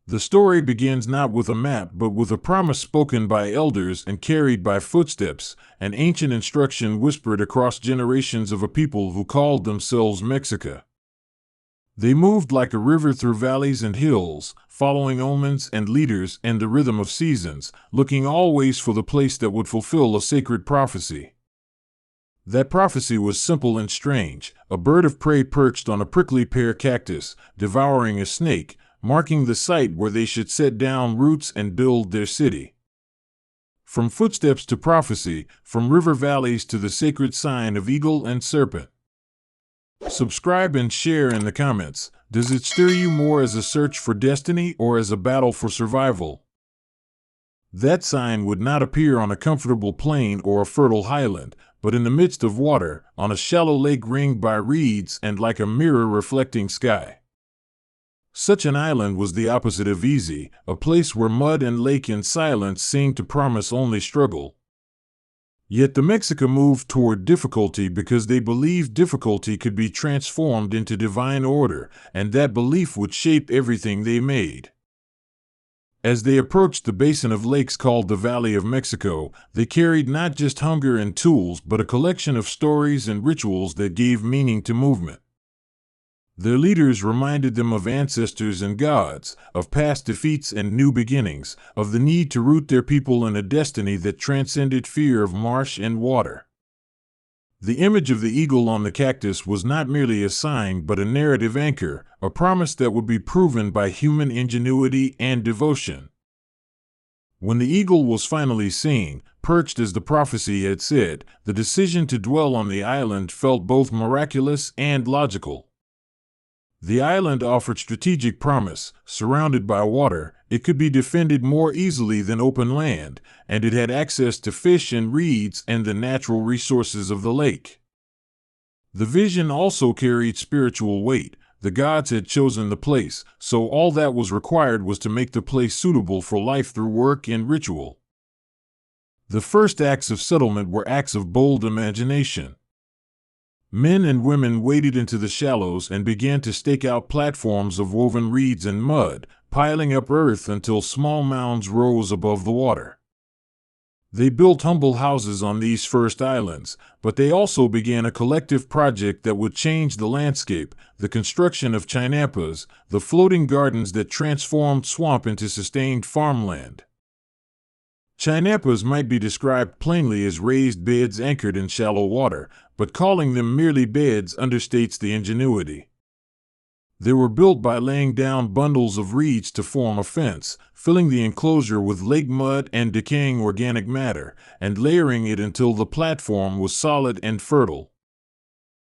The story begins not with a map but with a promise spoken by elders and carried by footsteps, an ancient instruction whispered across generations of a people who called themselves Mexica. They moved like a river through valleys and hills, following omens and leaders and the rhythm of seasons, looking always for the place that would fulfill a sacred prophecy. That prophecy was simple and strange: a bird of prey perched on a prickly pear cactus, devouring a snake, marking the site where they should set down roots and build their city. From footsteps to prophecy, from river valleys to the sacred sign of eagle and serpent. Subscribe and share in the comments. Does it stir you more as a search for destiny or as a battle for survival? That sign would not appear on a comfortable plain or a fertile highland, but in the midst of water, on a shallow lake ringed by reeds and like a mirror reflecting sky. Such an island was the opposite of easy, a place where mud and lake and silence seemed to promise only struggle. Yet the Mexica moved toward difficulty because they believed difficulty could be transformed into divine order, and that belief would shape everything they made. As they approached the basin of lakes called the Valley of Mexico, they carried not just hunger and tools but a collection of stories and rituals that gave meaning to movement. Their leaders reminded them of ancestors and gods, of past defeats and new beginnings, of the need to root their people in a destiny that transcended fear of marsh and water. The image of the eagle on the cactus was not merely a sign but a narrative anchor, a promise that would be proven by human ingenuity and devotion. When the eagle was finally seen, perched as the prophecy had said, the decision to dwell on the island felt both miraculous and logical. The island offered strategic promise. Surrounded by water, it could be defended more easily than open land, and it had access to fish and reeds and the natural resources of the lake. The vision also carried spiritual weight. The gods had chosen the place, so all that was required was to make the place suitable for life through work and ritual. The first acts of settlement were acts of bold imagination. Men and women waded into the shallows and began to stake out platforms of woven reeds and mud, piling up earth until small mounds rose above the water. They built humble houses on these first islands, but they also began a collective project that would change the landscape: the construction of chinampas, the floating gardens that transformed swamp into sustained farmland. Chinampas might be described plainly as raised beds anchored in shallow water, but calling them merely beds understates the ingenuity. They were built by laying down bundles of reeds to form a fence, filling the enclosure with lake mud and decaying organic matter, and layering it until the platform was solid and fertile.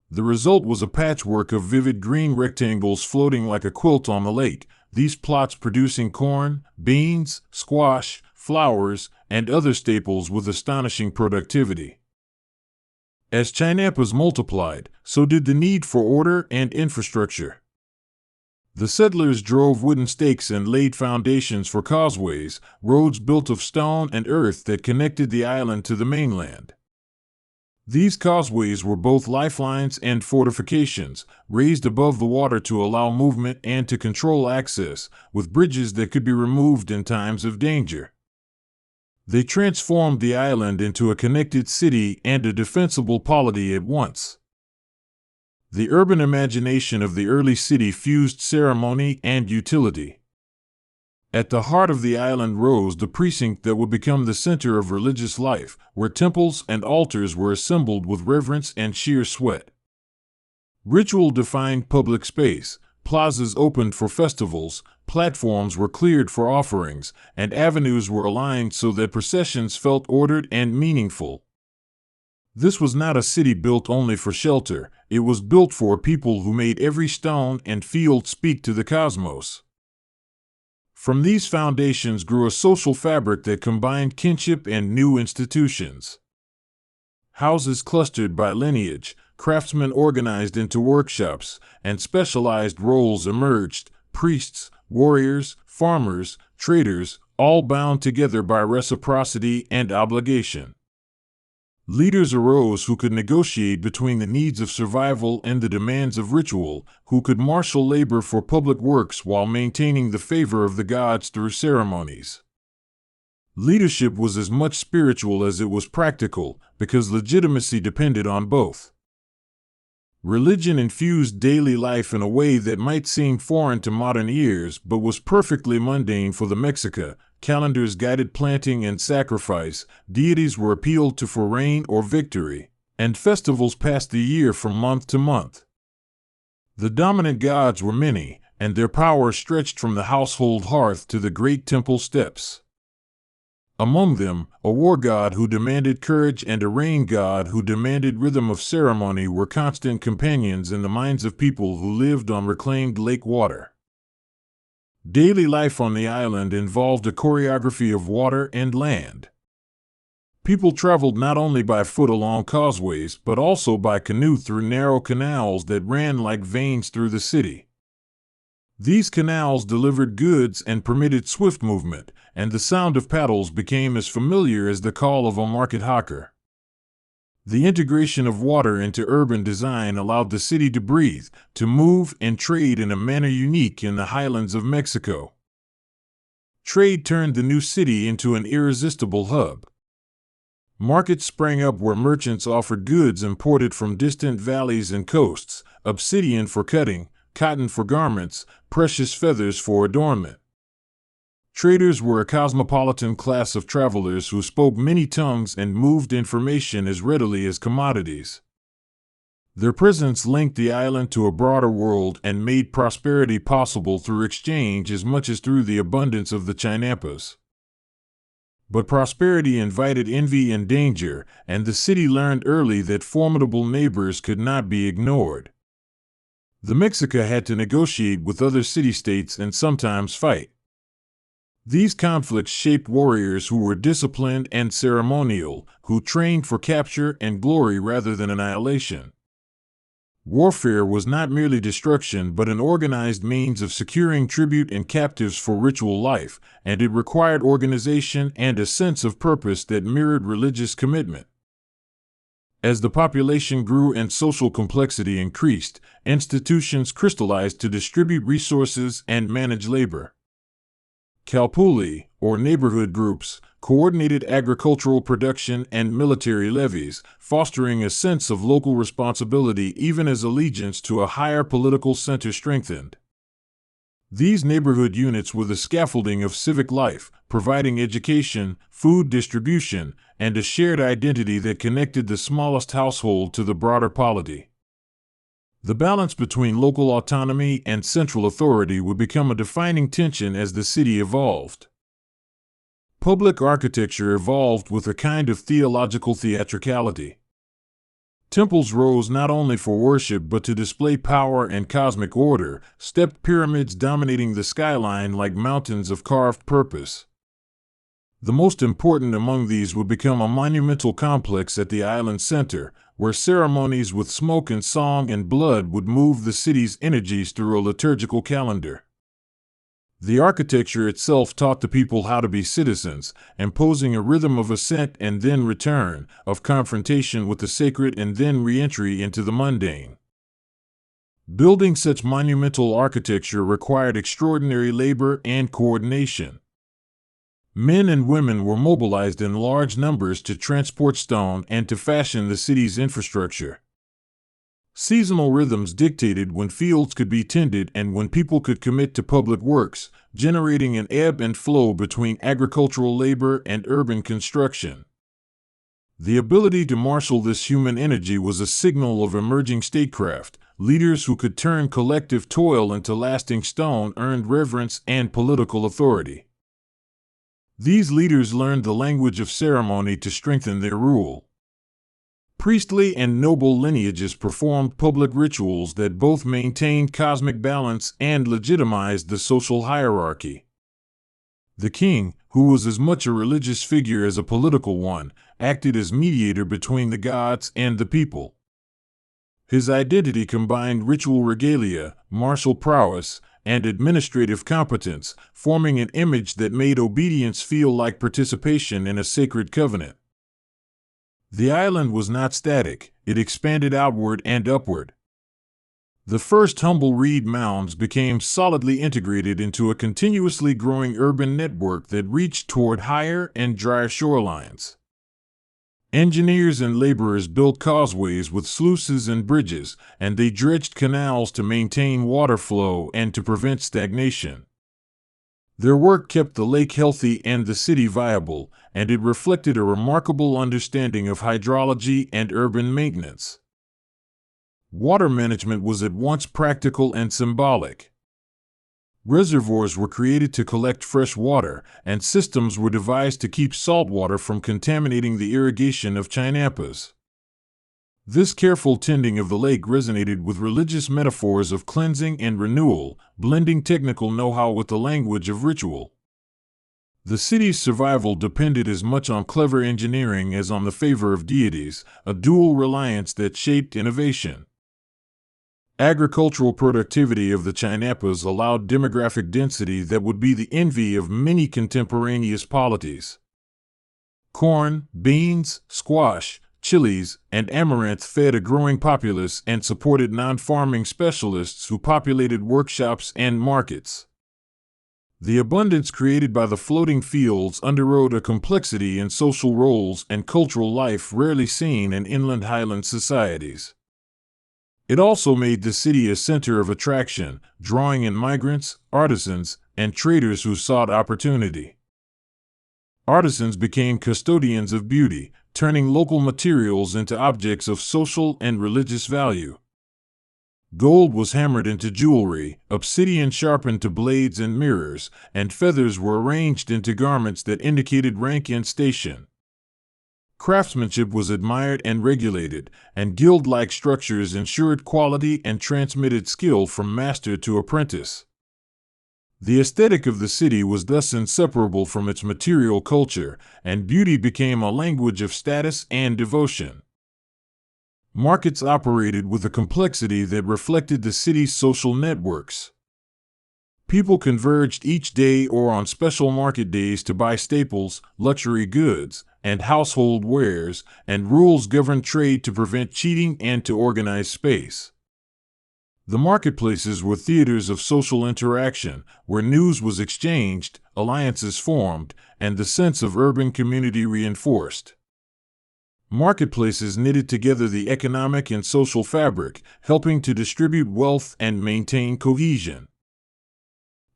The result was a patchwork of vivid green rectangles floating like a quilt on the lake, these plots producing corn, beans, squash, flowers, and other staples with astonishing productivity. As chinampas multiplied, so did the need for order and infrastructure. The settlers drove wooden stakes and laid foundations for causeways, roads built of stone and earth that connected the island to the mainland. These causeways were both lifelines and fortifications, raised above the water to allow movement and to control access, with bridges that could be removed in times of danger. They transformed the island into a connected city and a defensible polity at once. The urban imagination of the early city fused ceremony and utility. At the heart of the island rose the precinct that would become the center of religious life, where temples and altars were assembled with reverence and sheer sweat. Ritual defined public space. Plazas opened for festivals, platforms were cleared for offerings, and avenues were aligned so that processions felt ordered and meaningful. This was not a city built only for shelter, it was built for a people who made every stone and field speak to the cosmos. From these foundations grew a social fabric that combined kinship and new institutions. Houses clustered by lineage, craftsmen organized into workshops, and specialized roles emerged: priests, warriors, farmers, traders, all bound together by reciprocity and obligation. Leaders arose who could negotiate between the needs of survival and the demands of ritual, who could marshal labor for public works while maintaining the favor of the gods through ceremonies. Leadership was as much spiritual as it was practical, because legitimacy depended on both. Religion infused daily life in a way that might seem foreign to modern ears but was perfectly mundane for the Mexica. Calendars guided planting and sacrifice, deities were appealed to for rain or victory, and festivals passed the year from month to month. The dominant gods were many, and their power stretched from the household hearth to the great temple steps. Among them, a war god who demanded courage and a rain god who demanded rhythm of ceremony were constant companions in the minds of people who lived on reclaimed lake water. Daily life on the island involved a choreography of water and land. People traveled not only by foot along causeways but also by canoe through narrow canals that ran like veins through the city. These canals delivered goods and permitted swift movement, and the sound of paddles became as familiar as the call of a market hawker. The integration of water into urban design allowed the city to breathe, to move and trade in a manner unique in the highlands of Mexico. Trade turned the new city into an irresistible hub. Markets sprang up where merchants offered goods imported from distant valleys and coasts, obsidian for cutting, cotton for garments, precious feathers for adornment. Traders were a cosmopolitan class of travelers who spoke many tongues and moved information as readily as commodities. Their presence linked the island to a broader world and made prosperity possible through exchange as much as through the abundance of the chinampas. But prosperity invited envy and danger, and the city learned early that formidable neighbors could not be ignored. The Mexica had to negotiate with other city-states and sometimes fight. These conflicts shaped warriors who were disciplined and ceremonial, who trained for capture and glory rather than annihilation. Warfare was not merely destruction but an organized means of securing tribute and captives for ritual life, and it required organization and a sense of purpose that mirrored religious commitment. As the population grew and social complexity increased, institutions crystallized to distribute resources and manage labor. Calpulli, or neighborhood groups, coordinated agricultural production and military levies, fostering a sense of local responsibility even as allegiance to a higher political center strengthened. These neighborhood units were the scaffolding of civic life, providing education, food distribution, and a shared identity that connected the smallest household to the broader polity. The balance between local autonomy and central authority would become a defining tension as the city evolved. Public architecture evolved with a kind of theological theatricality. Temples rose not only for worship but to display power and cosmic order, stepped pyramids dominating the skyline like mountains of carved purpose. The most important among these would become a monumental complex at the island's center, where ceremonies with smoke and song and blood would move the city's energies through a liturgical calendar. The architecture itself taught the people how to be citizens, imposing a rhythm of ascent and then return, of confrontation with the sacred and then re-entry into the mundane. Building such monumental architecture required extraordinary labor and coordination. Men and women were mobilized in large numbers to transport stone and to fashion the city's infrastructure. Seasonal rhythms dictated when fields could be tended and when people could commit to public works, generating an ebb and flow between agricultural labor and urban construction. The ability to marshal this human energy was a signal of emerging statecraft. Leaders who could turn collective toil into lasting stone earned reverence and political authority. These leaders learned the language of ceremony to strengthen their rule. Priestly and noble lineages performed public rituals that both maintained cosmic balance and legitimized the social hierarchy. The king, who was as much a religious figure as a political one, acted as mediator between the gods and the people. His identity combined ritual regalia, martial prowess, and administrative competence, forming an image that made obedience feel like participation in a sacred covenant. The island was not static, it expanded outward and upward. The first humble reed mounds became solidly integrated into a continuously growing urban network that reached toward higher and drier shorelines. Engineers and laborers built causeways with sluices and bridges, and they dredged canals to maintain water flow and to prevent stagnation. Their work kept the lake healthy and the city viable, and it reflected a remarkable understanding of hydrology and urban maintenance. Water management was at once practical and symbolic. Reservoirs were created to collect fresh water, and systems were devised to keep salt water from contaminating the irrigation of chinampas. This careful tending of the lake resonated with religious metaphors of cleansing and renewal, blending technical know-how with the language of ritual. The city's survival depended as much on clever engineering as on the favor of deities, a dual reliance that shaped innovation. Agricultural productivity of the chinampas allowed demographic density that would be the envy of many contemporaneous polities. Corn, beans, squash, chilies, and amaranth fed a growing populace and supported non-farming specialists who populated workshops and markets. The abundance created by the floating fields underwrote a complexity in social roles and cultural life rarely seen in inland highland societies. It also made the city a center of attraction, drawing in migrants, artisans, and traders who sought opportunity. Artisans became custodians of beauty, turning local materials into objects of social and religious value. Gold was hammered into jewelry, obsidian sharpened to blades and mirrors, and feathers were arranged into garments that indicated rank and station. Craftsmanship was admired and regulated, and guild-like structures ensured quality and transmitted skill from master to apprentice. The aesthetic of the city was thus inseparable from its material culture, and beauty became a language of status and devotion. Markets operated with a complexity that reflected the city's social networks. People converged each day or on special market days to buy staples, luxury goods, and household wares, and rules governed trade to prevent cheating and to organize space. The marketplaces were theaters of social interaction, where news was exchanged, alliances formed, and the sense of urban community reinforced. Marketplaces knitted together the economic and social fabric, helping to distribute wealth and maintain cohesion.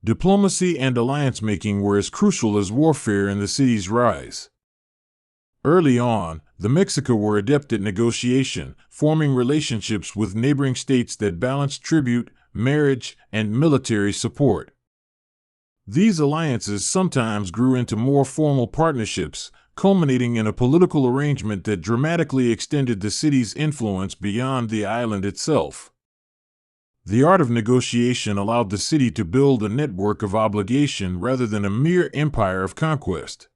Diplomacy and alliance-making were as crucial as warfare in the city's rise. Early on, the Mexica were adept at negotiation, forming relationships with neighboring states that balanced tribute, marriage, and military support. These alliances sometimes grew into more formal partnerships, culminating in a political arrangement that dramatically extended the city's influence beyond the island itself. The art of negotiation allowed the city to build a network of obligation rather than a mere empire of conquest.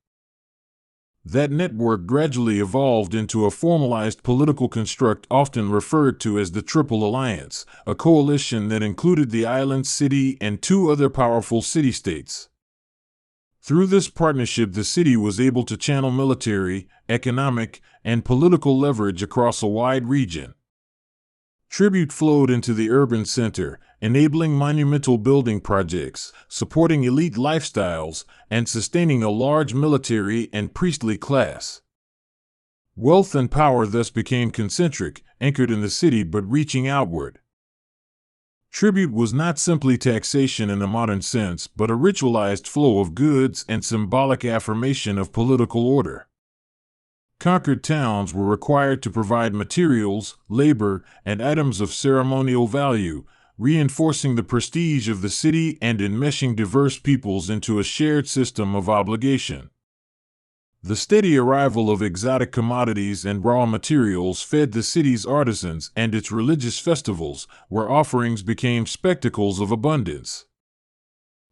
That network gradually evolved into a formalized political construct often referred to as the Triple Alliance, a coalition that included the island city and two other powerful city-states. Through this partnership, the city was able to channel military, economic, and political leverage across a wide region. Tribute flowed into the urban center, enabling monumental building projects, supporting elite lifestyles, and sustaining a large military and priestly class. Wealth and power thus became concentric, anchored in the city but reaching outward. Tribute was not simply taxation in the modern sense, but a ritualized flow of goods and symbolic affirmation of political order. Conquered towns were required to provide materials, labor, and items of ceremonial value, reinforcing the prestige of the city and enmeshing diverse peoples into a shared system of obligation. The steady arrival of exotic commodities and raw materials fed the city's artisans and its religious festivals, where offerings became spectacles of abundance.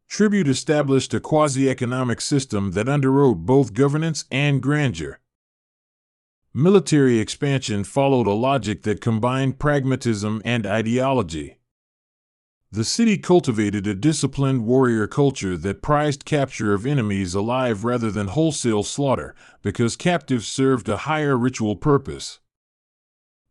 Tribute established a quasi-economic system that underwrote both governance and grandeur. Military expansion followed a logic that combined pragmatism and ideology. The city cultivated a disciplined warrior culture that prized capture of enemies alive rather than wholesale slaughter, because captives served a higher ritual purpose.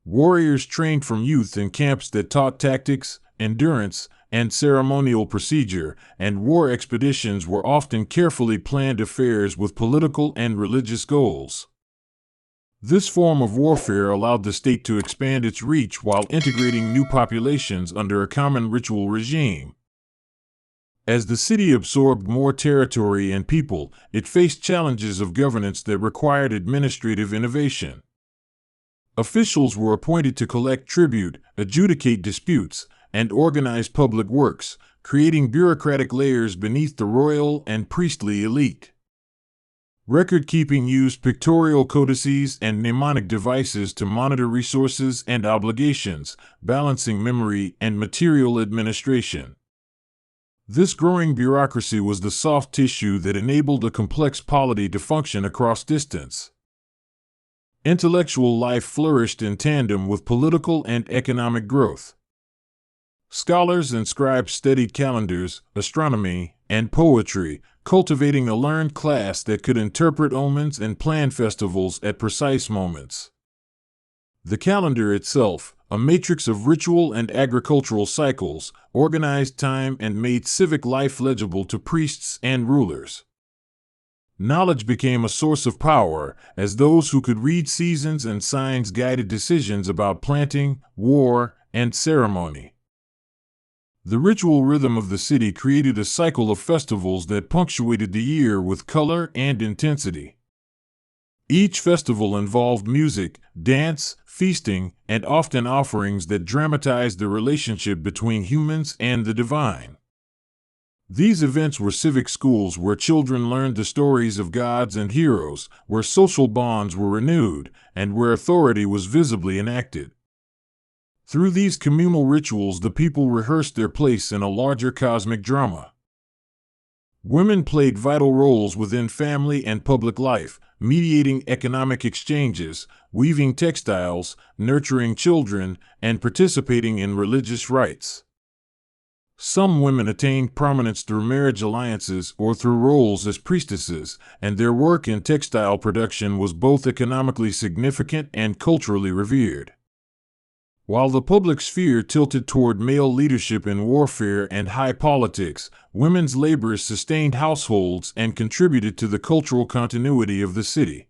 Warriors trained from youth in camps that taught tactics, endurance, and ceremonial procedure, and war expeditions were often carefully planned affairs with political and religious goals. This form of warfare allowed the state to expand its reach while integrating new populations under a common ritual regime. As the city absorbed more territory and people, it faced challenges of governance that required administrative innovation. Officials were appointed to collect tribute, adjudicate disputes, and organize public works, creating bureaucratic layers beneath the royal and priestly elite. Record-keeping used pictorial codices and mnemonic devices to monitor resources and obligations, balancing memory and material administration. This growing bureaucracy was the soft tissue that enabled a complex polity to function across distance. Intellectual life flourished in tandem with political and economic growth. Scholars and scribes studied calendars, astronomy, and poetry, cultivating a learned class that could interpret omens and plan festivals at precise moments. The calendar itself, a matrix of ritual and agricultural cycles, organized time and made civic life legible to priests and rulers. Knowledge became a source of power, as those who could read seasons and signs guided decisions about planting, war, and ceremony. The ritual rhythm of the city created a cycle of festivals that punctuated the year with color and intensity. Each festival involved music, dance, feasting, and often offerings that dramatized the relationship between humans and the divine. These events were civic schools where children learned the stories of gods and heroes, where social bonds were renewed, and where authority was visibly enacted. Through these communal rituals, the people rehearsed their place in a larger cosmic drama. Women played vital roles within family and public life, mediating economic exchanges, weaving textiles, nurturing children, and participating in religious rites. Some women attained prominence through marriage alliances or through roles as priestesses, and their work in textile production was both economically significant and culturally revered. While the public sphere tilted toward male leadership in warfare and high politics, women's labor sustained households and contributed to the cultural continuity of the city.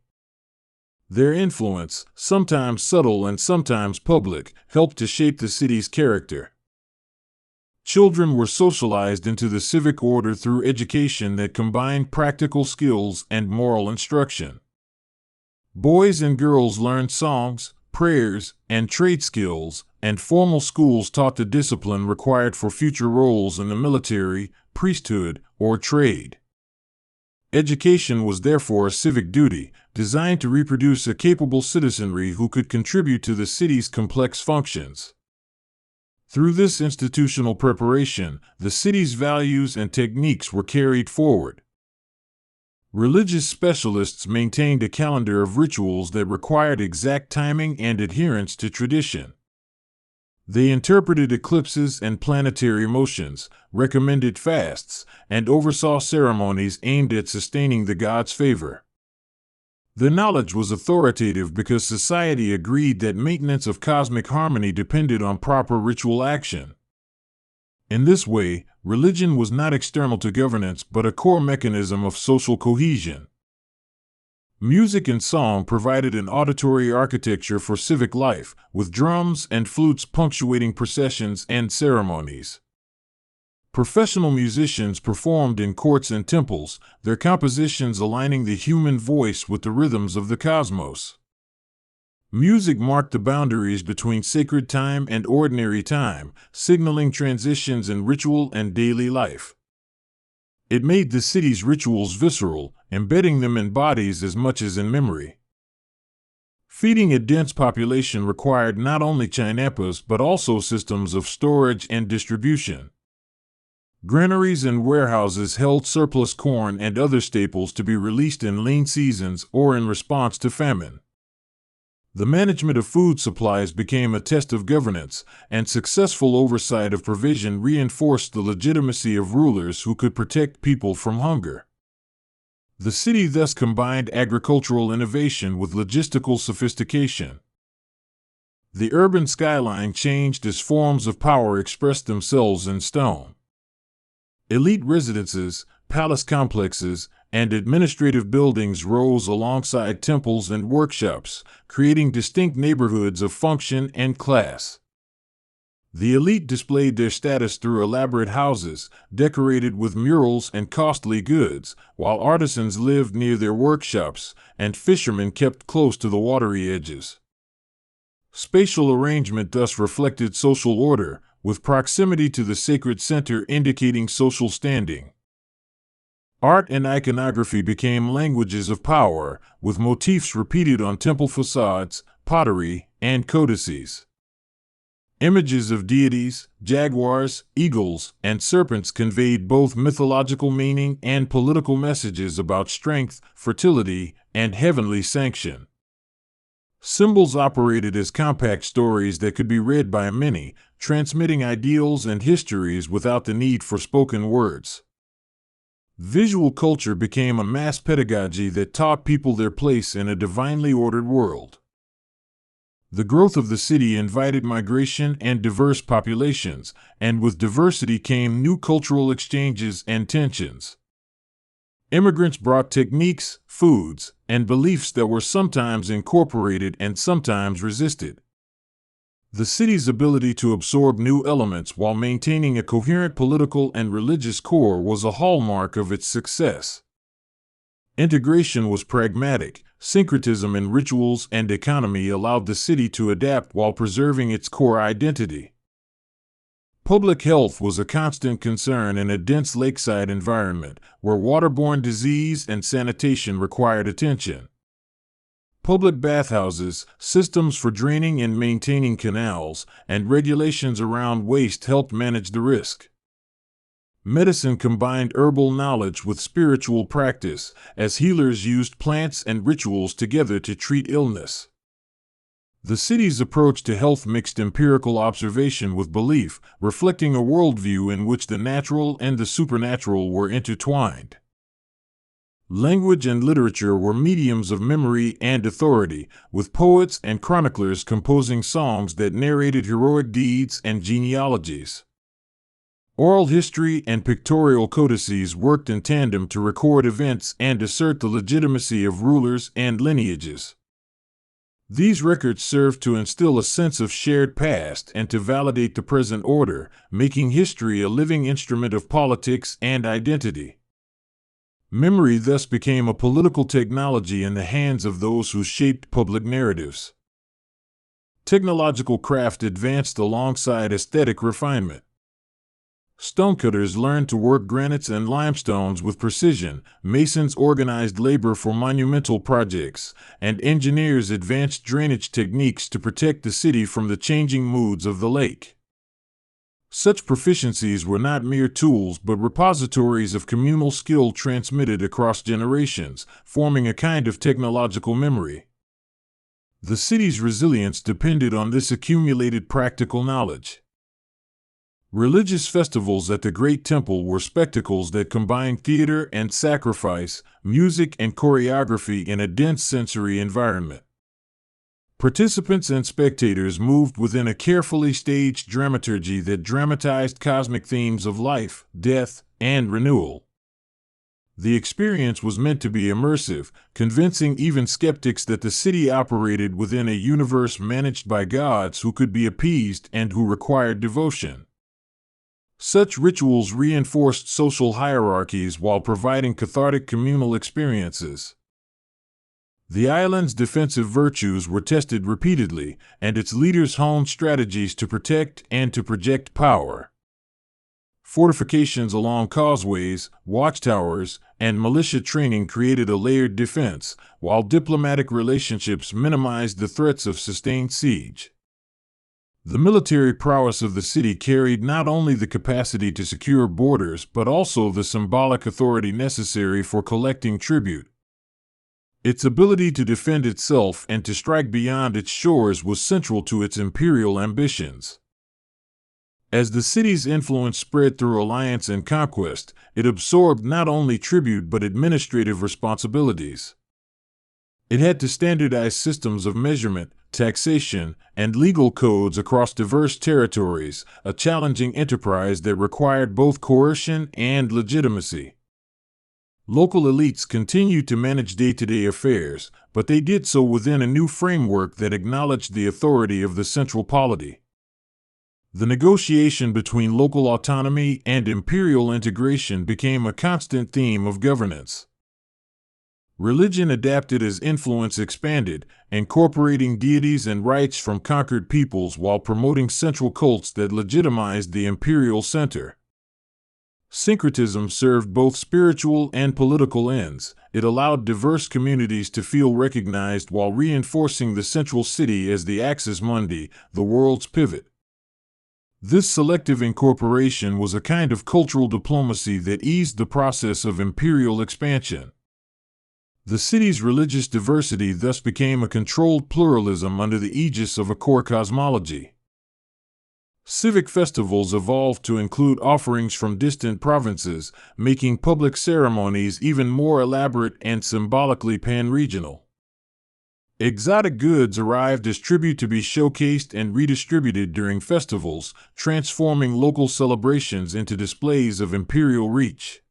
Their influence, sometimes subtle and sometimes public, helped to shape the city's character. Children were socialized into the civic order through education that combined practical skills and moral instruction. Boys and girls learned songs, prayers, and trade skills, and formal schools taught the discipline required for future roles in the military, priesthood, or trade. Education was therefore a civic duty, designed to reproduce a capable citizenry who could contribute to the city's complex functions. Through this institutional preparation, the city's values and techniques were carried forward. Religious specialists maintained a calendar of rituals that required exact timing and adherence to tradition. They interpreted eclipses and planetary motions, recommended fasts, and oversaw ceremonies aimed at sustaining the gods' favor. The knowledge was authoritative because society agreed that maintenance of cosmic harmony depended on proper ritual action. In this way, religion was not external to governance but a core mechanism of social cohesion. Music and song provided an auditory architecture for civic life, with drums and flutes punctuating processions and ceremonies. Professional musicians performed in courts and temples, their compositions aligning the human voice with the rhythms of the cosmos. Music marked the boundaries between sacred time and ordinary time, signaling transitions in ritual and daily life. It made the city's rituals visceral, embedding them in bodies as much as in memory. Feeding a dense population required not only chinampas but also systems of storage and distribution. Granaries and warehouses held surplus corn and other staples to be released in lean seasons or in response to famine. The management of food supplies became a test of governance, and successful oversight of provision reinforced the legitimacy of rulers who could protect people from hunger. The city thus combined agricultural innovation with logistical sophistication. The urban skyline changed as forms of power expressed themselves in stone. Elite residences, palace complexes, and administrative buildings rose alongside temples and workshops, creating distinct neighborhoods of function and class. The elite displayed their status through elaborate houses, decorated with murals and costly goods, while artisans lived near their workshops, and fishermen kept close to the watery edges. Spatial arrangement thus reflected social order, with proximity to the sacred center indicating social standing. Art and iconography became languages of power, with motifs repeated on temple facades, pottery, and codices. Images of deities, jaguars, eagles, and serpents conveyed both mythological meaning and political messages about strength, fertility, and heavenly sanction. Symbols operated as compact stories that could be read by many, transmitting ideals and histories without the need for spoken words. Visual culture became a mass pedagogy that taught people their place in a divinely ordered world. The growth of the city invited migration and diverse populations, and with diversity came new cultural exchanges and tensions. Immigrants brought techniques, foods, and beliefs that were sometimes incorporated and sometimes resisted. The city's ability to absorb new elements while maintaining a coherent political and religious core was a hallmark of its success. Integration was pragmatic. Syncretism in rituals and economy allowed the city to adapt while preserving its core identity. Public health was a constant concern in a dense lakeside environment, where waterborne disease and sanitation required attention. Public bathhouses, systems for draining and maintaining canals, and regulations around waste helped manage the risk. Medicine combined herbal knowledge with spiritual practice, as healers used plants and rituals together to treat illness. The city's approach to health mixed empirical observation with belief, reflecting a worldview in which the natural and the supernatural were intertwined. Language and literature were mediums of memory and authority, with poets and chroniclers composing songs that narrated heroic deeds and genealogies. Oral history and pictorial codices worked in tandem to record events and assert the legitimacy of rulers and lineages. These records served to instill a sense of shared past and to validate the present order, making history a living instrument of politics and identity. Memory thus became a political technology in the hands of those who shaped public narratives. Technological craft advanced alongside aesthetic refinement. Stonecutters learned to work granites and limestones with precision, masons organized labor for monumental projects, and engineers advanced drainage techniques to protect the city from the changing moods of the lake. Such proficiencies were not mere tools but repositories of communal skill transmitted across generations, forming a kind of technological memory. The city's resilience depended on this accumulated practical knowledge. Religious festivals at the Great Temple were spectacles that combined theater and sacrifice, music and choreography in a dense sensory environment. Participants and spectators moved within a carefully staged dramaturgy that dramatized cosmic themes of life, death, and renewal. The experience was meant to be immersive, convincing even skeptics that the city operated within a universe managed by gods who could be appeased and who required devotion. Such rituals reinforced social hierarchies while providing cathartic communal experiences. The island's defensive virtues were tested repeatedly, and its leaders honed strategies to protect and to project power. Fortifications along causeways, watchtowers, and militia training created a layered defense, while diplomatic relationships minimized the threats of sustained siege. The military prowess of the city carried not only the capacity to secure borders but also the symbolic authority necessary for collecting tribute. Its ability to defend itself and to strike beyond its shores was central to its imperial ambitions. As the city's influence spread through alliance and conquest, it absorbed not only tribute but administrative responsibilities. It had to standardize systems of measurement, taxation, and legal codes across diverse territories, a challenging enterprise that required both coercion and legitimacy. Local elites continued to manage day-to-day affairs, but they did so within a new framework that acknowledged the authority of the central polity. The negotiation between local autonomy and imperial integration became a constant theme of governance. Religion adapted as influence expanded, incorporating deities and rites from conquered peoples while promoting central cults that legitimized the imperial center. Syncretism served both spiritual and political ends. It allowed diverse communities to feel recognized while reinforcing the central city as the axis mundi, the world's pivot. This selective incorporation was a kind of cultural diplomacy that eased the process of imperial expansion. The city's religious diversity thus became a controlled pluralism under the aegis of a core cosmology. Civic festivals evolved to include offerings from distant provinces, making public ceremonies even more elaborate and symbolically pan-regional. Exotic goods arrived as tribute to be showcased and redistributed during festivals, transforming local celebrations into displays of imperial reach.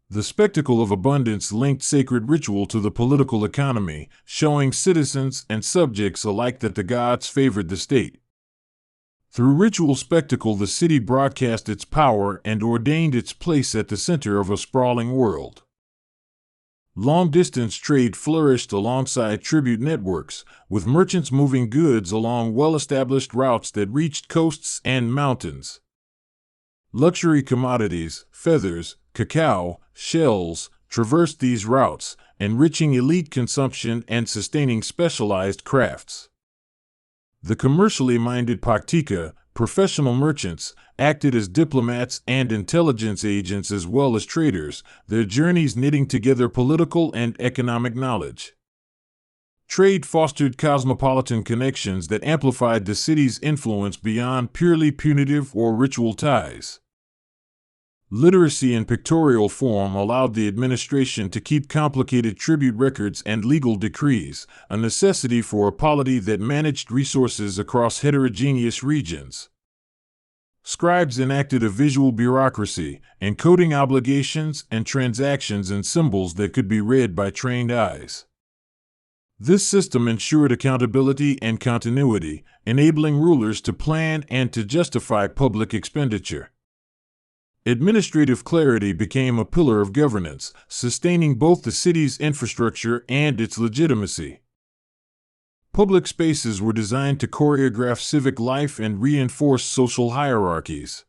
The spectacle of abundance linked sacred ritual to the political economy, showing citizens and subjects alike that the gods favored the state. Through ritual spectacle, the city broadcast its power and ordained its place at the center of a sprawling world. Long-distance trade flourished alongside tribute networks, with merchants moving goods along well-established routes that reached coasts and mountains. Luxury commodities, feathers, cacao, shells, traversed these routes, enriching elite consumption and sustaining specialized crafts. The commercially minded Paktika, professional merchants, acted as diplomats and intelligence agents as well as traders, their journeys knitting together political and economic knowledge. Trade fostered cosmopolitan connections that amplified the city's influence beyond purely punitive or ritual ties. Literacy in pictorial form allowed the administration to keep complicated tribute records and legal decrees, a necessity for a polity that managed resources across heterogeneous regions. Scribes enacted a visual bureaucracy, encoding obligations and transactions in symbols that could be read by trained eyes. This system ensured accountability and continuity, enabling rulers to plan and to justify public expenditure. Administrative clarity became a pillar of governance, sustaining both the city's infrastructure and its legitimacy. Public spaces were designed to choreograph civic life and reinforce social hierarchies.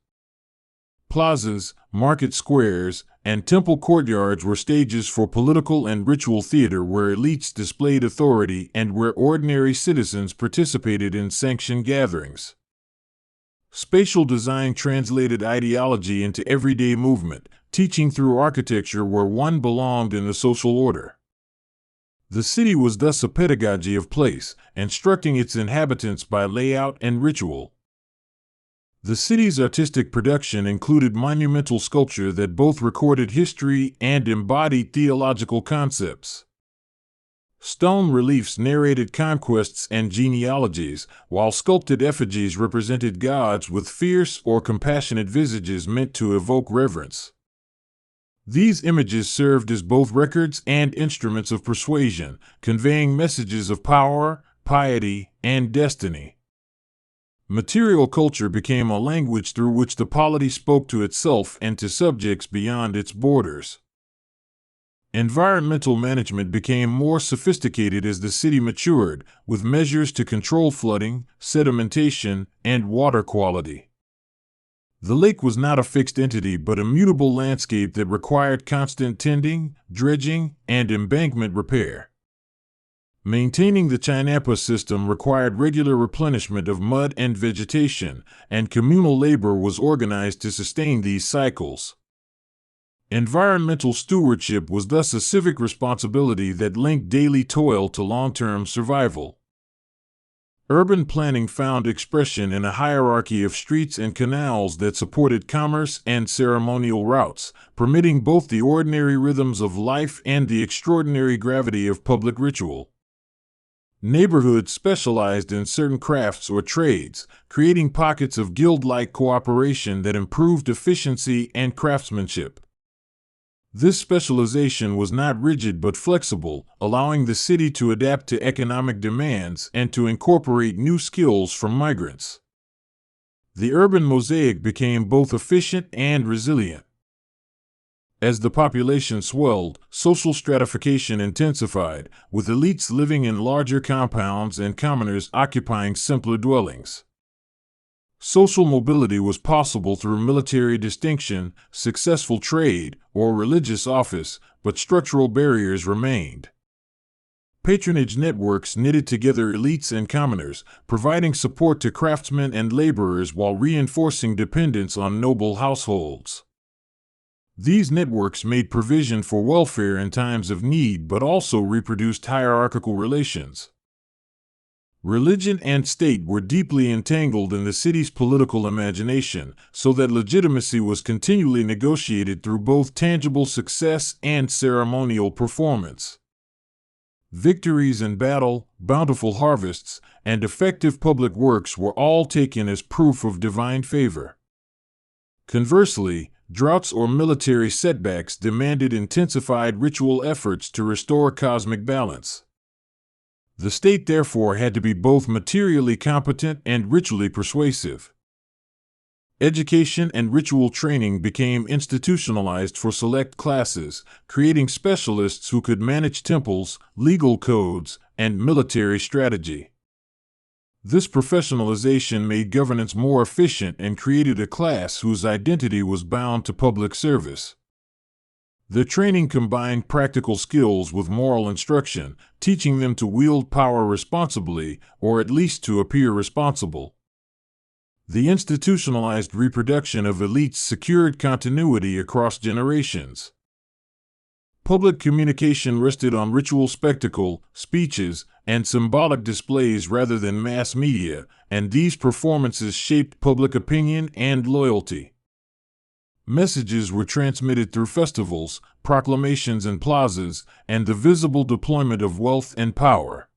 Plazas, market squares, and temple courtyards were stages for political and ritual theater where elites displayed authority and where ordinary citizens participated in sanctioned gatherings. Spatial design translated ideology into everyday movement, teaching through architecture where one belonged in the social order. The city was thus a pedagogy of place, instructing its inhabitants by layout and ritual. The city's artistic production included monumental sculpture that both recorded history and embodied theological concepts. Stone reliefs narrated conquests and genealogies, while sculpted effigies represented gods with fierce or compassionate visages meant to evoke reverence. These images served as both records and instruments of persuasion, conveying messages of power, piety, and destiny. Material culture became a language through which the polity spoke to itself and to subjects beyond its borders. Environmental management became more sophisticated as the city matured, with measures to control flooding, sedimentation, and water quality. The lake was not a fixed entity but a mutable landscape that required constant tending, dredging, and embankment repair. Maintaining the Chinampa system required regular replenishment of mud and vegetation, and communal labor was organized to sustain these cycles. Environmental stewardship was thus a civic responsibility that linked daily toil to long-term survival. Urban planning found expression in a hierarchy of streets and canals that supported commerce and ceremonial routes, permitting both the ordinary rhythms of life and the extraordinary gravity of public ritual. Neighborhoods specialized in certain crafts or trades, creating pockets of guild-like cooperation that improved efficiency and craftsmanship. This specialization was not rigid but flexible, allowing the city to adapt to economic demands and to incorporate new skills from migrants. The urban mosaic became both efficient and resilient. As the population swelled, social stratification intensified, with elites living in larger compounds and commoners occupying simpler dwellings. Social mobility was possible through military distinction, successful trade, or religious office, but structural barriers remained. Patronage networks knitted together elites and commoners, providing support to craftsmen and laborers while reinforcing dependence on noble households. These networks made provision for welfare in times of need but also reproduced hierarchical relations. Religion and state were deeply entangled in the city's political imagination, so that legitimacy was continually negotiated through both tangible success and ceremonial performance. Victories in battle, bountiful harvests, and effective public works were all taken as proof of divine favor. Conversely, droughts or military setbacks demanded intensified ritual efforts to restore cosmic balance. The state therefore had to be both materially competent and ritually persuasive. Education and ritual training became institutionalized for select classes, creating specialists who could manage temples, legal codes, and military strategy. This professionalization made governance more efficient and created a class whose identity was bound to public service. The training combined practical skills with moral instruction, teaching them to wield power responsibly, or at least to appear responsible. The institutionalized reproduction of elites secured continuity across generations. Public communication rested on ritual spectacle, speeches, and symbolic displays rather than mass media, and these performances shaped public opinion and loyalty. Messages were transmitted through festivals, proclamations and plazas, and the visible deployment of wealth and power.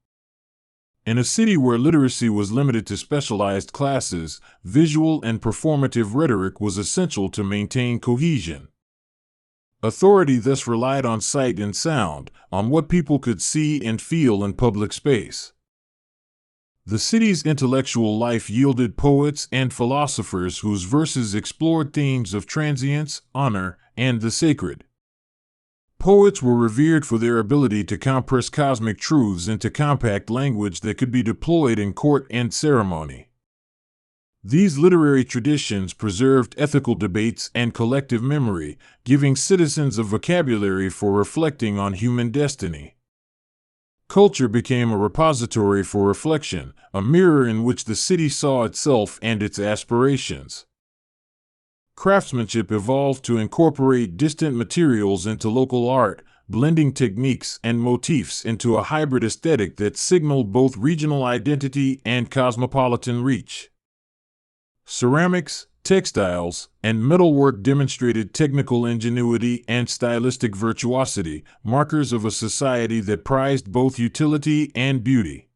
In a city where literacy was limited to specialized classes, visual and performative rhetoric was essential to maintain cohesion. Authority thus relied on sight and sound, on what people could see and feel in public space. The city's intellectual life yielded poets and philosophers whose verses explored themes of transience, honor, and the sacred. Poets were revered for their ability to compress cosmic truths into compact language that could be deployed in court and ceremony. These literary traditions preserved ethical debates and collective memory, giving citizens a vocabulary for reflecting on human destiny. Culture became a repository for reflection, a mirror in which the city saw itself and its aspirations. Craftsmanship evolved to incorporate distant materials into local art, blending techniques and motifs into a hybrid aesthetic that signaled both regional identity and cosmopolitan reach. Ceramics, textiles, and metalwork demonstrated technical ingenuity and stylistic virtuosity, markers of a society that prized both utility and beauty.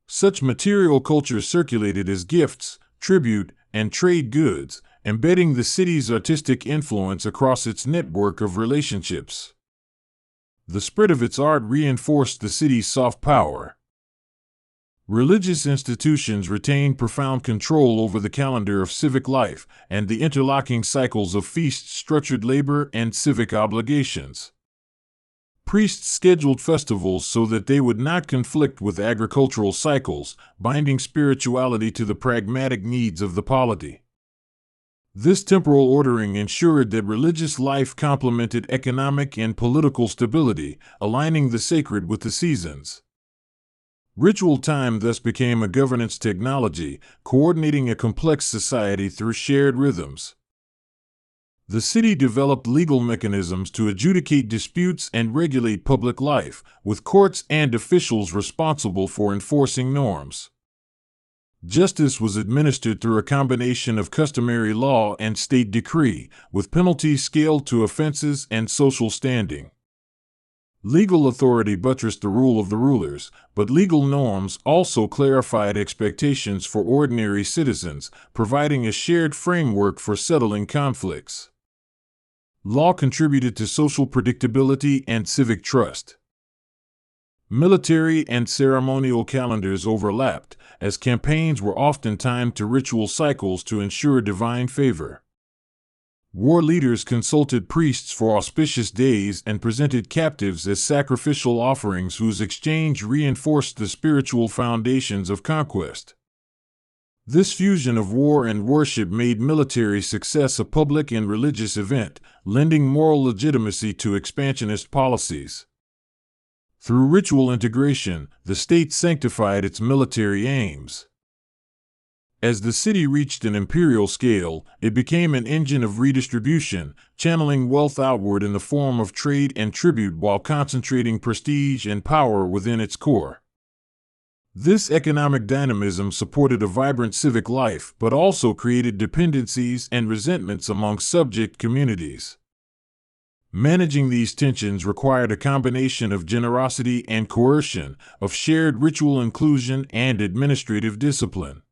Such material culture circulated as gifts, tribute, and trade goods, embedding the city's artistic influence across its network of relationships. The spread of its art reinforced the city's soft power. Religious institutions retained profound control over the calendar of civic life, and the interlocking cycles of feasts structured labor and civic obligations. Priests scheduled festivals so that they would not conflict with agricultural cycles, binding spirituality to the pragmatic needs of the polity. This temporal ordering ensured that religious life complemented economic and political stability, aligning the sacred with the seasons. Ritual time thus became a governance technology, coordinating a complex society through shared rhythms. The city developed legal mechanisms to adjudicate disputes and regulate public life, with courts and officials responsible for enforcing norms. Justice was administered through a combination of customary law and state decree, with penalties scaled to offenses and social standing. Legal authority buttressed the rule of the rulers, but legal norms also clarified expectations for ordinary citizens, providing a shared framework for settling conflicts. Law contributed to social predictability and civic trust. Military and ceremonial calendars overlapped, as campaigns were often timed to ritual cycles to ensure divine favor. War leaders consulted priests for auspicious days and presented captives as sacrificial offerings whose exchange reinforced the spiritual foundations of conquest. This fusion of war and worship made military success a public and religious event, lending moral legitimacy to expansionist policies. Through ritual integration, the state sanctified its military aims. As the city reached an imperial scale, it became an engine of redistribution, channeling wealth outward in the form of trade and tribute while concentrating prestige and power within its core. This economic dynamism supported a vibrant civic life, but also created dependencies and resentments among subject communities. Managing these tensions required a combination of generosity and coercion, of shared ritual inclusion and administrative discipline.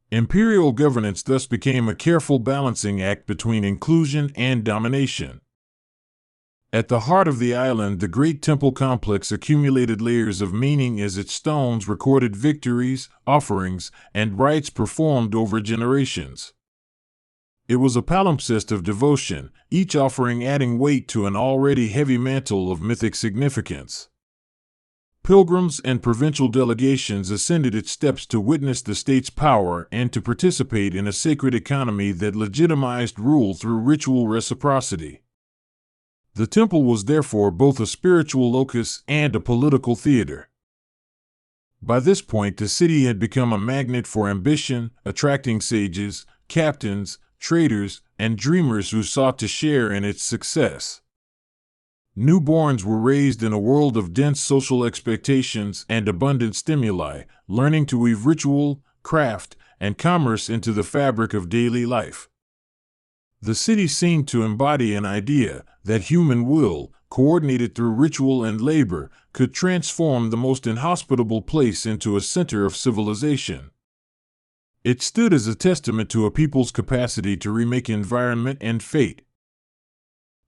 Imperial governance thus became a careful balancing act between inclusion and domination. At the heart of the island, the great temple complex accumulated layers of meaning as its stones recorded victories, offerings, and rites performed over generations. It was a palimpsest of devotion, each offering adding weight to an already heavy mantle of mythic significance. Pilgrims and provincial delegations ascended its steps to witness the state's power and to participate in a sacred economy that legitimized rule through ritual reciprocity. The temple was therefore both a spiritual locus and a political theater. By this point, the city had become a magnet for ambition, attracting sages, captains, traders, and dreamers who sought to share in its success. Newborns were raised in a world of dense social expectations and abundant stimuli, learning to weave ritual, craft, and commerce into the fabric of daily life. The city seemed to embody an idea that human will, coordinated through ritual and labor, could transform the most inhospitable place into a center of civilization. It stood as a testament to a people's capacity to remake environment and fate.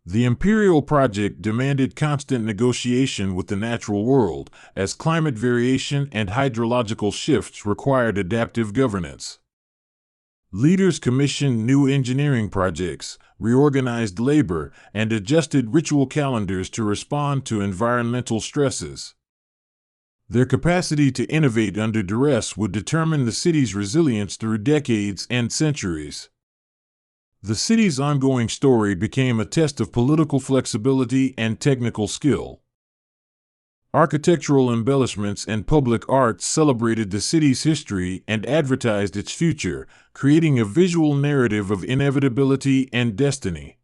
The imperial project demanded constant negotiation with the natural world, as climate variation and hydrological shifts required adaptive governance. Leaders commissioned new engineering projects, reorganized labor, and adjusted ritual calendars to respond to environmental stresses. Their capacity to innovate under duress would determine the city's resilience through decades and centuries. The city's ongoing story became a test of political flexibility and technical skill. Architectural embellishments and public art celebrated the city's history and advertised its future, creating a visual narrative of inevitability and destiny.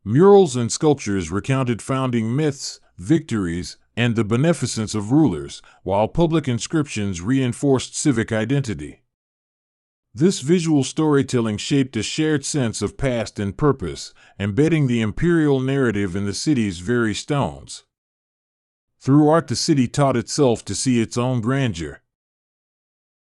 Murals and sculptures recounted founding myths, victories, and the beneficence of rulers, while public inscriptions reinforced civic identity. This visual storytelling shaped a shared sense of past and purpose, embedding the imperial narrative in the city's very stones. Through art, the city taught itself to see its own grandeur.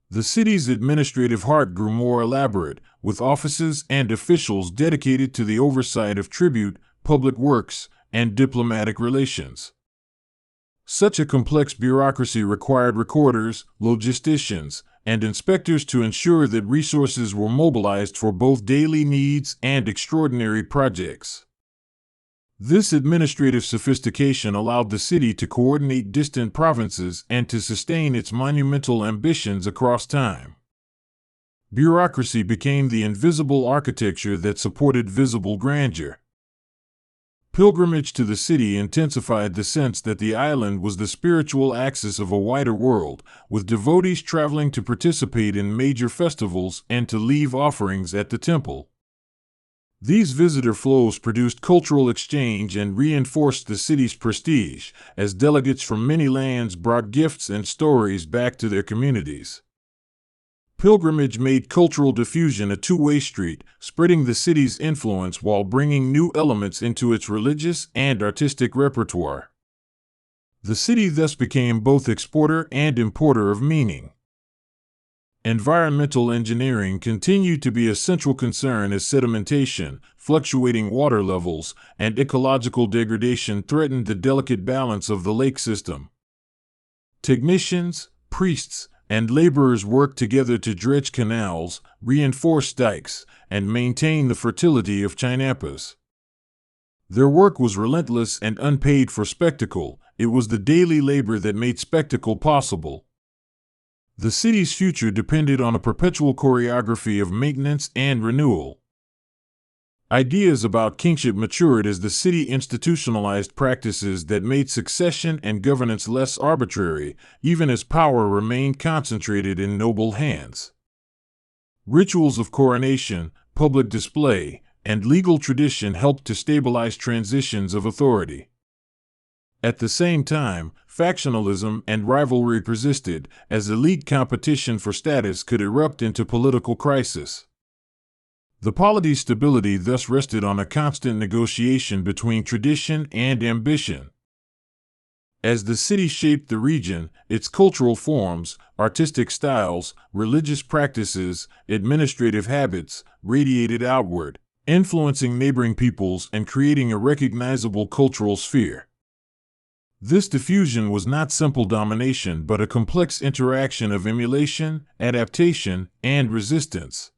The city's administrative heart grew more elaborate, with offices and officials dedicated to the oversight of tribute, public works, and diplomatic relations. Such a complex bureaucracy required recorders, logisticians, and inspectors to ensure that resources were mobilized for both daily needs and extraordinary projects. This administrative sophistication allowed the city to coordinate distant provinces and to sustain its monumental ambitions across time. Bureaucracy became the invisible architecture that supported visible grandeur. Pilgrimage to the city intensified the sense that the island was the spiritual axis of a wider world, with devotees traveling to participate in major festivals and to leave offerings at the temple. These visitor flows produced cultural exchange and reinforced the city's prestige, as delegates from many lands brought gifts and stories back to their communities. Pilgrimage made cultural diffusion a two-way street, spreading the city's influence while bringing new elements into its religious and artistic repertoire. The city thus became both exporter and importer of meaning. Environmental engineering continued to be a central concern as sedimentation, fluctuating water levels, and ecological degradation threatened the delicate balance of the lake system. Technicians, priests, and laborers worked together to dredge canals, reinforce dikes, and maintain the fertility of chinampas. Their work was relentless and unpaid for spectacle. It was the daily labor that made spectacle possible. The city's future depended on a perpetual choreography of maintenance and renewal. Ideas about kingship matured as the city institutionalized practices that made succession and governance less arbitrary, even as power remained concentrated in noble hands. Rituals of coronation, public display, and legal tradition helped to stabilize transitions of authority. At the same time, factionalism and rivalry persisted, as elite competition for status could erupt into political crisis. The polity's stability thus rested on a constant negotiation between tradition and ambition. As the city shaped the region, its cultural forms, artistic styles, religious practices, administrative habits radiated outward, influencing neighboring peoples and creating a recognizable cultural sphere. This diffusion was not simple domination but a complex interaction of emulation, adaptation, and resistance.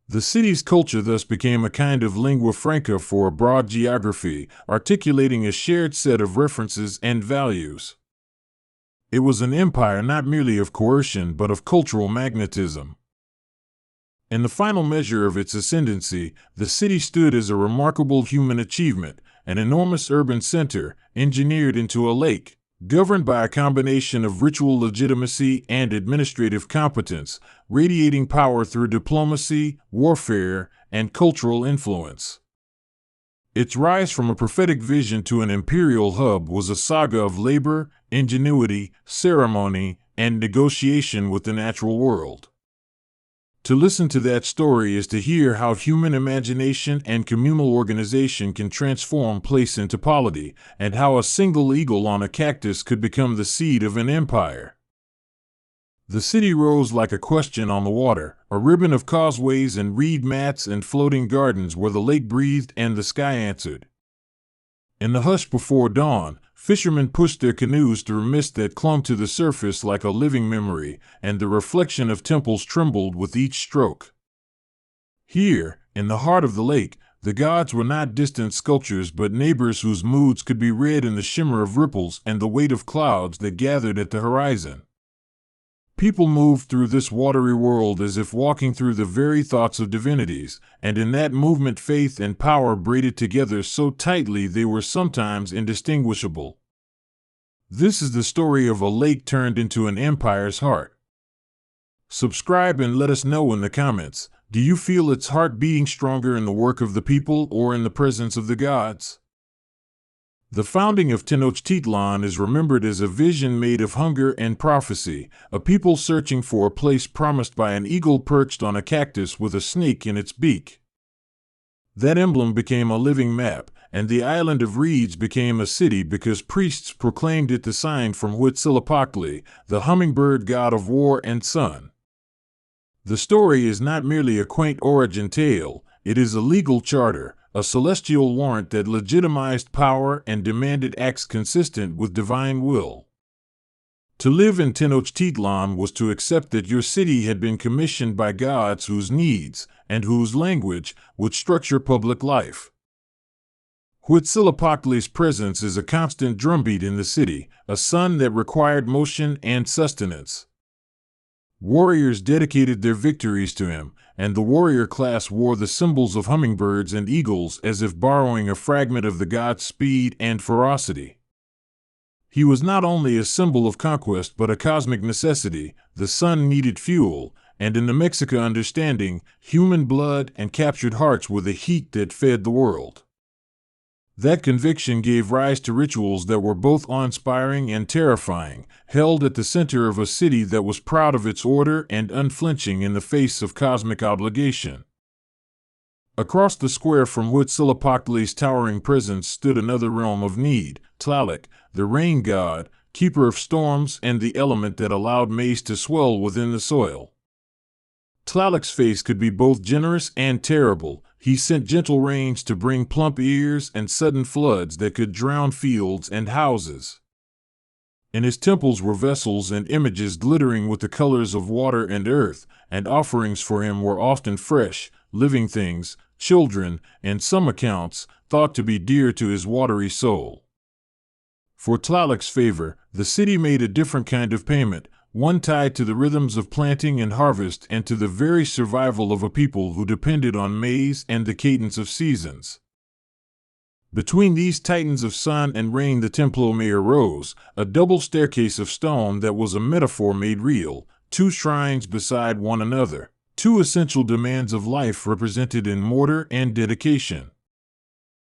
The city's culture thus became a kind of lingua franca for a broad geography, articulating a shared set of references and values. It was an empire not merely of coercion but of cultural magnetism. In the final measure of its ascendancy, the city stood as a remarkable human achievement, an enormous urban center, engineered into a lake, governed by a combination of ritual legitimacy and administrative competence, radiating power through diplomacy, warfare, and cultural influence. Its rise from a prophetic vision to an imperial hub was a saga of labor, ingenuity, ceremony, and negotiation with the natural world. To listen to that story is to hear how human imagination and communal organization can transform place into polity, and how a single eagle on a cactus could become the seed of an empire. The city rose like a question on the water, a ribbon of causeways and reed mats and floating gardens where the lake breathed and the sky answered. In the hush before dawn, fishermen pushed their canoes through mist that clung to the surface like a living memory, and the reflection of temples trembled with each stroke. Here, in the heart of the lake, the gods were not distant sculptures but neighbors whose moods could be read in the shimmer of ripples and the weight of clouds that gathered at the horizon. People moved through this watery world as if walking through the very thoughts of divinities, and in that movement faith and power braided together so tightly they were sometimes indistinguishable. This is the story of a lake turned into an empire's heart. Subscribe and let us know in the comments, do you feel its heart beating stronger in the work of the people or in the presence of the gods? The founding of Tenochtitlan is remembered as a vision made of hunger and prophecy, a people searching for a place promised by an eagle perched on a cactus with a snake in its beak. That emblem became a living map, and the island of reeds became a city because priests proclaimed it the sign from Huitzilopochtli, the hummingbird god of war and sun. The story is not merely a quaint origin tale, it is a legal charter, a celestial warrant that legitimized power and demanded acts consistent with divine will. To live in Tenochtitlan was to accept that your city had been commissioned by gods whose needs, and whose language, would structure public life. Huitzilopochtli's presence is a constant drumbeat in the city, a sun that required motion and sustenance. Warriors dedicated their victories to him, and the warrior class wore the symbols of hummingbirds and eagles as if borrowing a fragment of the god's speed and ferocity. He was not only a symbol of conquest but a cosmic necessity. The sun needed fuel, and in the Mexica understanding, human blood and captured hearts were the heat that fed the world. That conviction gave rise to rituals that were both awe-inspiring and terrifying, held at the center of a city that was proud of its order and unflinching in the face of cosmic obligation. Across the square from Huitzilopochtli's towering presence stood another realm of need, Tlaloc, the rain god, keeper of storms and the element that allowed maize to swell within the soil. Tlaloc's face could be both generous and terrible. He sent gentle rains to bring plump ears and sudden floods that could drown fields and houses. In his temples were vessels and images glittering with the colors of water and earth, and offerings for him were often fresh, living things, children, and some accounts, thought to be dear to his watery soul. For Tlaloc's favor, the city made a different kind of payment, one tied to the rhythms of planting and harvest and to the very survival of a people who depended on maize and the cadence of seasons. Between these titans of sun and rain the Templo Mayor rose, a double staircase of stone that was a metaphor made real, two shrines beside one another, two essential demands of life represented in mortar and dedication.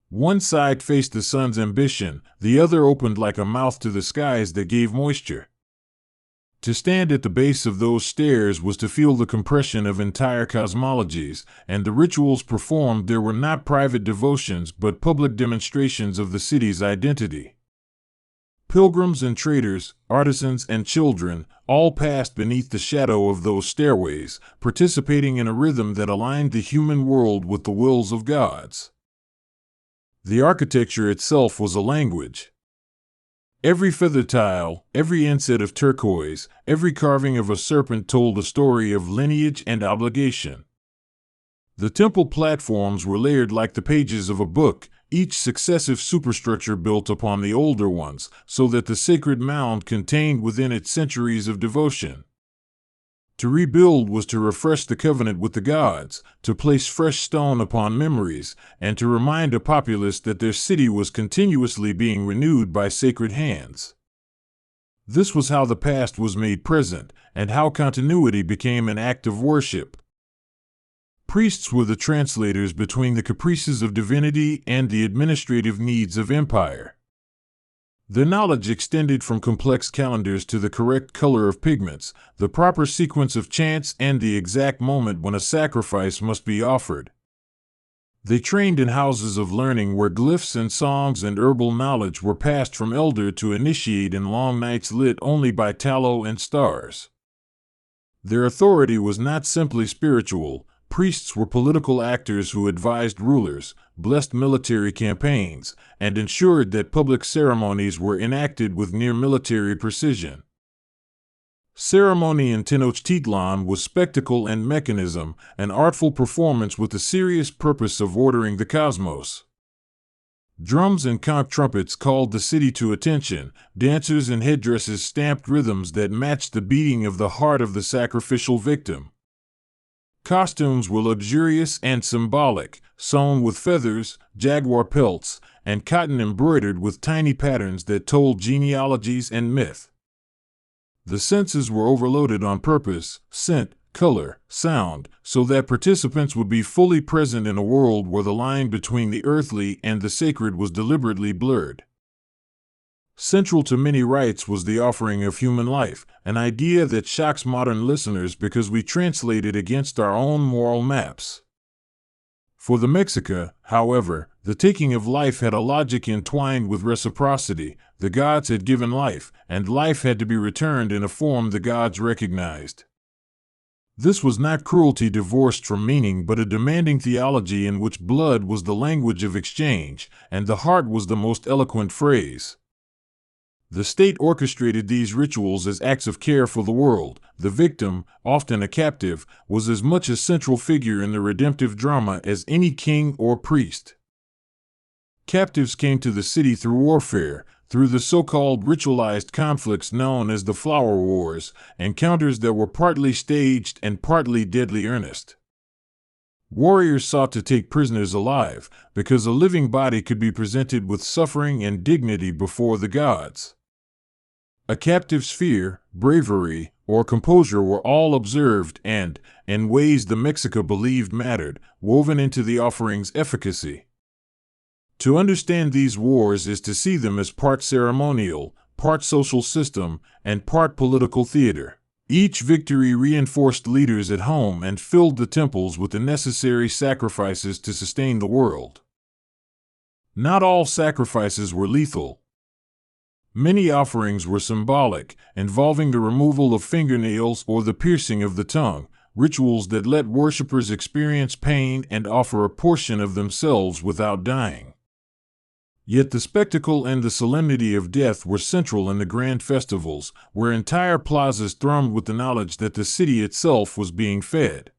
One side faced the sun's ambition, the other opened like a mouth to the skies that gave moisture. To stand at the base of those stairs was to feel the compression of entire cosmologies, and the rituals performed there were not private devotions but public demonstrations of the city's identity. Pilgrims and traders, artisans and children, all passed beneath the shadow of those stairways, participating in a rhythm that aligned the human world with the wills of gods. The architecture itself was a language. Every feather tile, every inset of turquoise, every carving of a serpent told a story of lineage and obligation. The temple platforms were layered like the pages of a book, each successive superstructure built upon the older ones, so that the sacred mound contained within it centuries of devotion. To rebuild was to refresh the covenant with the gods, to place fresh stone upon memories, and to remind a populace that their city was continuously being renewed by sacred hands. This was how the past was made present, and how continuity became an act of worship. Priests were the translators between the caprices of divinity and the administrative needs of empire. Their knowledge extended from complex calendars to the correct color of pigments, the proper sequence of chants, and the exact moment when a sacrifice must be offered. They trained in houses of learning where glyphs and songs and herbal knowledge were passed from elder to initiate in long nights lit only by tallow and stars. Their authority was not simply spiritual. Priests were political actors who advised rulers, blessed military campaigns, and ensured that public ceremonies were enacted with near-military precision. Ceremony in Tenochtitlan was spectacle and mechanism, an artful performance with the serious purpose of ordering the cosmos. Drums and conch trumpets called the city to attention, dancers in headdresses stamped rhythms that matched the beating of the heart of the sacrificial victim. Costumes were luxurious and symbolic, sewn with feathers, jaguar pelts, and cotton embroidered with tiny patterns that told genealogies and myth. The senses were overloaded on purpose, scent, color, sound, so that participants would be fully present in a world where the line between the earthly and the sacred was deliberately blurred. Central to many rites was the offering of human life, an idea that shocks modern listeners because we translate it against our own moral maps. For the Mexica, however, the taking of life had a logic entwined with reciprocity. The gods had given life, and life had to be returned in a form the gods recognized. This was not cruelty divorced from meaning, but a demanding theology in which blood was the language of exchange, and the heart was the most eloquent phrase. The state orchestrated these rituals as acts of care for the world. The victim, often a captive, was as much a central figure in the redemptive drama as any king or priest. Captives came to the city through warfare, through the so-called ritualized conflicts known as the Flower Wars, encounters that were partly staged and partly deadly earnest. Warriors sought to take prisoners alive, because a living body could be presented with suffering and dignity before the gods. A captive's fear, bravery, or composure were all observed and, in ways the Mexica believed mattered, woven into the offering's efficacy. To understand these wars is to see them as part ceremonial, part social system, and part political theater. Each victory reinforced leaders at home and filled the temples with the necessary sacrifices to sustain the world. Not all sacrifices were lethal. Many offerings were symbolic, involving the removal of fingernails or the piercing of the tongue, rituals that let worshippers experience pain and offer a portion of themselves without dying. Yet the spectacle and the solemnity of death were central in the grand festivals, where entire plazas thrummed with the knowledge that the city itself was being fed.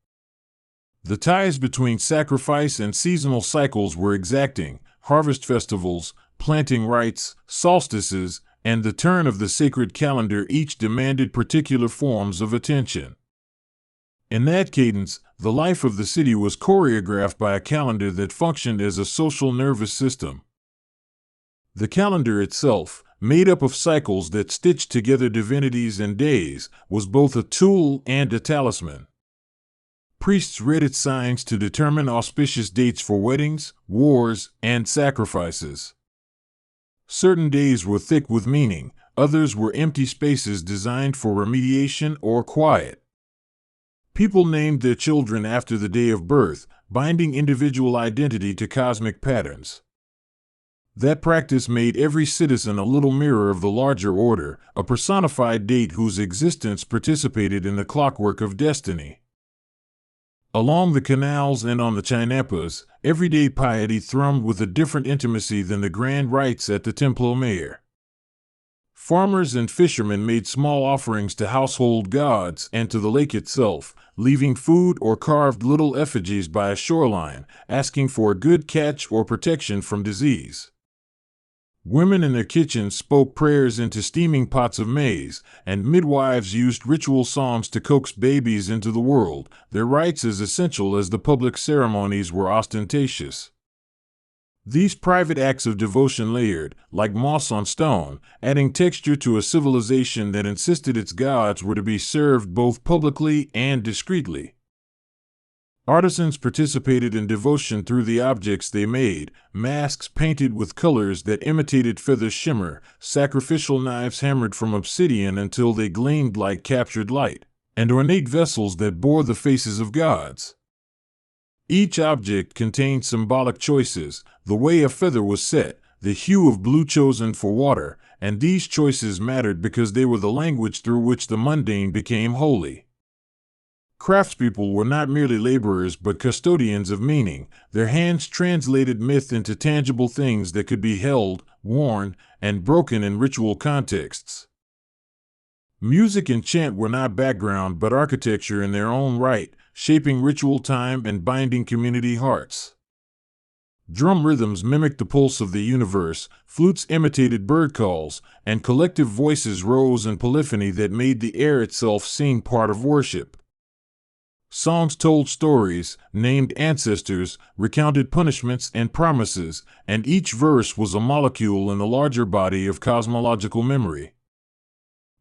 The ties between sacrifice and seasonal cycles were exacting: harvest festivals, planting rites, solstices, and the turn of the sacred calendar each demanded particular forms of attention. In that cadence, the life of the city was choreographed by a calendar that functioned as a social nervous system. The calendar itself, made up of cycles that stitched together divinities and days, was both a tool and a talisman. Priests read its signs to determine auspicious dates for weddings, wars, and sacrifices. Certain days were thick with meaning, others were empty spaces designed for remediation or quiet. People named their children after the day of birth, binding individual identity to cosmic patterns. That practice made every citizen a little mirror of the larger order, a personified date whose existence participated in the clockwork of destiny. Along the canals and on the chinampas, everyday piety thrummed with a different intimacy than the grand rites at the Templo Mayor. Farmers and fishermen made small offerings to household gods and to the lake itself, leaving food or carved little effigies by a shoreline, asking for a good catch or protection from disease. Women in their kitchens spoke prayers into steaming pots of maize, and midwives used ritual songs to coax babies into the world, their rites as essential as the public ceremonies were ostentatious. These private acts of devotion layered, like moss on stone, adding texture to a civilization that insisted its gods were to be served both publicly and discreetly. Artisans participated in devotion through the objects they made: masks painted with colors that imitated feather shimmer, sacrificial knives hammered from obsidian until they gleamed like captured light, and ornate vessels that bore the faces of gods. Each object contained symbolic choices: the way a feather was set, the hue of blue chosen for water, and these choices mattered because they were the language through which the mundane became holy. Craftspeople were not merely laborers but custodians of meaning. Their hands translated myth into tangible things that could be held, worn, and broken in ritual contexts. Music and chant were not background but architecture in their own right, shaping ritual time and binding community hearts. Drum rhythms mimicked the pulse of the universe, flutes imitated bird calls, and collective voices rose in polyphony that made the air itself seem part of worship. Songs told stories, named ancestors, recounted punishments and promises, and each verse was a molecule in the larger body of cosmological memory.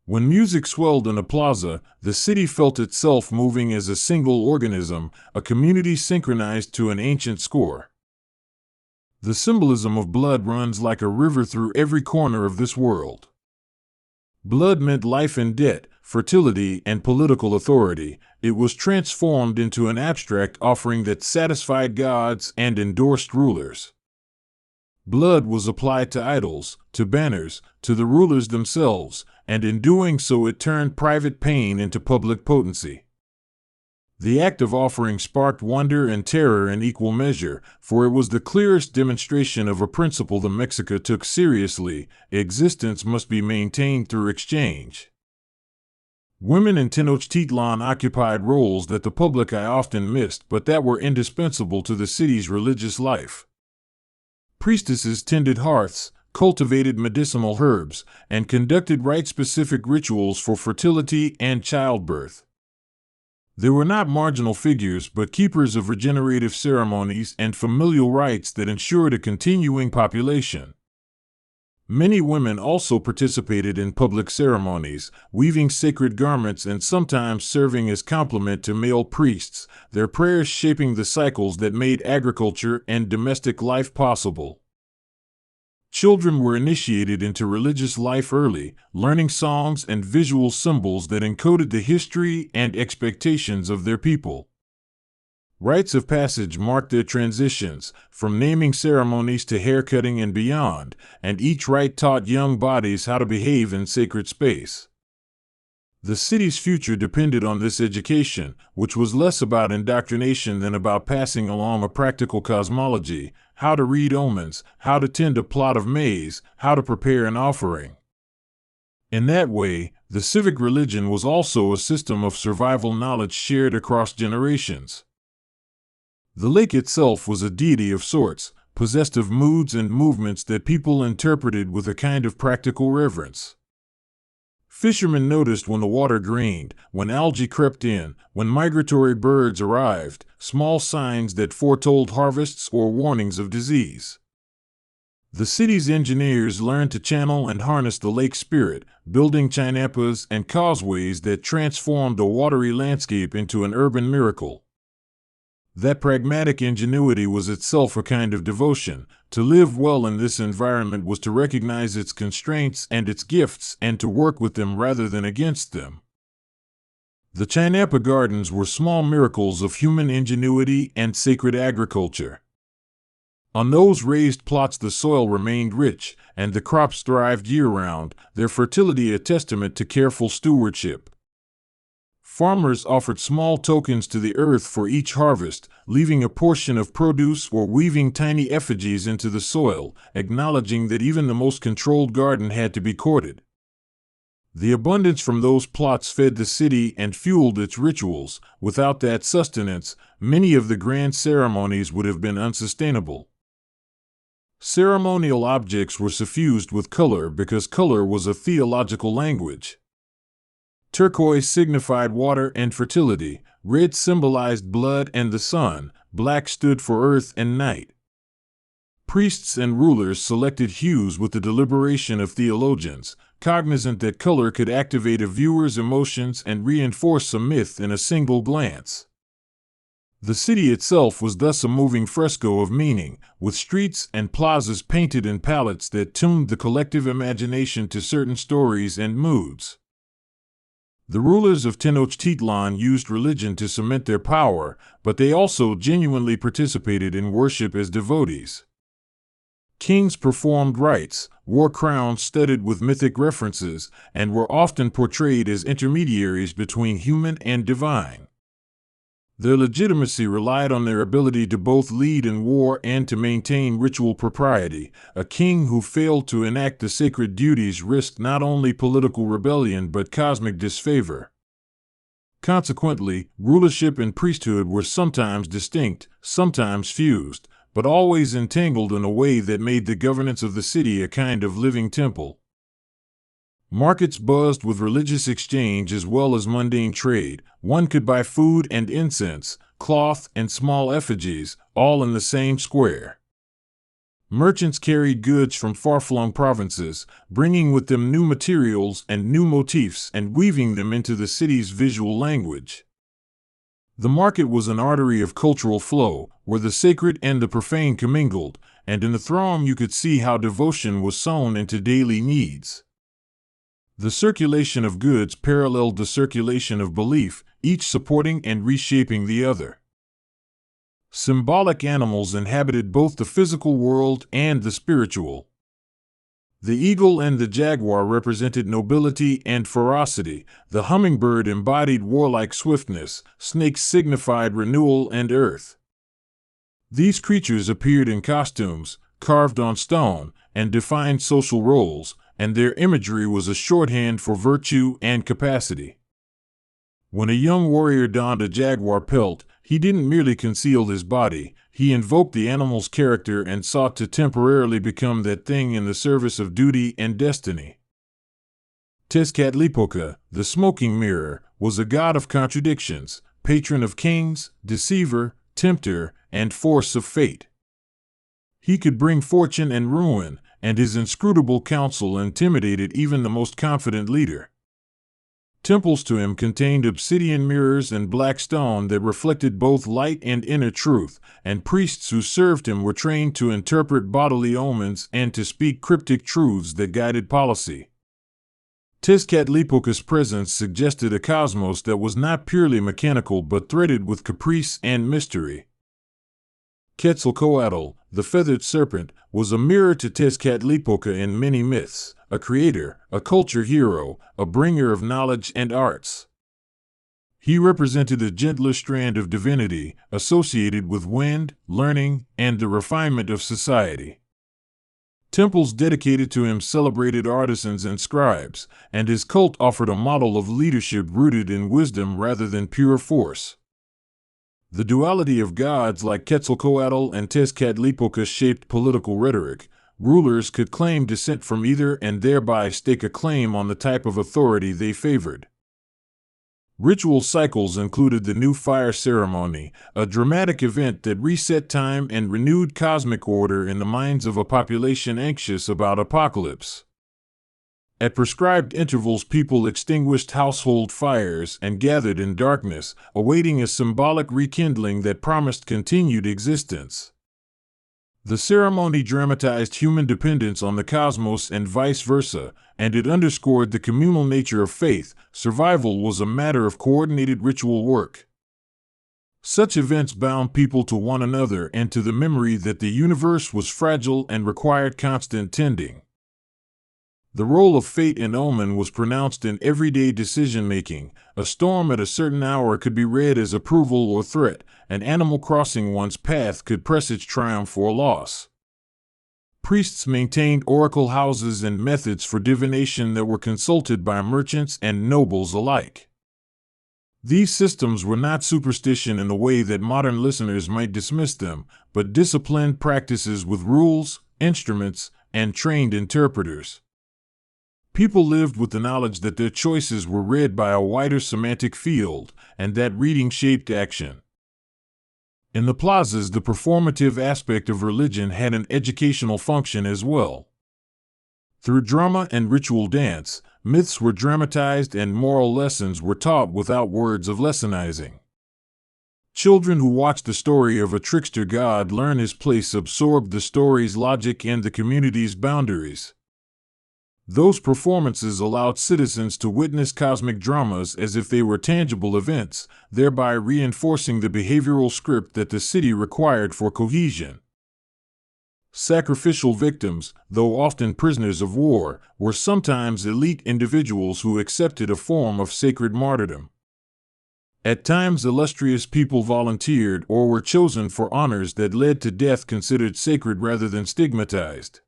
When music swelled in a plaza, the city felt itself moving as a single organism, a community synchronized to an ancient score. The symbolism of blood runs like a river through every corner of this world. Blood meant life and debt, fertility and political authority. It was transformed into an abstract offering that satisfied gods and endorsed rulers. Blood was applied to idols, to banners, to the rulers themselves, and in doing so it turned private pain into public potency. The act of offering sparked wonder and terror in equal measure, for it was the clearest demonstration of a principle the Mexica took seriously: existence must be maintained through exchange. Women in Tenochtitlan occupied roles that the public eye often missed but that were indispensable to the city's religious life. Priestesses tended hearths, cultivated medicinal herbs, and conducted rite-specific rituals for fertility and childbirth. They were not marginal figures but keepers of regenerative ceremonies and familial rites that ensured a continuing population. Many women also participated in public ceremonies, weaving sacred garments and sometimes serving as complement to male priests, their prayers shaping the cycles that made agriculture and domestic life possible. Children were initiated into religious life early, learning songs and visual symbols that encoded the history and expectations of their people. Rites of passage marked their transitions, from naming ceremonies to haircutting and beyond, and each rite taught young bodies how to behave in sacred space. The city's future depended on this education, which was less about indoctrination than about passing along a practical cosmology, how to read omens, how to tend a plot of maize, how to prepare an offering. In that way, the civic religion was also a system of survival knowledge shared across generations. The lake itself was a deity of sorts, possessed of moods and movements that people interpreted with a kind of practical reverence. Fishermen noticed when the water grained, when algae crept in, when migratory birds arrived, small signs that foretold harvests or warnings of disease. The city's engineers learned to channel and harness the lake spirit, building chinapas and causeways that transformed a watery landscape into an urban miracle. That pragmatic ingenuity was itself a kind of devotion. To live well in this environment was to recognize its constraints and its gifts and to work with them rather than against them. The Chinapa Gardens were small miracles of human ingenuity and sacred agriculture. On those raised plots the soil remained rich, and the crops thrived year-round, their fertility a testament to careful stewardship. Farmers offered small tokens to the earth for each harvest, leaving a portion of produce or weaving tiny effigies into the soil, acknowledging that even the most controlled garden had to be courted. The abundance from those plots fed the city and fueled its rituals. Without that sustenance, many of the grand ceremonies would have been unsustainable. Ceremonial objects were suffused with color because color was a theological language. Turquoise signified water and fertility, red symbolized blood and the sun, black stood for earth and night. Priests and rulers selected hues with the deliberation of theologians, cognizant that color could activate a viewer's emotions and reinforce a myth in a single glance. The city itself was thus a moving fresco of meaning, with streets and plazas painted in palettes that tuned the collective imagination to certain stories and moods. The rulers of Tenochtitlan used religion to cement their power, but they also genuinely participated in worship as devotees. Kings performed rites, wore crowns studded with mythic references, and were often portrayed as intermediaries between human and divine. Their legitimacy relied on their ability to both lead in war and to maintain ritual propriety. A king who failed to enact the sacred duties risked not only political rebellion but cosmic disfavor. Consequently, rulership and priesthood were sometimes distinct, sometimes fused, but always entangled in a way that made the governance of the city a kind of living temple. Markets buzzed with religious exchange as well as mundane trade. One could buy food and incense, cloth and small effigies, all in the same square. Merchants carried goods from far-flung provinces, bringing with them new materials and new motifs and weaving them into the city's visual language. The market was an artery of cultural flow, where the sacred and the profane commingled, and in the throng you could see how devotion was sewn into daily needs. The circulation of goods paralleled the circulation of belief, each supporting and reshaping the other. Symbolic animals inhabited both the physical world and the spiritual. The eagle and the jaguar represented nobility and ferocity, the hummingbird embodied warlike swiftness, snakes signified renewal and earth. These creatures appeared in costumes, carved on stone, and defined social roles, and their imagery was a shorthand for virtue and capacity. When a young warrior donned a jaguar pelt, he didn't merely conceal his body, he invoked the animal's character and sought to temporarily become that thing in the service of duty and destiny. Tezcatlipoca, the smoking mirror, was a god of contradictions, patron of kings, deceiver, tempter, and force of fate. He could bring fortune and ruin, and his inscrutable counsel intimidated even the most confident leader. Temples to him contained obsidian mirrors and black stone that reflected both light and inner truth, and priests who served him were trained to interpret bodily omens and to speak cryptic truths that guided policy. Tezcatlipoca's presence suggested a cosmos that was not purely mechanical but threaded with caprice and mystery. Quetzalcoatl, the feathered serpent, was a mirror to Tezcatlipoca in many myths, a creator, a culture hero, a bringer of knowledge and arts. He represented a gentler strand of divinity, associated with wind, learning, and the refinement of society. Temples dedicated to him celebrated artisans and scribes, and his cult offered a model of leadership rooted in wisdom rather than pure force. The duality of gods like Quetzalcoatl and Tezcatlipoca shaped political rhetoric. Rulers could claim descent from either and thereby stake a claim on the type of authority they favored. Ritual cycles included the New Fire Ceremony, a dramatic event that reset time and renewed cosmic order in the minds of a population anxious about apocalypse. At prescribed intervals, people extinguished household fires and gathered in darkness, awaiting a symbolic rekindling that promised continued existence. The ceremony dramatized human dependence on the cosmos and vice versa, and it underscored the communal nature of faith. Survival was a matter of coordinated ritual work. Such events bound people to one another and to the memory that the universe was fragile and required constant tending. The role of fate and omen was pronounced in everyday decision-making. A storm at a certain hour could be read as approval or threat. An animal crossing one's path could presage triumph or loss. Priests maintained oracle houses and methods for divination that were consulted by merchants and nobles alike. These systems were not superstition in the way that modern listeners might dismiss them, but disciplined practices with rules, instruments, and trained interpreters. People lived with the knowledge that their choices were read by a wider semantic field, and that reading shaped action. In the plazas, the performative aspect of religion had an educational function as well. Through drama and ritual dance, myths were dramatized and moral lessons were taught without words of lessonizing. Children who watched the story of a trickster god learn his place absorbed the story's logic and the community's boundaries. Those performances allowed citizens to witness cosmic dramas as if they were tangible events, thereby reinforcing the behavioral script that the city required for cohesion. Sacrificial victims, though often prisoners of war, were sometimes elite individuals who accepted a form of sacred martyrdom. At times, illustrious people volunteered or were chosen for honors that led to death considered sacred rather than stigmatized.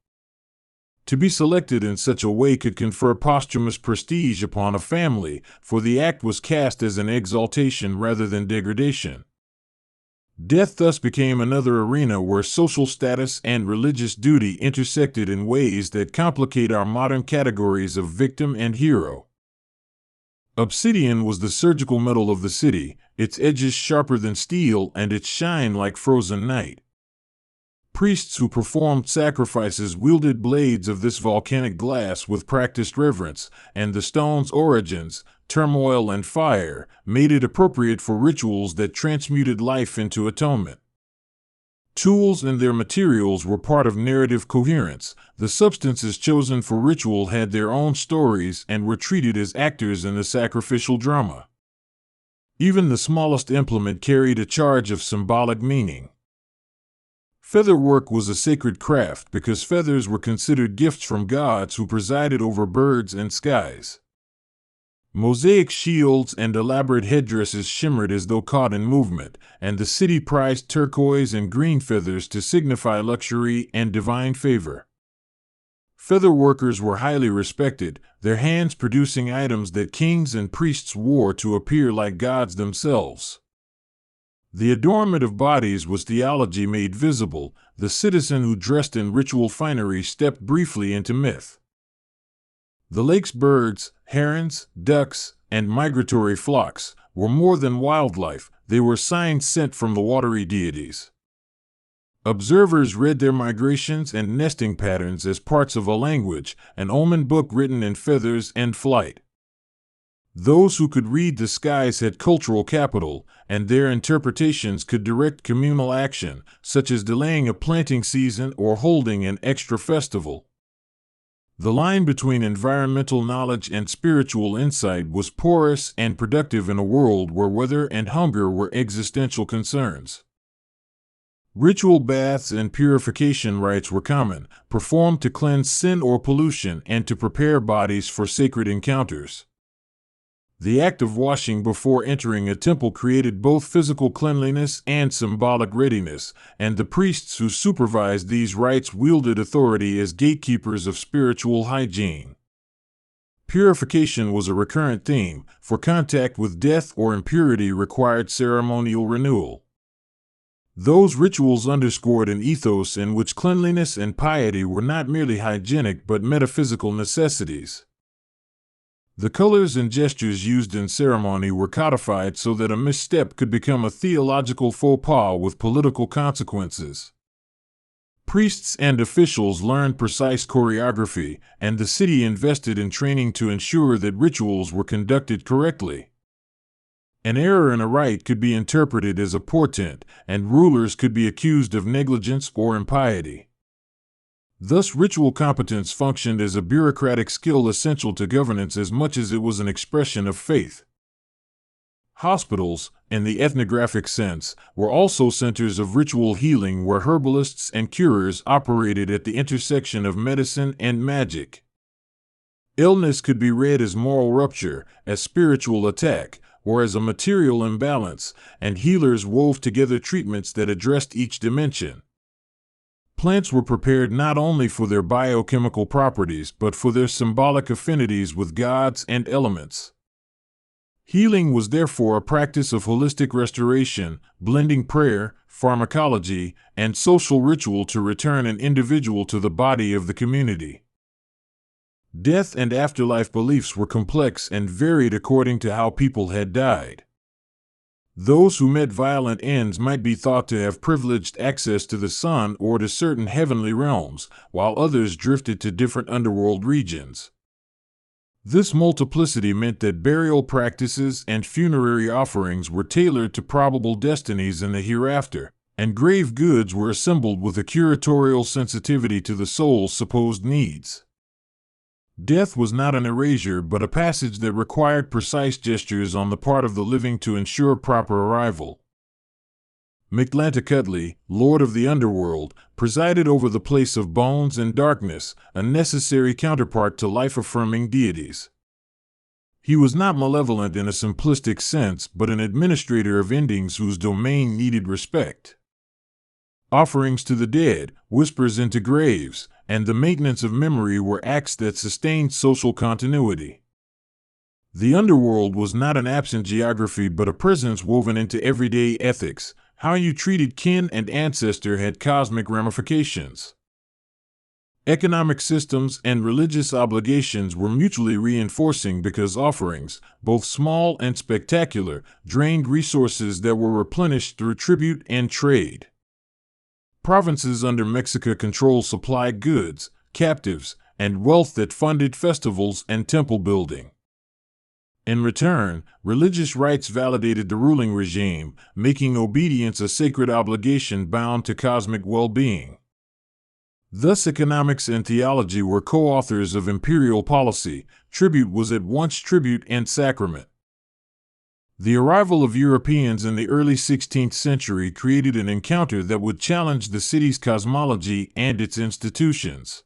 To be selected in such a way could confer posthumous prestige upon a family, for the act was cast as an exaltation rather than degradation. Death thus became another arena where social status and religious duty intersected in ways that complicate our modern categories of victim and hero. Obsidian was the surgical metal of the city, its edges sharper than steel and its shine like frozen night. Priests who performed sacrifices wielded blades of this volcanic glass with practiced reverence, and the stone's origins, turmoil and fire, made it appropriate for rituals that transmuted life into atonement. Tools and their materials were part of narrative coherence. The substances chosen for ritual had their own stories and were treated as actors in the sacrificial drama. Even the smallest implement carried a charge of symbolic meaning. Featherwork was a sacred craft because feathers were considered gifts from gods who presided over birds and skies. Mosaic shields and elaborate headdresses shimmered as though caught in movement, and the city prized turquoise and green feathers to signify luxury and divine favor. Feather workers were highly respected, their hands producing items that kings and priests wore to appear like gods themselves. The adornment of bodies was theology made visible. The citizen who dressed in ritual finery stepped briefly into myth. The lake's birds, herons, ducks, and migratory flocks were more than wildlife, they were signs sent from the watery deities. Observers read their migrations and nesting patterns as parts of a language, an omen book written in feathers and flight. Those who could read the skies had cultural capital, and their interpretations could direct communal action, such as delaying a planting season or holding an extra festival. The line between environmental knowledge and spiritual insight was porous and productive in a world where weather and hunger were existential concerns. Ritual baths and purification rites were common, performed to cleanse sin or pollution and to prepare bodies for sacred encounters. The act of washing before entering a temple created both physical cleanliness and symbolic readiness, and the priests who supervised these rites wielded authority as gatekeepers of spiritual hygiene. Purification was a recurrent theme, for contact with death or impurity required ceremonial renewal. Those rituals underscored an ethos in which cleanliness and piety were not merely hygienic but metaphysical necessities. The colors and gestures used in ceremony were codified so that a misstep could become a theological faux pas with political consequences. Priests and officials learned precise choreography, and the city invested in training to ensure that rituals were conducted correctly. An error in a rite could be interpreted as a portent, and rulers could be accused of negligence or impiety. Thus, ritual competence functioned as a bureaucratic skill essential to governance as much as it was an expression of faith. Hospitals, in the ethnographic sense, were also centers of ritual healing where herbalists and curers operated at the intersection of medicine and magic. Illness could be read as moral rupture, as spiritual attack, or as a material imbalance, and healers wove together treatments that addressed each dimension. Plants were prepared not only for their biochemical properties but for their symbolic affinities with gods and elements. Healing was therefore a practice of holistic restoration, blending prayer, pharmacology, and social ritual to return an individual to the body of the community. Death and afterlife beliefs were complex and varied according to how people had died. Those who met violent ends might be thought to have privileged access to the sun or to certain heavenly realms, while others drifted to different underworld regions. This multiplicity meant that burial practices and funerary offerings were tailored to probable destinies in the hereafter, and grave goods were assembled with a curatorial sensitivity to the soul's supposed needs. Death was not an erasure but a passage that required precise gestures on the part of the living to ensure proper arrival. Tenochtitlan, lord of the underworld, presided over the place of bones and darkness, a necessary counterpart to life-affirming deities. He was not malevolent in a simplistic sense but an administrator of endings whose domain needed respect. Offerings to the dead, whispers into graves, and the maintenance of memory were acts that sustained social continuity. The underworld was not an absent geography but a presence woven into everyday ethics. How you treated kin and ancestor had cosmic ramifications. Economic systems and religious obligations were mutually reinforcing because offerings, both small and spectacular, drained resources that were replenished through tribute and trade. Provinces under Mexica control supplied goods, captives, and wealth that funded festivals and temple building. In return, religious rites validated the ruling regime, making obedience a sacred obligation bound to cosmic well-being. Thus, economics and theology were co-authors of imperial policy. Tribute was at once tribute and sacrament. The arrival of Europeans in the early 16th century created an encounter that would challenge the city's cosmology and its institutions.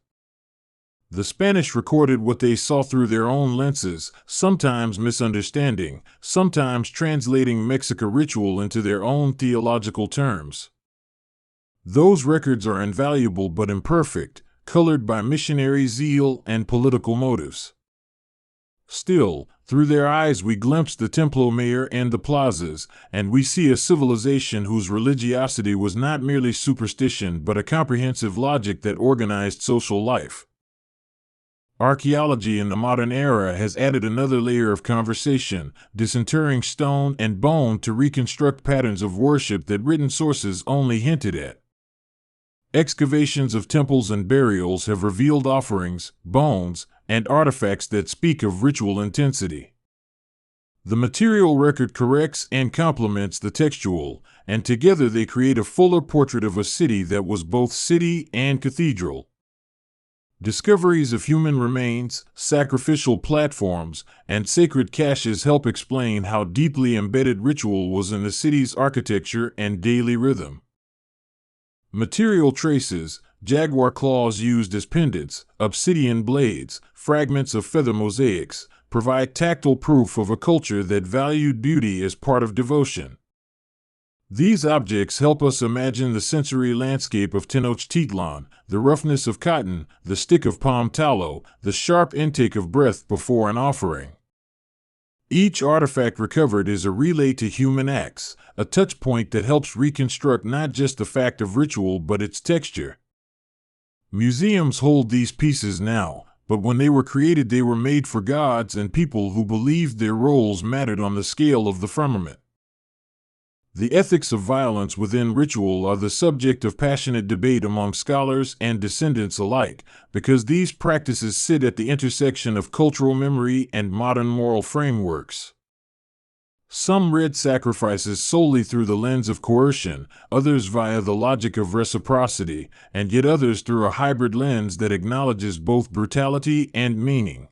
The Spanish recorded what they saw through their own lenses, sometimes misunderstanding, sometimes translating Mexican ritual into their own theological terms. Those records are invaluable but imperfect, colored by missionary zeal and political motives. Still, through their eyes we glimpse the Templo Mayor and the plazas, and we see a civilization whose religiosity was not merely superstition but a comprehensive logic that organized social life. Archaeology in the modern era has added another layer of conversation, disinterring stone and bone to reconstruct patterns of worship that written sources only hinted at. Excavations of temples and burials have revealed offerings, bones, and artifacts that speak of ritual intensity. The material record corrects and complements the textual, and together they create a fuller portrait of a city that was both city and cathedral. Discoveries of human remains, sacrificial platforms, and sacred caches help explain how deeply embedded ritual was in the city's architecture and daily rhythm. Material traces, jaguar claws used as pendants, obsidian blades, fragments of feather mosaics, provide tactile proof of a culture that valued beauty as part of devotion. These objects help us imagine the sensory landscape of Tenochtitlan, the roughness of cotton, the stick of palm tallow, the sharp intake of breath before an offering. Each artifact recovered is a relay to human acts, a touch point that helps reconstruct not just the fact of ritual but its texture. Museums hold these pieces now, but when they were created they were made for gods and people who believed their roles mattered on the scale of the firmament. The ethics of violence within ritual are the subject of passionate debate among scholars and descendants alike, because these practices sit at the intersection of cultural memory and modern moral frameworks. Some read sacrifices solely through the lens of coercion, others via the logic of reciprocity, and yet others through a hybrid lens that acknowledges both brutality and meaning.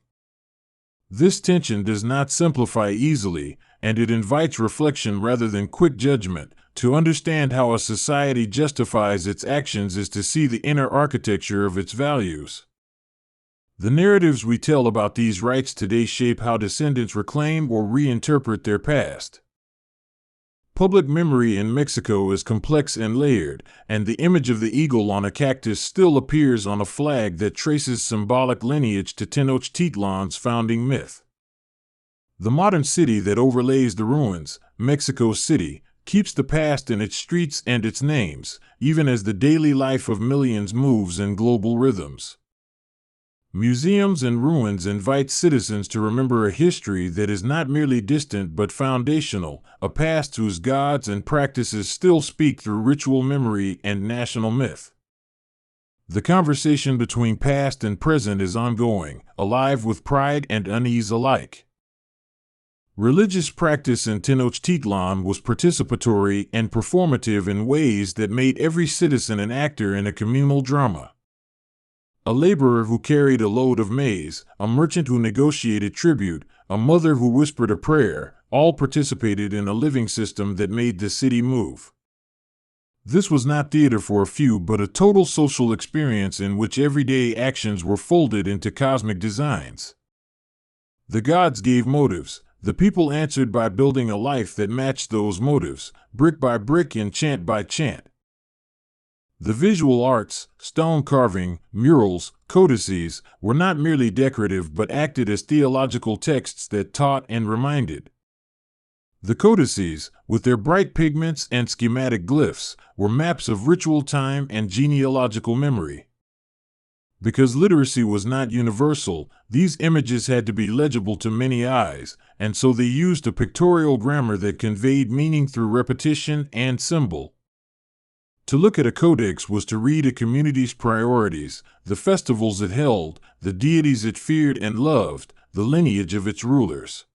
This tension does not simplify easily, and it invites reflection rather than quick judgment. To understand how a society justifies its actions is to see the inner architecture of its values. The narratives we tell about these rites today shape how descendants reclaim or reinterpret their past. Public memory in Mexico is complex and layered, and the image of the eagle on a cactus still appears on a flag that traces symbolic lineage to Tenochtitlan's founding myth. The modern city that overlays the ruins, Mexico City, keeps the past in its streets and its names, even as the daily life of millions moves in global rhythms. Museums and ruins invite citizens to remember a history that is not merely distant but foundational, a past whose gods and practices still speak through ritual memory and national myth. The conversation between past and present is ongoing, alive with pride and unease alike. Religious practice in Tenochtitlan was participatory and performative in ways that made every citizen an actor in a communal drama. A laborer who carried a load of maize, a merchant who negotiated tribute, a mother who whispered a prayer, all participated in a living system that made the city move. This was not theater for a few but a total social experience in which everyday actions were folded into cosmic designs. The gods gave motives. The people answered by building a life that matched those motives, brick by brick and chant by chant. The visual arts, stone carving, murals, codices, were not merely decorative but acted as theological texts that taught and reminded. The codices, with their bright pigments and schematic glyphs, were maps of ritual time and genealogical memory. Because literacy was not universal, these images had to be legible to many eyes, and so they used a pictorial grammar that conveyed meaning through repetition and symbol. To look at a codex was to read a community's priorities, the festivals it held, the deities it feared and loved, the lineage of its rulers.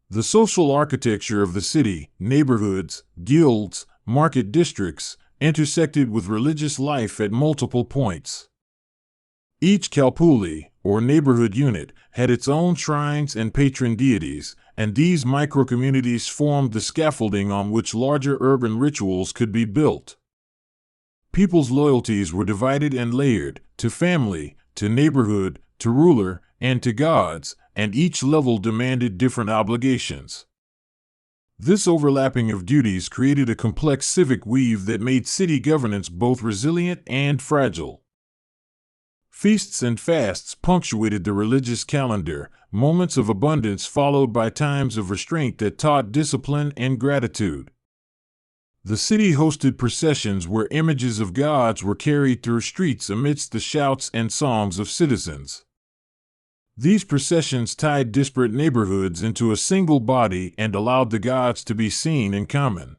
The social architecture of the city, neighborhoods, guilds, market districts, intersected with religious life at multiple points. Each calpulli, or neighborhood unit, had its own shrines and patron deities, and these microcommunities formed the scaffolding on which larger urban rituals could be built. People's loyalties were divided and layered, to family, to neighborhood, to ruler, and to gods, and each level demanded different obligations. This overlapping of duties created a complex civic weave that made city governance both resilient and fragile. Feasts and fasts punctuated the religious calendar, moments of abundance followed by times of restraint that taught discipline and gratitude. The city hosted processions where images of gods were carried through streets amidst the shouts and songs of citizens. These processions tied disparate neighborhoods into a single body and allowed the gods to be seen in common.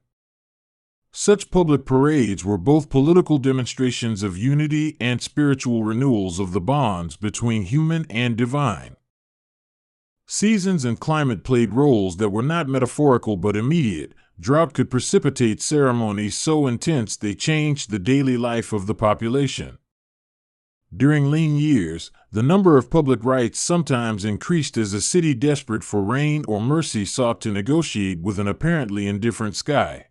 Such public parades were both political demonstrations of unity and spiritual renewals of the bonds between human and divine. Seasons and climate played roles that were not metaphorical but immediate. Drought could precipitate ceremonies so intense they changed the daily life of the population. During lean years, the number of public rites sometimes increased as a city desperate for rain or mercy sought to negotiate with an apparently indifferent sky.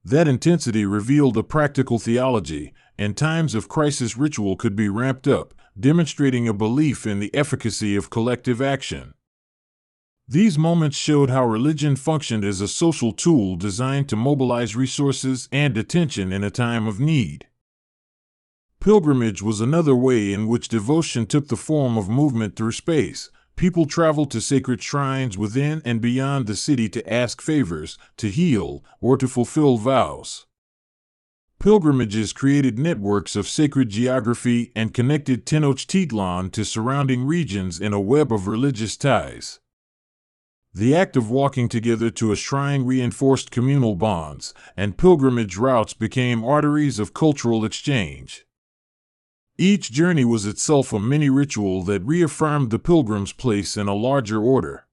That intensity revealed a practical theology, and times of crisis ritual could be ramped up, demonstrating a belief in the efficacy of collective action. These moments showed how religion functioned as a social tool designed to mobilize resources and attention in a time of need. Pilgrimage was another way in which devotion took the form of movement through space. People traveled to sacred shrines within and beyond the city to ask favors, to heal, or to fulfill vows. Pilgrimages created networks of sacred geography and connected Tenochtitlan to surrounding regions in a web of religious ties. The act of walking together to a shrine reinforced communal bonds, and pilgrimage routes became arteries of cultural exchange. Each journey was itself a mini-ritual that reaffirmed the pilgrim's place in a larger order.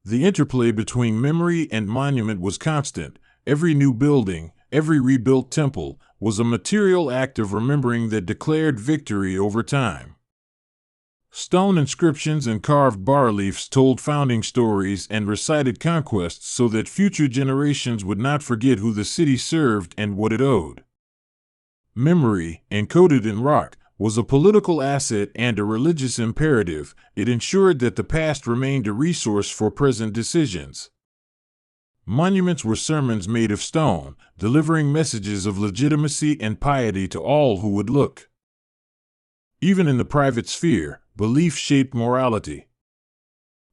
The interplay between memory and monument was constant. Every new building, every rebuilt temple, was a material act of remembering that declared victory over time. Stone inscriptions and carved bas-reliefs told founding stories and recited conquests so that future generations would not forget who the city served and what it owed. Memory, encoded in rock, was a political asset and a religious imperative. It ensured that the past remained a resource for present decisions. Monuments were sermons made of stone, delivering messages of legitimacy and piety to all who would look. Even in the private sphere, belief shaped morality.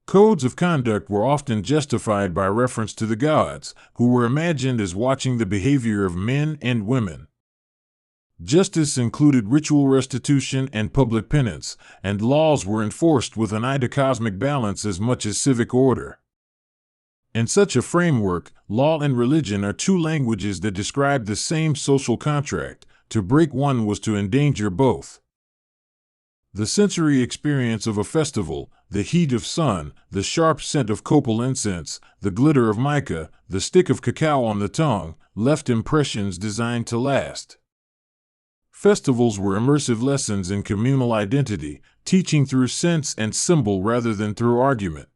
Codes of conduct were often justified by reference to the gods, who were imagined as watching the behavior of men and women. Justice included ritual restitution and public penance, and laws were enforced with an eye to cosmic balance as much as civic order. In such a framework, law and religion are two languages that describe the same social contract. To break one was to endanger both. The sensory experience of a festival, the heat of sun, the sharp scent of copal incense, the glitter of mica, the stick of cacao on the tongue, left impressions designed to last. Festivals were immersive lessons in communal identity, teaching through sense and symbol rather than through argument.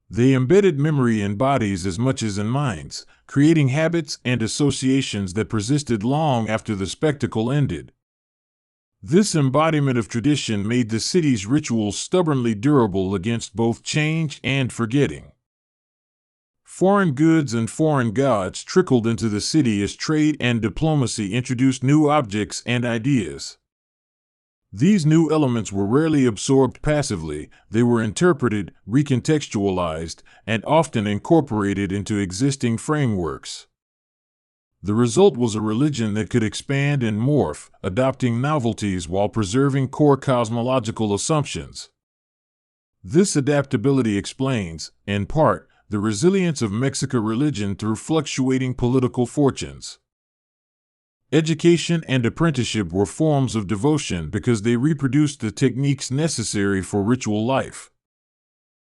They embedded memory in bodies as much as in minds, creating habits and associations that persisted long after the spectacle ended. This embodiment of tradition made the city's rituals stubbornly durable against both change and forgetting. Foreign goods and foreign gods trickled into the city as trade and diplomacy introduced new objects and ideas. These new elements were rarely absorbed passively. They were interpreted, recontextualized, and often incorporated into existing frameworks. The result was a religion that could expand and morph, adopting novelties while preserving core cosmological assumptions. This adaptability explains, in part, the resilience of Mexican religion through fluctuating political fortunes. Education and apprenticeship were forms of devotion because they reproduced the techniques necessary for ritual life.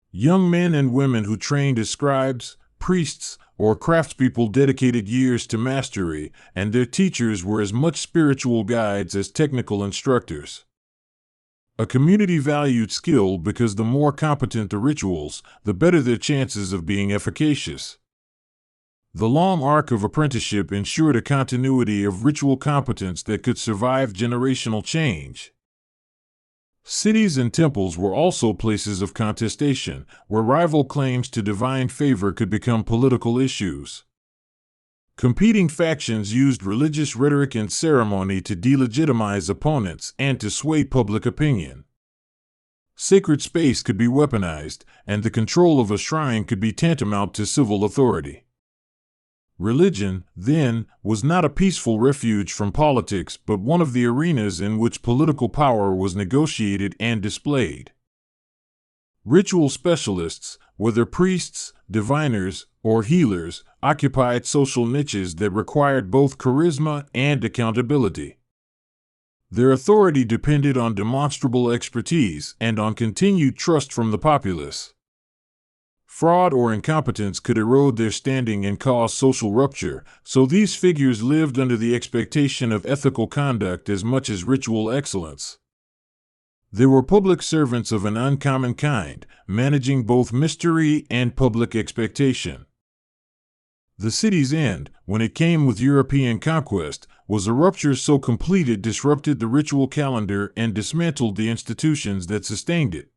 Young men and women who trained as scribes, priests, or craftspeople dedicated years to mastery, and their teachers were as much spiritual guides as technical instructors. A community valued skill because the more competent the rituals, the better their chances of being efficacious. The long arc of apprenticeship ensured a continuity of ritual competence that could survive generational change. Cities and temples were also places of contestation, where rival claims to divine favor could become political issues. Competing factions used religious rhetoric and ceremony to delegitimize opponents and to sway public opinion. Sacred space could be weaponized, and the control of a shrine could be tantamount to civil authority. Religion, then, was not a peaceful refuge from politics, but one of the arenas in which political power was negotiated and displayed. Ritual specialists, whether priests, diviners, or healers, occupied social niches that required both charisma and accountability. Their authority depended on demonstrable expertise and on continued trust from the populace. Fraud or incompetence could erode their standing and cause social rupture, so these figures lived under the expectation of ethical conduct as much as ritual excellence. They were public servants of an uncommon kind, managing both mystery and public expectation. The city's end, when it came with European conquest, was a rupture so complete it disrupted the ritual calendar and dismantled the institutions that sustained it.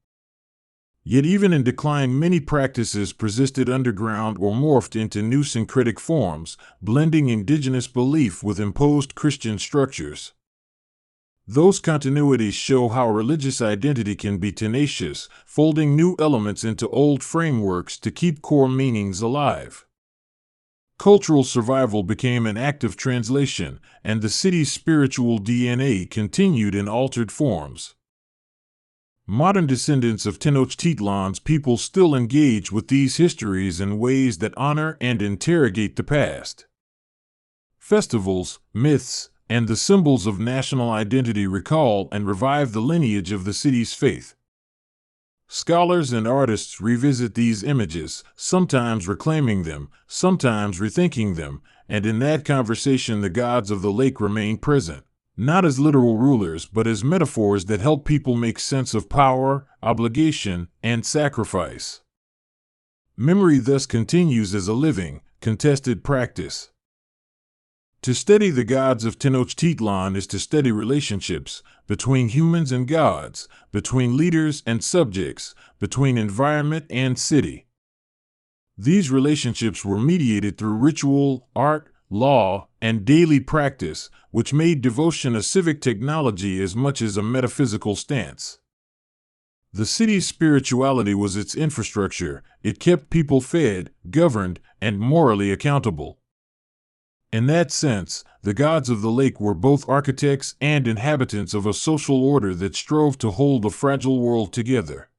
Yet even in decline, many practices persisted underground or morphed into new syncretic forms, blending indigenous belief with imposed Christian structures. Those continuities show how religious identity can be tenacious, folding new elements into old frameworks to keep core meanings alive. Cultural survival became an act of translation, and the city's spiritual DNA continued in altered forms. Modern descendants of Tenochtitlan's people still engage with these histories in ways that honor and interrogate the past. Festivals, myths, and the symbols of national identity recall and revive the lineage of the city's faith. Scholars and artists revisit these images, sometimes reclaiming them, sometimes rethinking them, and in that conversation the gods of the lake remain present, not as literal rulers but as metaphors that help people make sense of power, obligation, and sacrifice. Memory thus continues as a living, contested practice. To study the gods of Tenochtitlan is to study relationships between humans and gods, between leaders and subjects, between environment and city. These relationships were mediated through ritual, art, law, and daily practice, which made devotion a civic technology as much as a metaphysical stance. The city's spirituality was its infrastructure. It kept people fed, governed, and morally accountable. In that sense, the gods of the lake were both architects and inhabitants of a social order that strove to hold the fragile world together.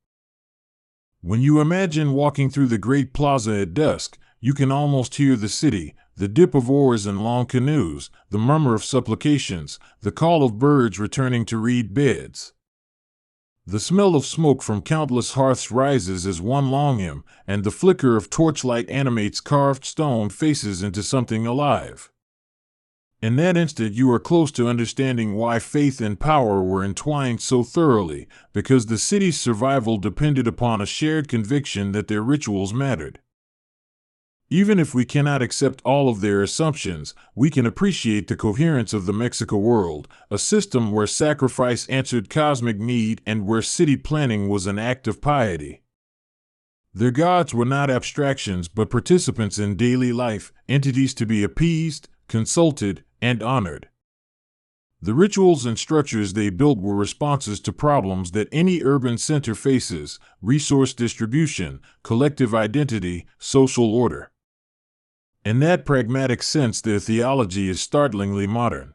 When you imagine walking through the great plaza at dusk, you can almost hear the city, the dip of oars in long canoes, the murmur of supplications, the call of birds returning to reed beds. The smell of smoke from countless hearths rises as one long hymn, and the flicker of torchlight animates carved stone faces into something alive. In that instant you are close to understanding why faith and power were entwined so thoroughly, because the city's survival depended upon a shared conviction that their rituals mattered. Even if we cannot accept all of their assumptions, we can appreciate the coherence of the Mexico world, a system where sacrifice answered cosmic need and where city planning was an act of piety. Their gods were not abstractions but participants in daily life, entities to be appeased, consulted, and honored. The rituals and structures they built were responses to problems that any urban center faces: resource distribution, collective identity, social order. In that pragmatic sense, their theology is startlingly modern.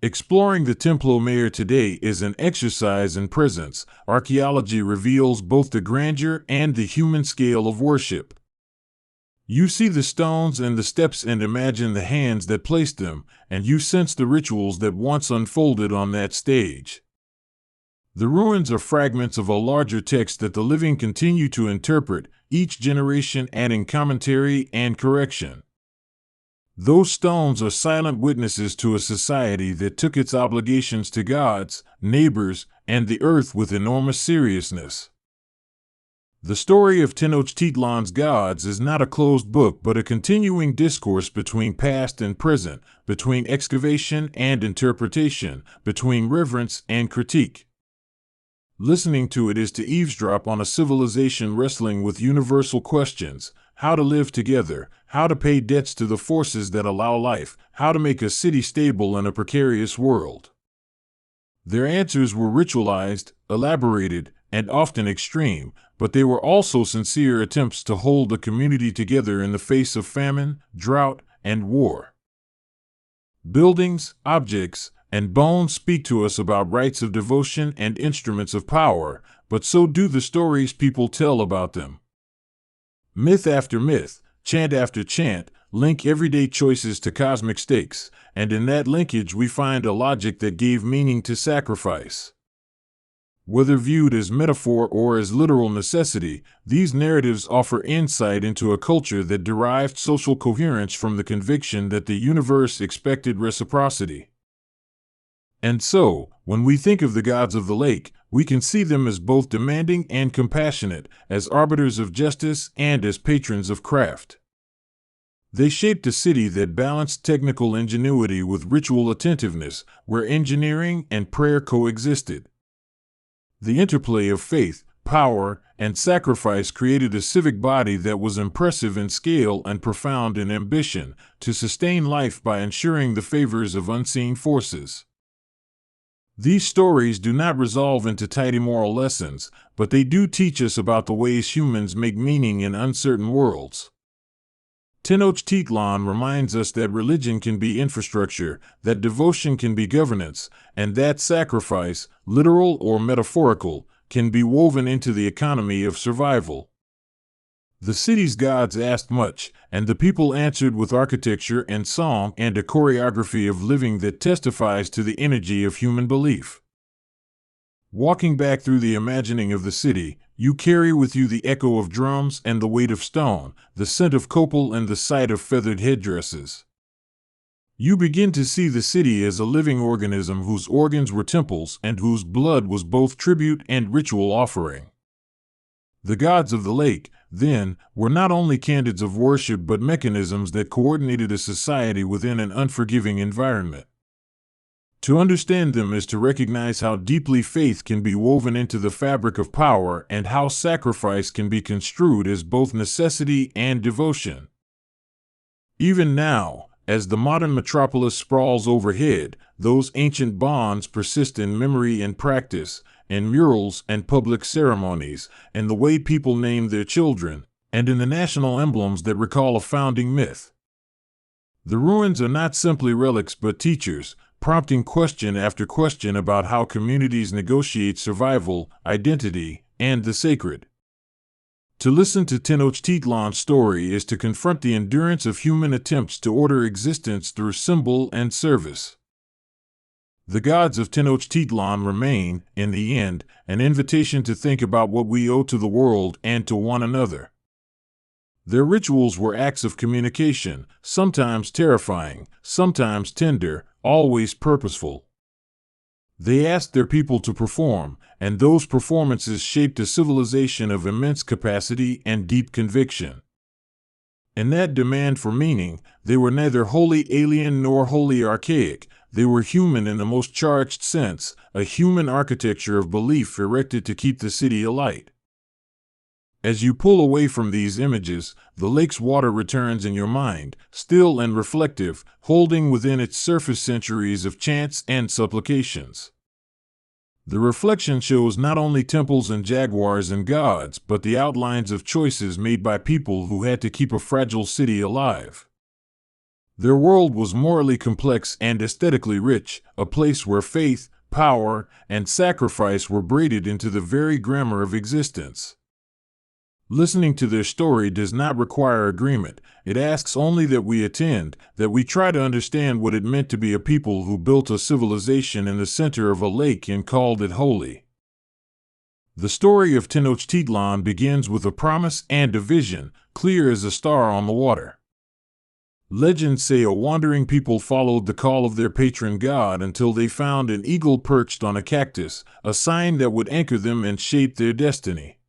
Exploring the Templo Mayor today is an exercise in presence. Archaeology reveals both the grandeur and the human scale of worship. You see the stones and the steps and imagine the hands that placed them, and you sense the rituals that once unfolded on that stage. The ruins are fragments of a larger text that the living continue to interpret, each generation adding commentary and correction. Those stones are silent witnesses to a society that took its obligations to gods, neighbors, and the earth with enormous seriousness. The story of Tenochtitlan's gods is not a closed book but a continuing discourse between past and present, between excavation and interpretation, between reverence and critique. Listening to it is to eavesdrop on a civilization wrestling with universal questions: how to live together, how to pay debts to the forces that allow life, how to make a city stable in a precarious world. Their answers were ritualized, elaborated, and often extreme, but they were also sincere attempts to hold the community together in the face of famine, drought, and war. Buildings, objects, and bones speak to us about rites of devotion and instruments of power, but so do the stories people tell about them. Myth after myth, chant after chant, link everyday choices to cosmic stakes, and in that linkage we find a logic that gave meaning to sacrifice. Whether viewed as metaphor or as literal necessity, these narratives offer insight into a culture that derived social coherence from the conviction that the universe expected reciprocity. And so, when we think of the gods of the lake, we can see them as both demanding and compassionate, as arbiters of justice and as patrons of craft. They shaped a city that balanced technical ingenuity with ritual attentiveness, where engineering and prayer coexisted. The interplay of faith, power, and sacrifice created a civic body that was impressive in scale and profound in ambition, to sustain life by ensuring the favors of unseen forces. These stories do not resolve into tidy moral lessons, but they do teach us about the ways humans make meaning in uncertain worlds. Tenochtitlan reminds us that religion can be infrastructure, that devotion can be governance, and that sacrifice, literal or metaphorical, can be woven into the economy of survival. The city's gods asked much, and the people answered with architecture and song and a choreography of living that testifies to the energy of human belief. Walking back through the imagining of the city, you carry with you the echo of drums and the weight of stone, the scent of copal and the sight of feathered headdresses. You begin to see the city as a living organism whose organs were temples and whose blood was both tribute and ritual offering. The gods of the lake, then, were not only candidates of worship but mechanisms that coordinated a society within an unforgiving environment. To understand them is to recognize how deeply faith can be woven into the fabric of power and how sacrifice can be construed as both necessity and devotion. Even now, as the modern metropolis sprawls overhead, those ancient bonds persist in memory and practice, in murals and public ceremonies, in the way people name their children, and in the national emblems that recall a founding myth. The ruins are not simply relics but teachers, prompting question after question about how communities negotiate survival, identity, and the sacred. To listen to Tenochtitlan's story is to confront the endurance of human attempts to order existence through symbol and service. The gods of Tenochtitlan remain, in the end, an invitation to think about what we owe to the world and to one another. Their rituals were acts of communication, sometimes terrifying, sometimes tender, always purposeful. They asked their people to perform, and those performances shaped a civilization of immense capacity and deep conviction. In that demand for meaning, they were neither wholly alien nor wholly archaic. They were human in the most charged sense, a human architecture of belief erected to keep the city alight. As you pull away from these images, the lake's water returns in your mind, still and reflective, holding within its surface centuries of chants and supplications. The reflection shows not only temples and jaguars and gods, but the outlines of choices made by people who had to keep a fragile city alive. Their world was morally complex and aesthetically rich, a place where faith, power, and sacrifice were braided into the very grammar of existence. Listening to their story does not require agreement. It asks only that we attend, that we try to understand what it meant to be a people who built a civilization in the center of a lake and called it holy. The story of Tenochtitlan begins with a promise and a vision, clear as a star on the water. Legends say a wandering people followed the call of their patron god until they found an eagle perched on a cactus, a sign that would anchor them and shape their destiny.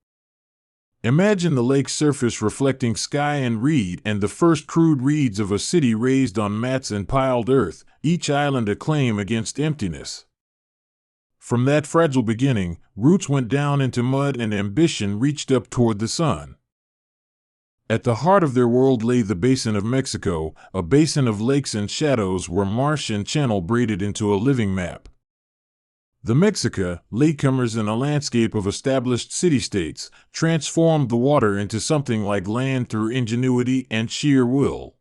Imagine the lake's surface reflecting sky and reed and the first crude reeds of a city raised on mats and piled earth, each island a claim against emptiness. From that fragile beginning, roots went down into mud and ambition reached up toward the sun. At the heart of their world lay the Basin of Mexico, a basin of lakes and shadows where marsh and channel braided into a living map. The Mexica, latecomers in a landscape of established city-states, transformed the water into something like land through ingenuity and sheer will.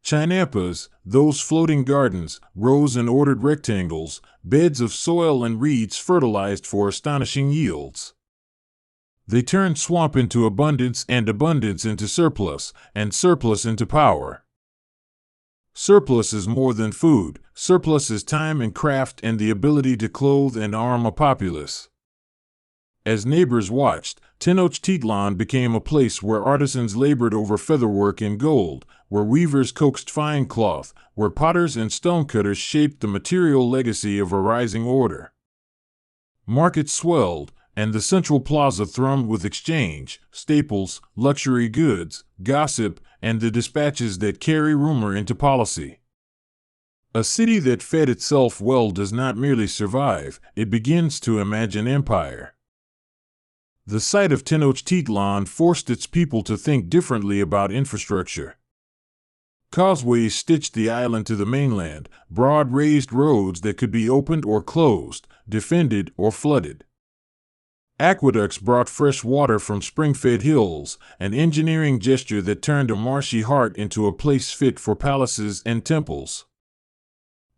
Chinampas, those floating gardens, rose in ordered rectangles, beds of soil and reeds fertilized for astonishing yields. They turned swamp into abundance and abundance into surplus, and surplus into power. Surplus is more than food. Surplus is time and craft and the ability to clothe and arm a populace. As neighbors watched, Tenochtitlan became a place where artisans labored over featherwork and gold, where weavers coaxed fine cloth, where potters and stonecutters shaped the material legacy of a rising order. Markets swelled, and the central plaza thrummed with exchange, staples, luxury goods, gossip, and the dispatches that carry rumor into policy. A city that fed itself well does not merely survive, it begins to imagine empire. The sight of Tenochtitlan forced its people to think differently about infrastructure. Causeways stitched the island to the mainland, broad raised roads that could be opened or closed, defended or flooded. Aqueducts brought fresh water from spring-fed hills, an engineering gesture that turned a marshy heart into a place fit for palaces and temples.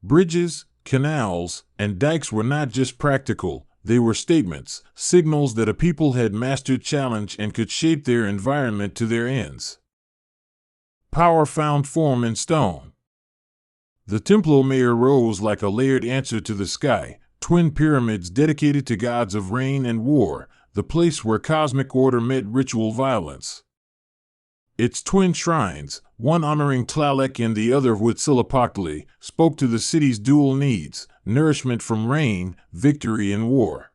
Bridges, canals, and dikes were not just practical, they were statements, signals that a people had mastered challenge and could shape their environment to their ends. Power found form in stone. The Templo Mayor rose like a layered answer to the sky, twin pyramids dedicated to gods of rain and war, the place where cosmic order met ritual violence. Its twin shrines, one honoring Tlaloc and the other Huitzilopochtli, spoke to the city's dual needs, nourishment from rain, victory in war.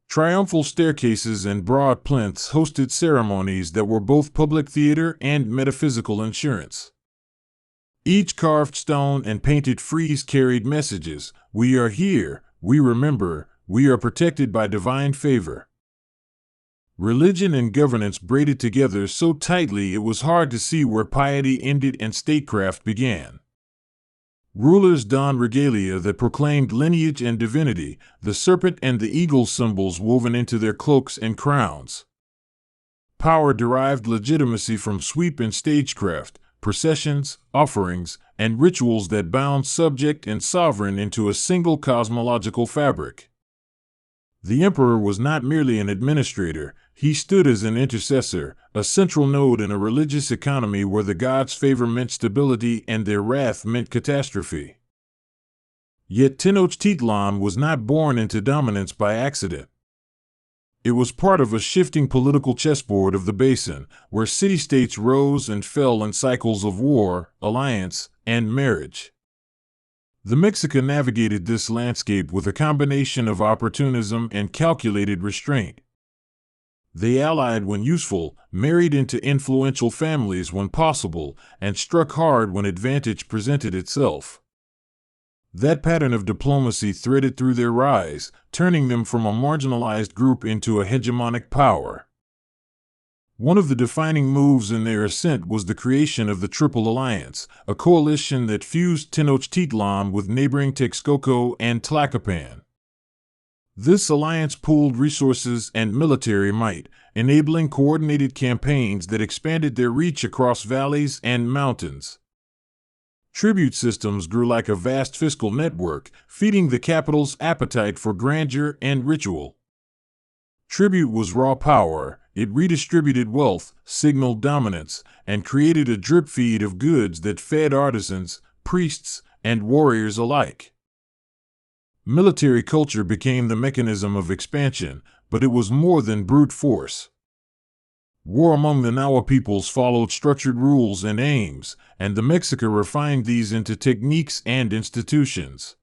Triumphal staircases and broad plinths hosted ceremonies that were both public theater and metaphysical insurance. Each carved stone and painted frieze carried messages: we are here, we remember, we are protected by divine favor. Religion and governance braided together so tightly it was hard to see where piety ended and statecraft began. Rulers donned regalia that proclaimed lineage and divinity, the serpent and the eagle symbols woven into their cloaks and crowns. Power derived legitimacy from sweep and stagecraft, processions, offerings, and rituals that bound subject and sovereign into a single cosmological fabric. The emperor was not merely an administrator, he stood as an intercessor, a central node in a religious economy where the gods' favor meant stability and their wrath meant catastrophe. Yet Tenochtitlan was not born into dominance by accident. It was part of a shifting political chessboard of the basin, where city-states rose and fell in cycles of war, alliance, and marriage. The Mexica navigated this landscape with a combination of opportunism and calculated restraint. They allied when useful, married into influential families when possible, and struck hard when advantage presented itself. That pattern of diplomacy threaded through their rise, turning them from a marginalized group into a hegemonic power. One of the defining moves in their ascent was the creation of the Triple Alliance, a coalition that fused Tenochtitlan with neighboring Texcoco and Tlacopan. This alliance pooled resources and military might, enabling coordinated campaigns that expanded their reach across valleys and mountains. Tribute systems grew like a vast fiscal network, feeding the capital's appetite for grandeur and ritual. Tribute was raw power. It redistributed wealth, signaled dominance, and created a drip feed of goods that fed artisans, priests, and warriors alike. Military culture became the mechanism of expansion, but it was more than brute force. War among the Nahua peoples followed structured rules and aims, and the Mexica refined these into techniques and institutions.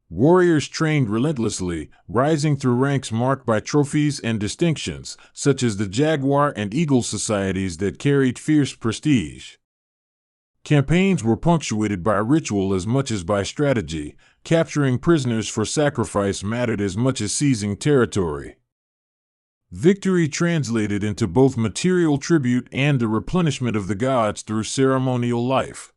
Warriors trained relentlessly, rising through ranks marked by trophies and distinctions, such as the Jaguar and Eagle societies that carried fierce prestige. Campaigns were punctuated by ritual as much as by strategy. Capturing prisoners for sacrifice mattered as much as seizing territory. Victory translated into both material tribute and the replenishment of the gods through ceremonial life.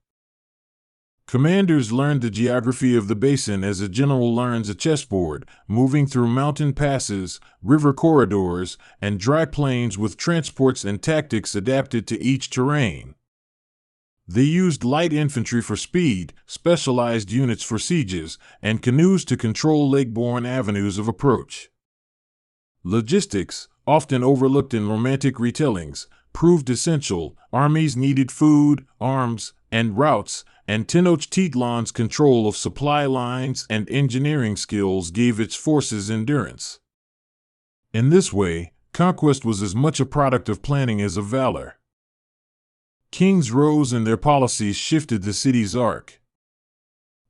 Commanders learned the geography of the basin as a general learns a chessboard, moving through mountain passes, river corridors, and dry plains with transports and tactics adapted to each terrain. They used light infantry for speed, specialized units for sieges, and canoes to control lake-borne avenues of approach. Logistics, often overlooked in romantic retellings, proved essential. Armies needed food, arms, and routes, and Tenochtitlan's control of supply lines and engineering skills gave its forces endurance. In this way, conquest was as much a product of planning as of valor. Kings rose and their policies shifted the city's arc.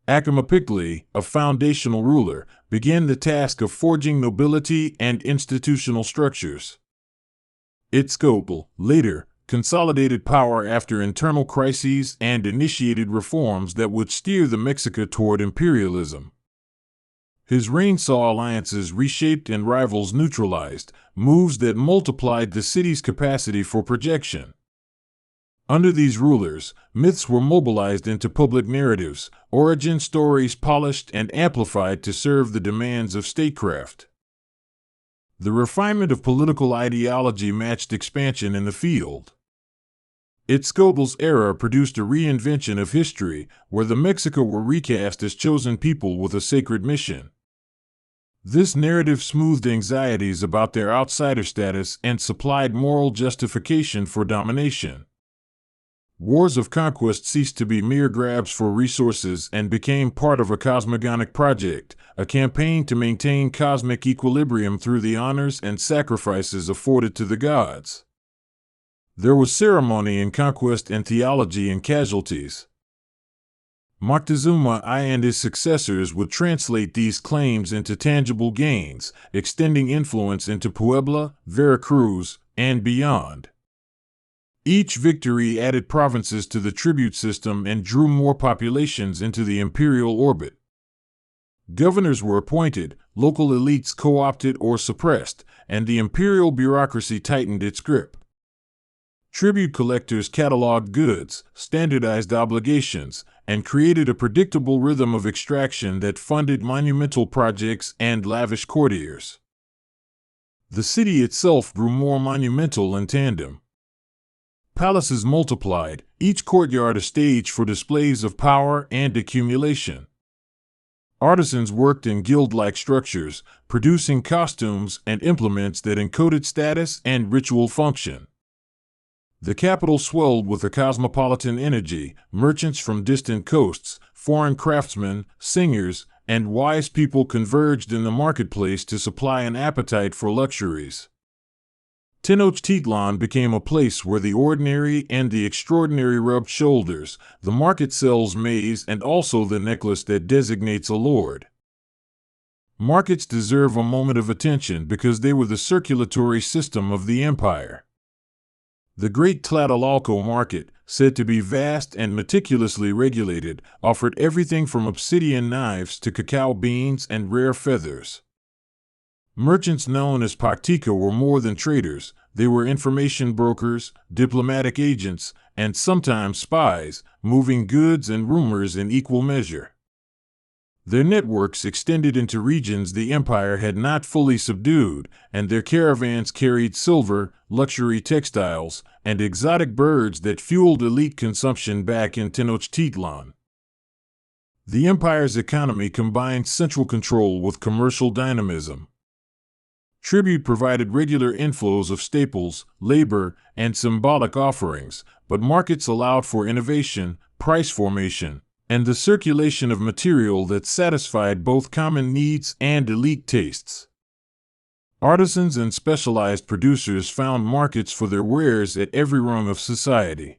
Akamapikli, a foundational ruler, began the task of forging nobility and institutional structures. Itzcoatl, later, consolidated power after internal crises and initiated reforms that would steer the Mexica toward imperialism. His reign saw alliances reshaped and rivals neutralized, moves that multiplied the city's capacity for projection. Under these rulers, myths were mobilized into public narratives, origin stories polished and amplified to serve the demands of statecraft. The refinement of political ideology matched expansion in the field. Itzcoatl's era produced a reinvention of history, where the Mexica were recast as chosen people with a sacred mission. This narrative smoothed anxieties about their outsider status and supplied moral justification for domination. Wars of conquest ceased to be mere grabs for resources and became part of a cosmogonic project, a campaign to maintain cosmic equilibrium through the honors and sacrifices afforded to the gods. There was ceremony in conquest and theology in casualties. Moctezuma I and his successors would translate these claims into tangible gains, extending influence into Puebla, Veracruz, and beyond. Each victory added provinces to the tribute system and drew more populations into the imperial orbit. Governors were appointed, local elites co-opted or suppressed, and the imperial bureaucracy tightened its grip. Tribute collectors cataloged goods, standardized obligations, and created a predictable rhythm of extraction that funded monumental projects and lavish courtiers. The city itself grew more monumental in tandem. Palaces multiplied, each courtyard a stage for displays of power and accumulation. Artisans worked in guild-like structures, producing costumes and implements that encoded status and ritual function. The capital swelled with a cosmopolitan energy. Merchants from distant coasts, foreign craftsmen, singers, and wise people converged in the marketplace to supply an appetite for luxuries. Tenochtitlan became a place where the ordinary and the extraordinary rubbed shoulders. The market sells maize and also the necklace that designates a lord. Markets deserve a moment of attention because they were the circulatory system of the empire. The Great Tlatelolco market, said to be vast and meticulously regulated, offered everything from obsidian knives to cacao beans and rare feathers. Merchants known as Paktika were more than traders. They were information brokers, diplomatic agents, and sometimes spies, moving goods and rumors in equal measure. Their networks extended into regions the empire had not fully subdued, and their caravans carried silver, luxury textiles, and exotic birds that fueled elite consumption back in Tenochtitlan. The empire's economy combined central control with commercial dynamism. Tribute provided regular inflows of staples, labor, and symbolic offerings, but markets allowed for innovation, price formation, and the circulation of material that satisfied both common needs and elite tastes. Artisans and specialized producers found markets for their wares at every rung of society.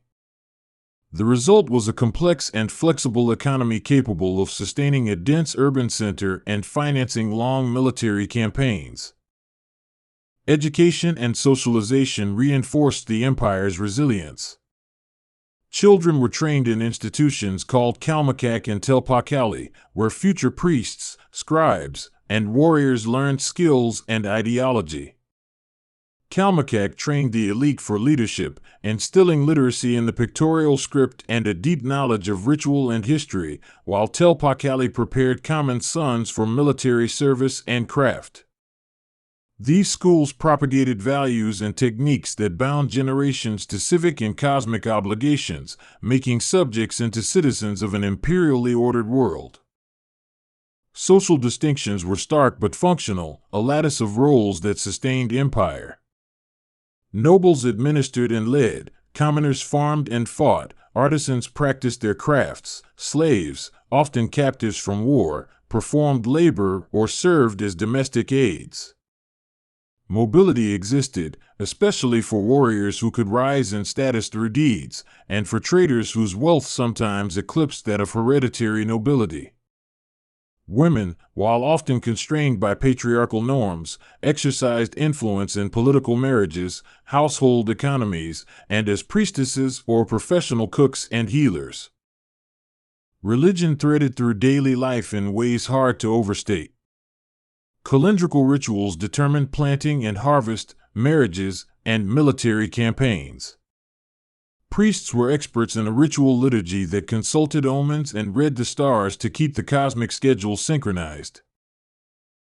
The result was a complex and flexible economy capable of sustaining a dense urban center and financing long military campaigns. Education and socialization reinforced the empire's resilience. Children were trained in institutions called Calmecac and Telpacali, where future priests, scribes, and warriors learned skills and ideology. Calmecac trained the elite for leadership, instilling literacy in the pictorial script and a deep knowledge of ritual and history, while Telpacali prepared common sons for military service and craft. These schools propagated values and techniques that bound generations to civic and cosmic obligations, making subjects into citizens of an imperially ordered world. Social distinctions were stark but functional, a lattice of roles that sustained empire. Nobles administered and led, commoners farmed and fought, artisans practiced their crafts, slaves, often captives from war, performed labor or served as domestic aids. Mobility existed, especially for warriors who could rise in status through deeds, and for traders whose wealth sometimes eclipsed that of hereditary nobility. Women, while often constrained by patriarchal norms, exercised influence in political marriages, household economies, and as priestesses or professional cooks and healers. Religion threaded through daily life in ways hard to overstate. Calendrical rituals determined planting and harvest, marriages, and military campaigns. Priests were experts in a ritual liturgy that consulted omens and read the stars to keep the cosmic schedule synchronized.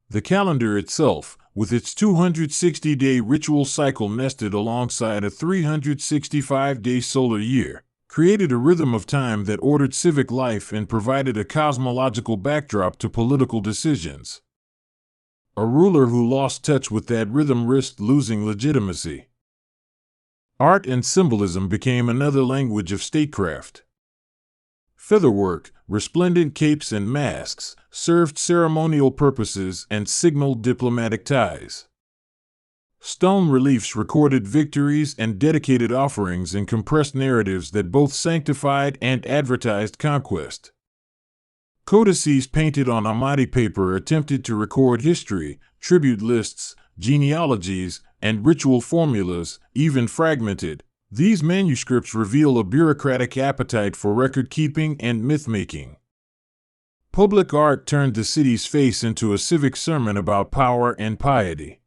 The calendar itself, with its 260-day ritual cycle nested alongside a 365-day solar year, created a rhythm of time that ordered civic life and provided a cosmological backdrop to political decisions. A ruler who lost touch with that rhythm risked losing legitimacy. Art and symbolism became another language of statecraft. Featherwork, resplendent capes and masks, served ceremonial purposes and signaled diplomatic ties. Stone reliefs recorded victories and dedicated offerings in compressed narratives that both sanctified and advertised conquest. Codices painted on amati paper attempted to record history, tribute lists, genealogies, and ritual formulas, even fragmented. These manuscripts reveal a bureaucratic appetite for record-keeping and myth-making. Public art turned the city's face into a civic sermon about power and piety.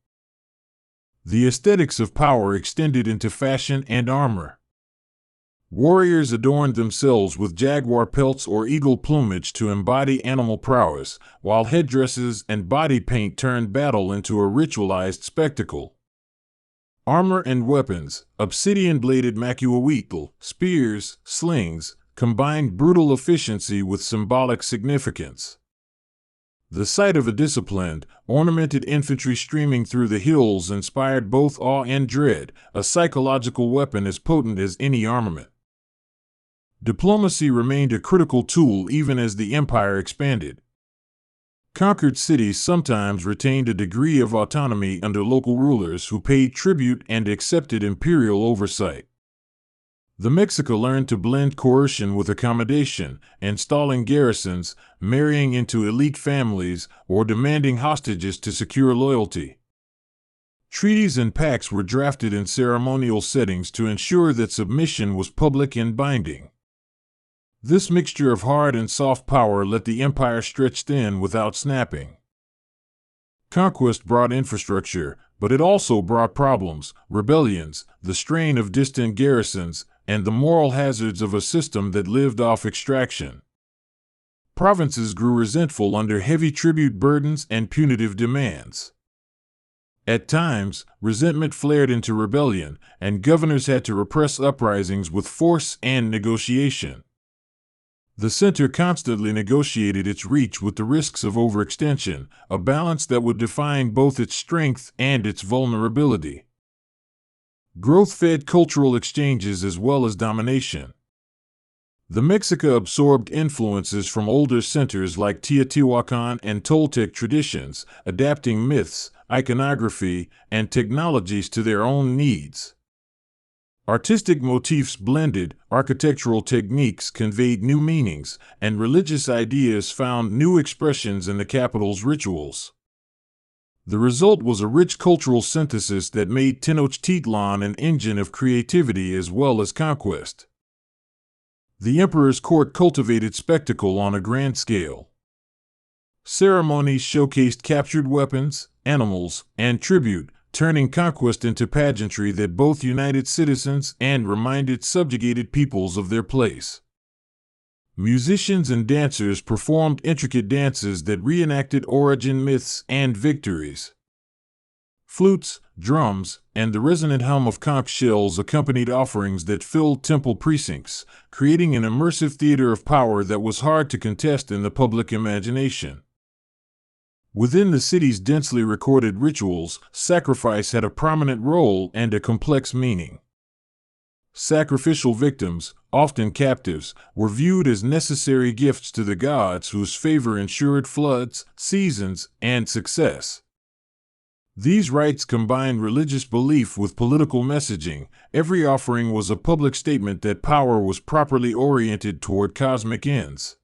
The aesthetics of power extended into fashion and armor. Warriors adorned themselves with jaguar pelts or eagle plumage to embody animal prowess, while headdresses and body paint turned battle into a ritualized spectacle. Armor and weapons, obsidian-bladed macuahuitl, spears, slings, combined brutal efficiency with symbolic significance. The sight of a disciplined, ornamented infantry streaming through the hills inspired both awe and dread, a psychological weapon as potent as any armament. Diplomacy remained a critical tool even as the empire expanded. Conquered cities sometimes retained a degree of autonomy under local rulers who paid tribute and accepted imperial oversight. The Mexica learned to blend coercion with accommodation, installing garrisons, marrying into elite families, or demanding hostages to secure loyalty. Treaties and pacts were drafted in ceremonial settings to ensure that submission was public and binding. This mixture of hard and soft power let the empire stretch thin without snapping. Conquest brought infrastructure, but it also brought problems, rebellions, the strain of distant garrisons, and the moral hazards of a system that lived off extraction. Provinces grew resentful under heavy tribute burdens and punitive demands. At times, resentment flared into rebellion, and governors had to repress uprisings with force and negotiation. The center constantly negotiated its reach with the risks of overextension, a balance that would define both its strength and its vulnerability. Growth fed cultural exchanges as well as domination. The Mexica absorbed influences from older centers like Teotihuacan and Toltec traditions, adapting myths, iconography, and technologies to their own needs. Artistic motifs blended, architectural techniques conveyed new meanings, and religious ideas found new expressions in the capital's rituals. The result was a rich cultural synthesis that made Tenochtitlan an engine of creativity as well as conquest. The emperor's court cultivated spectacle on a grand scale. Ceremonies showcased captured weapons, animals, and tribute, turning conquest into pageantry that both united citizens and reminded subjugated peoples of their place. Musicians and dancers performed intricate dances that reenacted origin myths and victories. Flutes, drums, and the resonant hum of conch shells accompanied offerings that filled temple precincts, creating an immersive theater of power that was hard to contest in the public imagination. Within the city's densely recorded rituals, sacrifice had a prominent role and a complex meaning. Sacrificial victims, often captives, were viewed as necessary gifts to the gods whose favor ensured floods, seasons, and success. These rites combined religious belief with political messaging. Every offering was a public statement that power was properly oriented toward cosmic ends.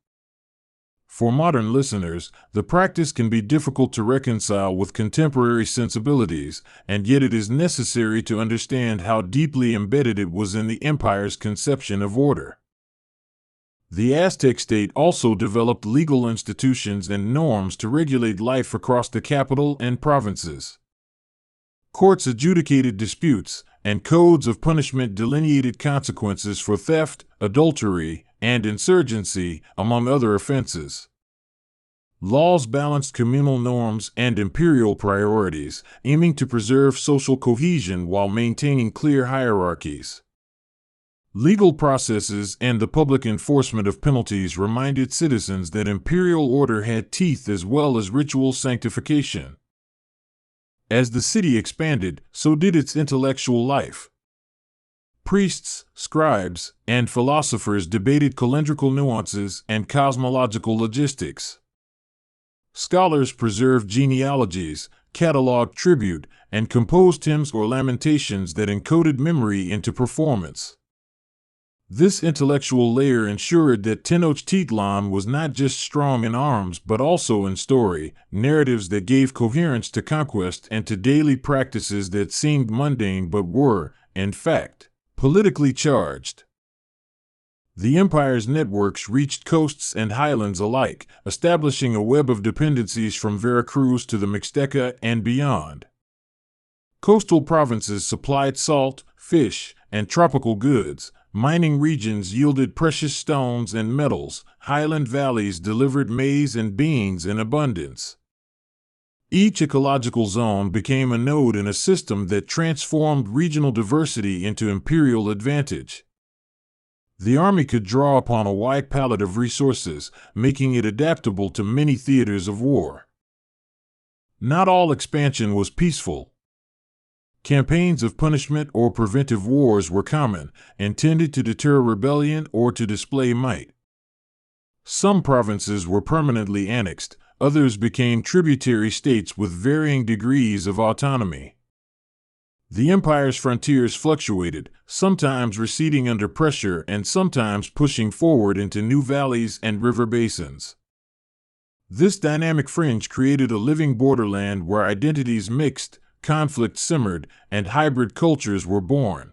For modern listeners, the practice can be difficult to reconcile with contemporary sensibilities, and yet it is necessary to understand how deeply embedded it was in the empire's conception of order. The Aztec state also developed legal institutions and norms to regulate life across the capital and provinces. Courts adjudicated disputes, and codes of punishment delineated consequences for theft, adultery, and insurgency, among other offenses. Laws balanced communal norms and imperial priorities, aiming to preserve social cohesion while maintaining clear hierarchies. Legal processes and the public enforcement of penalties reminded citizens that imperial order had teeth as well as ritual sanctification. As the city expanded, so did its intellectual life. Priests, scribes, and philosophers debated calendrical nuances and cosmological logistics. Scholars preserved genealogies, cataloged tribute, and composed hymns or lamentations that encoded memory into performance. This intellectual layer ensured that Tenochtitlan was not just strong in arms but also in story, narratives that gave coherence to conquest and to daily practices that seemed mundane but were, in fact, politically charged. The empire's networks reached coasts and highlands alike, establishing a web of dependencies from Veracruz to the Mixteca and beyond. Coastal provinces supplied salt, fish, and tropical goods. Mining regions yielded precious stones and metals. Highland valleys delivered maize and beans in abundance. Each ecological zone became a node in a system that transformed regional diversity into imperial advantage. The army could draw upon a wide palette of resources, making it adaptable to many theaters of war. Not all expansion was peaceful. Campaigns of punishment or preventive wars were common, intended to deter rebellion or to display might. Some provinces were permanently annexed, others became tributary states with varying degrees of autonomy. The empire's frontiers fluctuated, sometimes receding under pressure and sometimes pushing forward into new valleys and river basins. This dynamic fringe created a living borderland where identities mixed, conflict simmered, and hybrid cultures were born.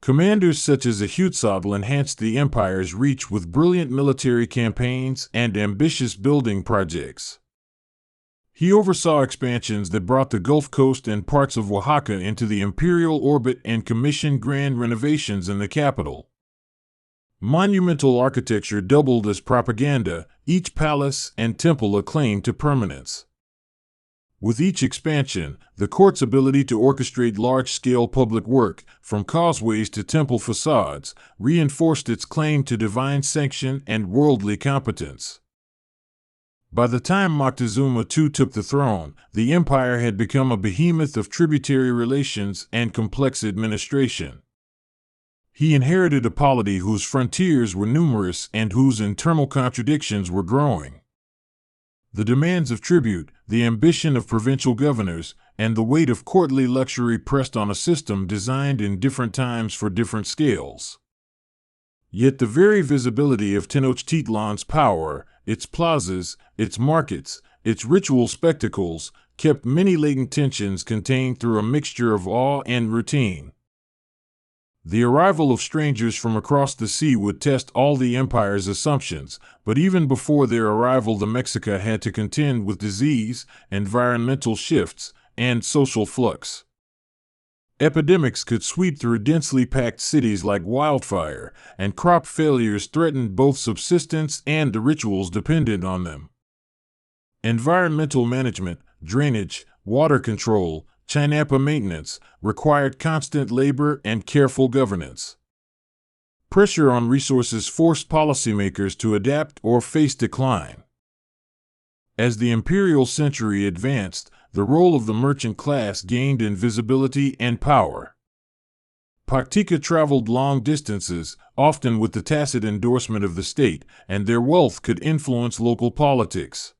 Commanders such as Tenochtitlan enhanced the empire's reach with brilliant military campaigns and ambitious building projects. He oversaw expansions that brought the Gulf Coast and parts of Oaxaca into the imperial orbit and commissioned grand renovations in the capital. Monumental architecture doubled as propaganda, each palace and temple a claim to permanence. With each expansion, the court's ability to orchestrate large-scale public work, from causeways to temple facades, reinforced its claim to divine sanction and worldly competence. By the time Moctezuma II took the throne, the empire had become a behemoth of tributary relations and complex administration. He inherited a polity whose frontiers were numerous and whose internal contradictions were growing. The demands of tribute, the ambition of provincial governors, and the weight of courtly luxury pressed on a system designed in different times for different scales. Yet the very visibility of Tenochtitlan's power, its plazas, its markets, its ritual spectacles, kept many latent tensions contained through a mixture of awe and routine. The arrival of strangers from across the sea would test all the empire's assumptions, but even before their arrival the Mexica had to contend with disease, environmental shifts, and social flux. Epidemics could sweep through densely packed cities like wildfire, and crop failures threatened both subsistence and the rituals dependent on them. Environmental management, drainage, water control, Chinapa maintenance, required constant labor and careful governance. Pressure on resources forced policymakers to adapt or face decline. As the imperial century advanced, the role of the merchant class gained in visibility and power. Paktika traveled long distances, often with the tacit endorsement of the state, and their wealth could influence local politics.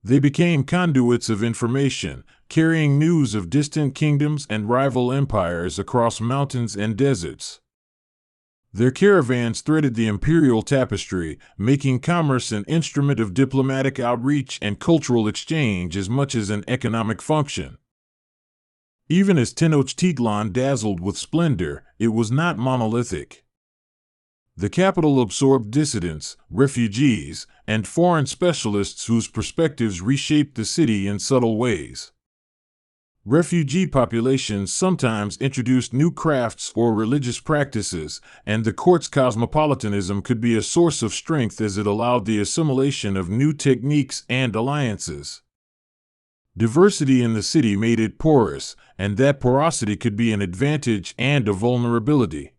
They became conduits of information, carrying news of distant kingdoms and rival empires across mountains and deserts. Their caravans threaded the imperial tapestry, making commerce an instrument of diplomatic outreach and cultural exchange as much as an economic function. Even as Tenochtitlan dazzled with splendor, it was not monolithic. The capital absorbed dissidents, refugees, and foreign specialists whose perspectives reshaped the city in subtle ways. Refugee populations sometimes introduced new crafts or religious practices, and the court's cosmopolitanism could be a source of strength as it allowed the assimilation of new techniques and alliances. Diversity in the city made it porous, and that porosity could be an advantage and a vulnerability.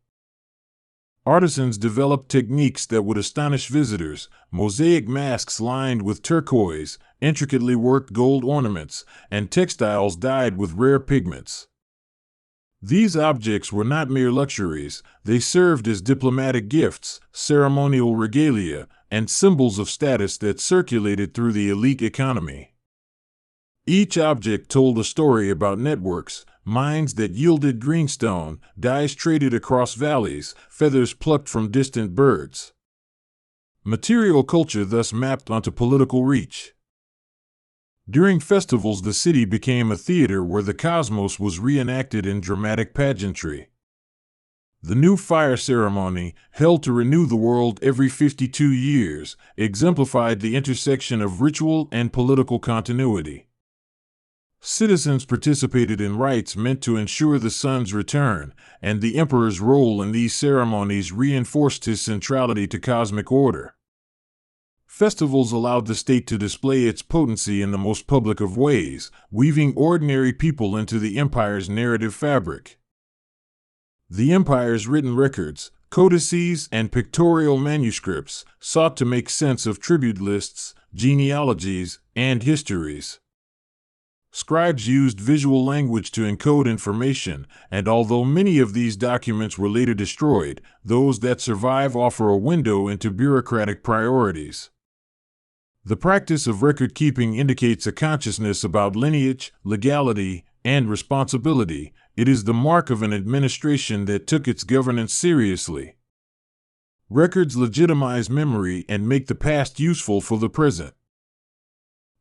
Artisans developed techniques that would astonish visitors: mosaic masks lined with turquoise, intricately worked gold ornaments, and textiles dyed with rare pigments. These objects were not mere luxuries, they served as diplomatic gifts, ceremonial regalia, and symbols of status that circulated through the elite economy. Each object told a story about networks, mines that yielded greenstone, dyes traded across valleys, feathers plucked from distant birds. Material culture thus mapped onto political reach. During festivals, the city became a theater where the cosmos was reenacted in dramatic pageantry. The new fire ceremony, held to renew the world every 52 years, exemplified the intersection of ritual and political continuity. Citizens participated in rites meant to ensure the sun's return, and the emperor's role in these ceremonies reinforced his centrality to cosmic order. Festivals allowed the state to display its potency in the most public of ways, weaving ordinary people into the empire's narrative fabric. The empire's written records, codices, and pictorial manuscripts sought to make sense of tribute lists, genealogies, and histories. Scribes used visual language to encode information, and although many of these documents were later destroyed, those that survive offer a window into bureaucratic priorities. The practice of record-keeping indicates a consciousness about lineage, legality, and responsibility. It is the mark of an administration that took its governance seriously. Records legitimize memory and make the past useful for the present.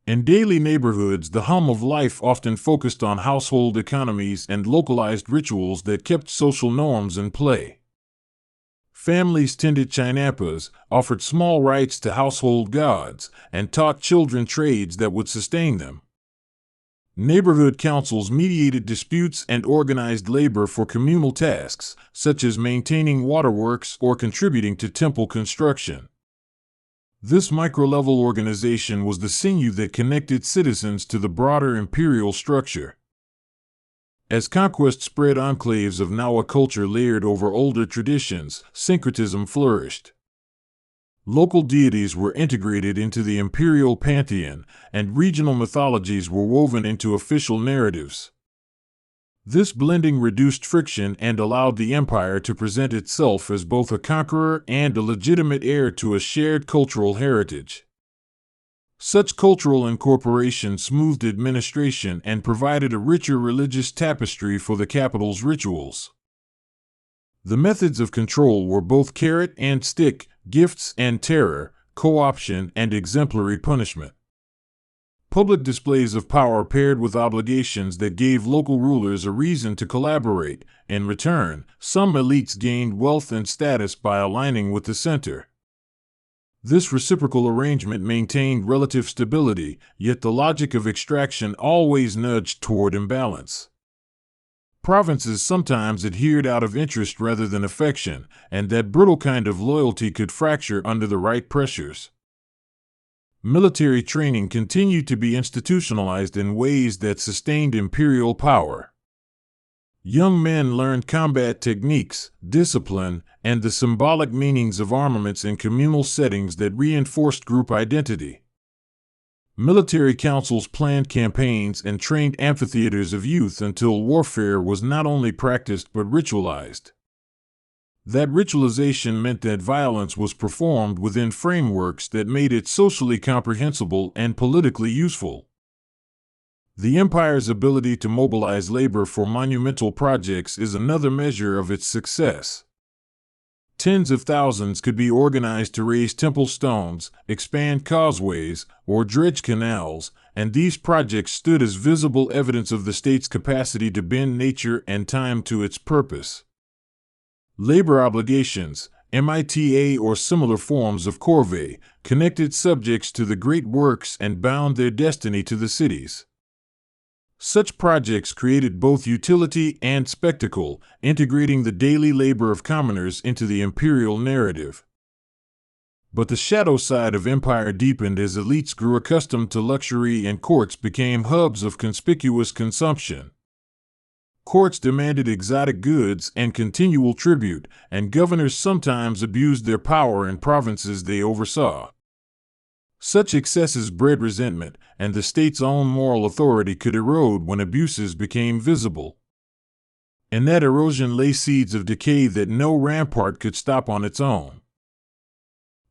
In daily neighborhoods, the hum of life often focused on household economies and localized rituals that kept social norms in play. Families tended chinapas, offered small rites to household gods, and taught children trades that would sustain them. Neighborhood councils mediated disputes and organized labor for communal tasks, such as maintaining waterworks or contributing to temple construction. This micro-level organization was the sinew that connected citizens to the broader imperial structure. As conquest spread, enclaves of Nawa culture layered over older traditions, syncretism flourished. Local deities were integrated into the imperial pantheon, and regional mythologies were woven into official narratives. This blending reduced friction and allowed the empire to present itself as both a conqueror and a legitimate heir to a shared cultural heritage. Such cultural incorporation smoothed administration and provided a richer religious tapestry for the capital's rituals. The methods of control were both carrot and stick, gifts and terror, co-option and exemplary punishment. Public displays of power paired with obligations that gave local rulers a reason to collaborate. In return, some elites gained wealth and status by aligning with the center. This reciprocal arrangement maintained relative stability, yet the logic of extraction always nudged toward imbalance. Provinces sometimes adhered out of interest rather than affection, and that brittle kind of loyalty could fracture under the right pressures. Military training continued to be institutionalized in ways that sustained imperial power. Young men learned combat techniques, discipline, and the symbolic meanings of armaments in communal settings that reinforced group identity. Military councils planned campaigns and trained amphitheaters of youth until warfare was not only practiced but ritualized. That ritualization meant that violence was performed within frameworks that made it socially comprehensible and politically useful. The empire's ability to mobilize labor for monumental projects is another measure of its success. Tens of thousands could be organized to raise temple stones, expand causeways, or dredge canals, and these projects stood as visible evidence of the state's capacity to bend nature and time to its purpose. Labor obligations, mita or similar forms of corvée, connected subjects to the great works and bound their destiny to the cities. Such projects created both utility and spectacle, integrating the daily labor of commoners into the imperial narrative. But the shadow side of empire deepened as elites grew accustomed to luxury and courts became hubs of conspicuous consumption. Courts demanded exotic goods and continual tribute, and governors sometimes abused their power in provinces they oversaw. Such excesses bred resentment, and the state's own moral authority could erode when abuses became visible. In that erosion lay seeds of decay that no rampart could stop on its own.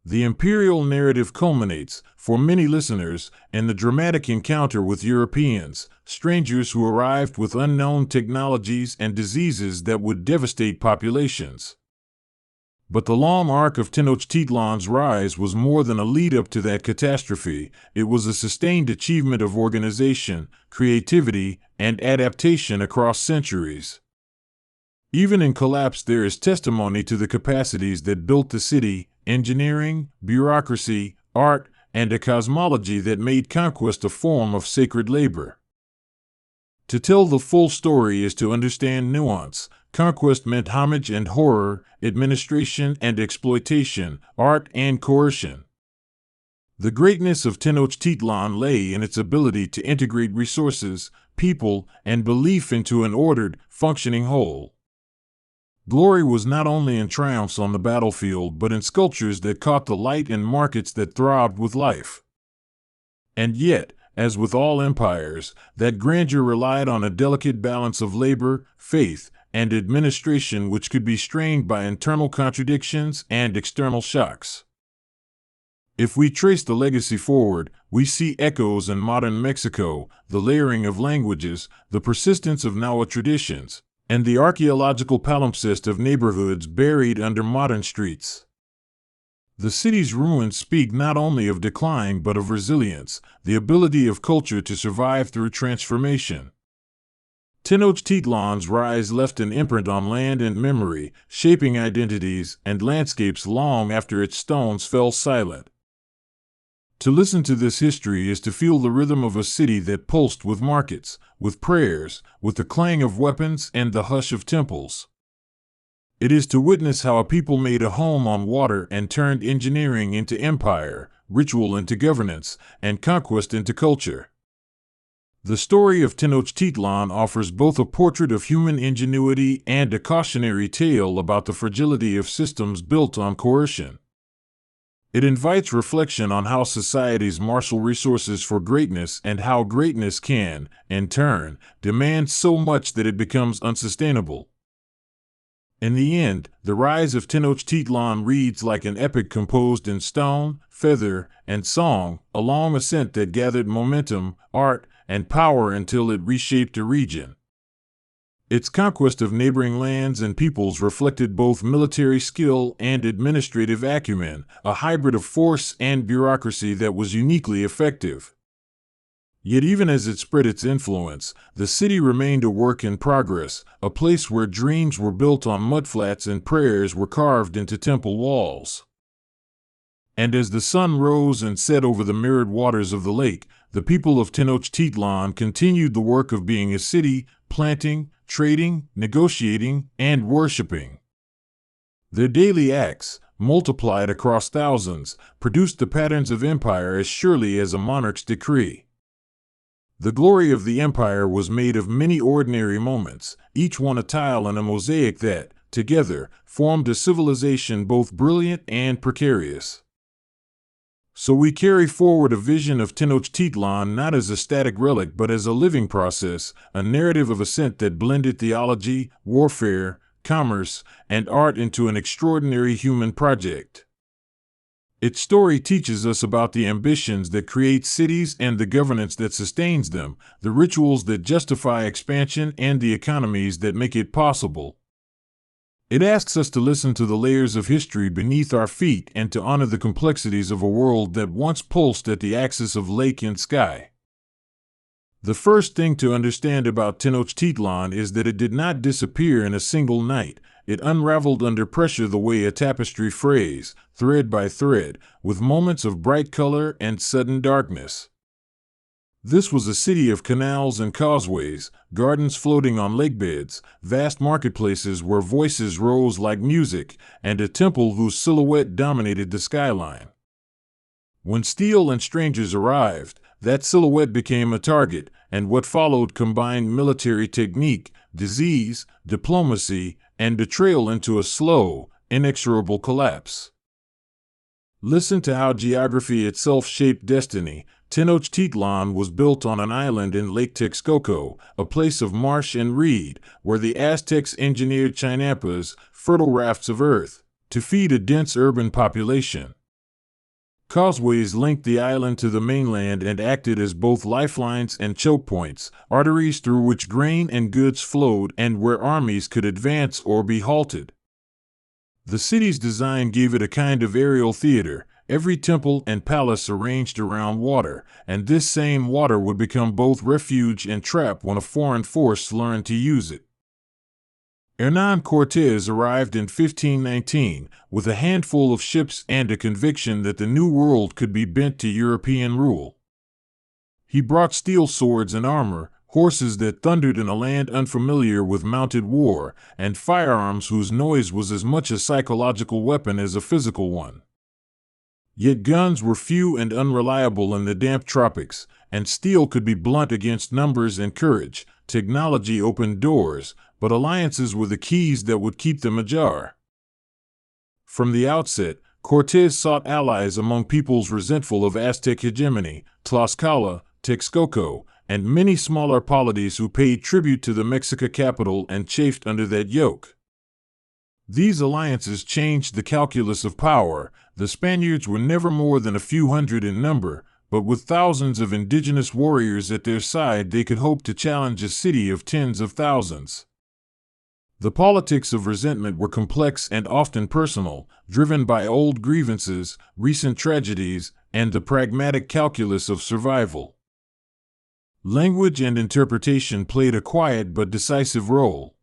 The imperial narrative culminates, for many listeners, in the dramatic encounter with Europeans, strangers who arrived with unknown technologies and diseases that would devastate populations. But the long arc of Tenochtitlan's rise was more than a lead-up to that catastrophe. It was a sustained achievement of organization, creativity, and adaptation across centuries. Even in collapse there is testimony to the capacities that built the city, engineering, bureaucracy, art, and a cosmology that made conquest a form of sacred labor. To tell the full story is to understand nuance. Conquest meant homage and horror, administration and exploitation, art and coercion. The greatness of Tenochtitlan lay in its ability to integrate resources, people, and belief into an ordered, functioning whole. Glory was not only in triumphs on the battlefield but in sculptures that caught the light and markets that throbbed with life. And yet, as with all empires, that grandeur relied on a delicate balance of labor, faith, and administration which could be strained by internal contradictions and external shocks. If we trace the legacy forward, we see echoes in modern Mexico, the layering of languages, the persistence of Nahua traditions, and the archaeological palimpsest of neighborhoods buried under modern streets. The city's ruins speak not only of decline but of resilience, the ability of culture to survive through transformation. Tenochtitlan's rise left an imprint on land and memory, shaping identities and landscapes long after its stones fell silent. To listen to this history is to feel the rhythm of a city that pulsed with markets, with prayers, with the clang of weapons and the hush of temples. It is to witness how a people made a home on water and turned engineering into empire, ritual into governance, and conquest into culture. The story of Tenochtitlan offers both a portrait of human ingenuity and a cautionary tale about the fragility of systems built on coercion. It invites reflection on how societies marshal resources for greatness and how greatness can, in turn, demand so much that it becomes unsustainable. In the end, the rise of Tenochtitlan reads like an epic composed in stone, feather, and song, a long ascent that gathered momentum, art, and power until it reshaped a region. Its conquest of neighboring lands and peoples reflected both military skill and administrative acumen, a hybrid of force and bureaucracy that was uniquely effective. Yet even as it spread its influence, the city remained a work in progress, a place where dreams were built on mudflats and prayers were carved into temple walls. And as the sun rose and set over the mirrored waters of the lake, the people of Tenochtitlan continued the work of being a city, planting, trading, negotiating, and worshipping. Their daily acts, multiplied across thousands, produced the patterns of empire as surely as a monarch's decree. The glory of the empire was made of many ordinary moments, each one a tile in a mosaic that, together, formed a civilization both brilliant and precarious. So we carry forward a vision of Tenochtitlan not as a static relic but as a living process, a narrative of ascent that blended theology, warfare, commerce, and art into an extraordinary human project. Its story teaches us about the ambitions that create cities and the governance that sustains them, the rituals that justify expansion and the economies that make it possible. It asks us to listen to the layers of history beneath our feet and to honor the complexities of a world that once pulsed at the axis of lake and sky. The first thing to understand about Tenochtitlan is that it did not disappear in a single night. It unraveled under pressure the way a tapestry frays, thread by thread, with moments of bright color and sudden darkness. This was a city of canals and causeways, gardens floating on lakebeds, vast marketplaces where voices rose like music, and a temple whose silhouette dominated the skyline. When steel and strangers arrived, that silhouette became a target, and what followed combined military technique, disease, diplomacy, and betrayal into a slow, inexorable collapse. Listen to how geography itself shaped destiny. Tenochtitlan was built on an island in Lake Texcoco, a place of marsh and reed, where the Aztecs engineered chinampas, fertile rafts of earth, to feed a dense urban population. Causeways linked the island to the mainland and acted as both lifelines and choke points, arteries through which grain and goods flowed and where armies could advance or be halted. The city's design gave it a kind of aerial theater, every temple and palace arranged around water, and this same water would become both refuge and trap when a foreign force learned to use it. Hernán Cortés arrived in 1519 with a handful of ships and a conviction that the New World could be bent to European rule. He brought steel swords and armor, horses that thundered in a land unfamiliar with mounted war, and firearms whose noise was as much a psychological weapon as a physical one. Yet guns were few and unreliable in the damp tropics, and steel could be blunt against numbers and courage. Technology opened doors, but alliances were the keys that would keep them ajar. From the outset, Cortés sought allies among peoples resentful of Aztec hegemony, Tlaxcala, Texcoco, and many smaller polities who paid tribute to the Mexica capital and chafed under that yoke. These alliances changed the calculus of power. The Spaniards were never more than a few hundred in number, but with thousands of indigenous warriors at their side, they could hope to challenge a city of tens of thousands. The politics of resentment were complex and often personal, driven by old grievances, recent tragedies, and the pragmatic calculus of survival. Language and interpretation played a quiet but decisive role.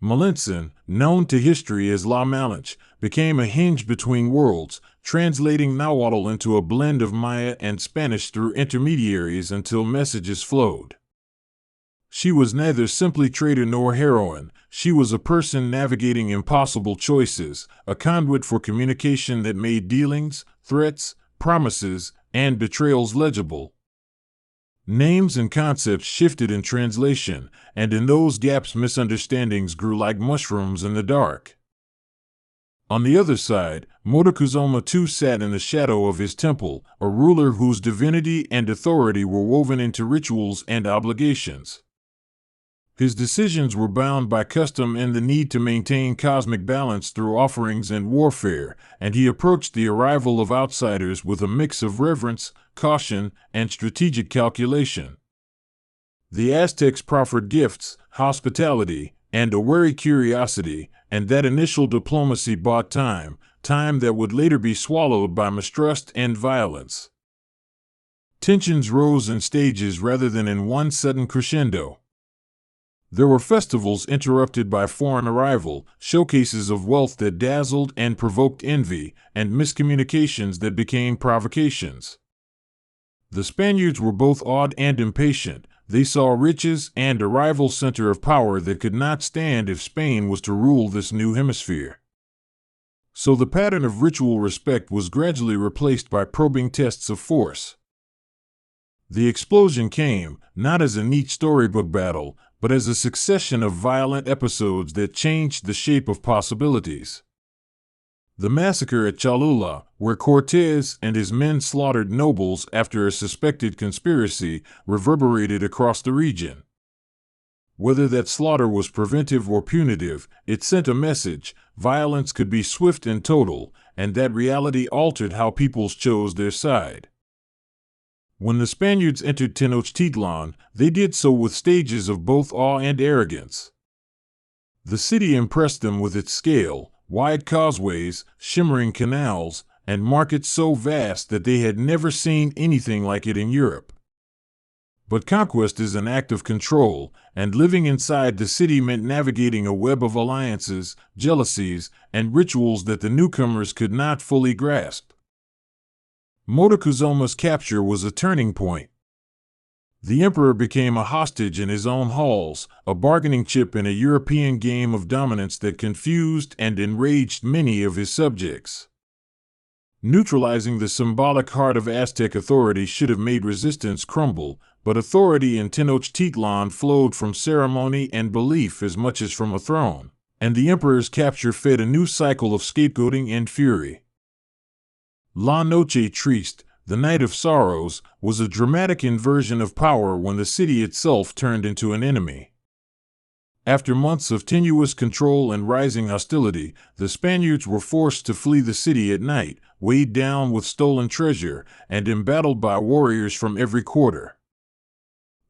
Malintzin, known to history as La Malinche, became a hinge between worlds, translating Nahuatl into a blend of Maya and Spanish through intermediaries until messages flowed. She was neither simply traitor nor heroine. She was a person navigating impossible choices, a conduit for communication that made dealings, threats, promises, and betrayals legible. Names and concepts shifted in translation, and in those gaps misunderstandings grew like mushrooms in the dark. On the other side, Moctezuma II sat in the shadow of his temple, a ruler whose divinity and authority were woven into rituals and obligations. His decisions were bound by custom and the need to maintain cosmic balance through offerings and warfare, and he approached the arrival of outsiders with a mix of reverence, caution, and strategic calculation. The Aztecs proffered gifts, hospitality, and a wary curiosity, and that initial diplomacy bought time that would later be swallowed by mistrust and violence. Tensions rose in stages rather than in one sudden crescendo. There were festivals interrupted by foreign arrival, showcases of wealth that dazzled and provoked envy, and miscommunications that became provocations. The Spaniards were both awed and impatient. They saw riches and a rival center of power that could not stand if Spain was to rule this new hemisphere. So the pattern of ritual respect was gradually replaced by probing tests of force. The explosion came, not as a neat storybook battle, but as a succession of violent episodes that changed the shape of possibilities. The massacre at Cholula, where Cortés and his men slaughtered nobles after a suspected conspiracy, reverberated across the region. Whether that slaughter was preventive or punitive, it sent a message: violence could be swift and total, and that reality altered how peoples chose their side. When the Spaniards entered Tenochtitlan, they did so with stages of both awe and arrogance. The city impressed them with its scale: wide causeways, shimmering canals, and markets so vast that they had never seen anything like it in Europe. But conquest is an act of control, and living inside the city meant navigating a web of alliances, jealousies, and rituals that the newcomers could not fully grasp. Motocuzoma's capture was a turning point. The emperor became a hostage in his own halls, a bargaining chip in a European game of dominance that confused and enraged many of his subjects. Neutralizing the symbolic heart of Aztec authority should have made resistance crumble, but authority in Tenochtitlan flowed from ceremony and belief as much as from a throne, and the emperor's capture fed a new cycle of scapegoating and fury. La Noche Triste, the Night of Sorrows, was a dramatic inversion of power when the city itself turned into an enemy. After months of tenuous control and rising hostility, the Spaniards were forced to flee the city at night, weighed down with stolen treasure, and embattled by warriors from every quarter.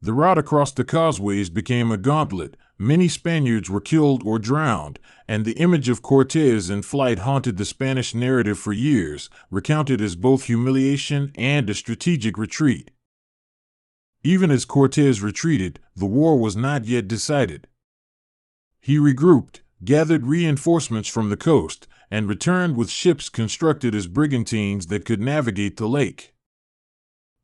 The route across the causeways became a gauntlet. Many Spaniards were killed or drowned, and the image of Cortés in flight haunted the Spanish narrative for years, recounted as both humiliation and a strategic retreat. Even as Cortés retreated, the war was not yet decided. He regrouped, gathered reinforcements from the coast, and returned with ships constructed as brigantines that could navigate the lake.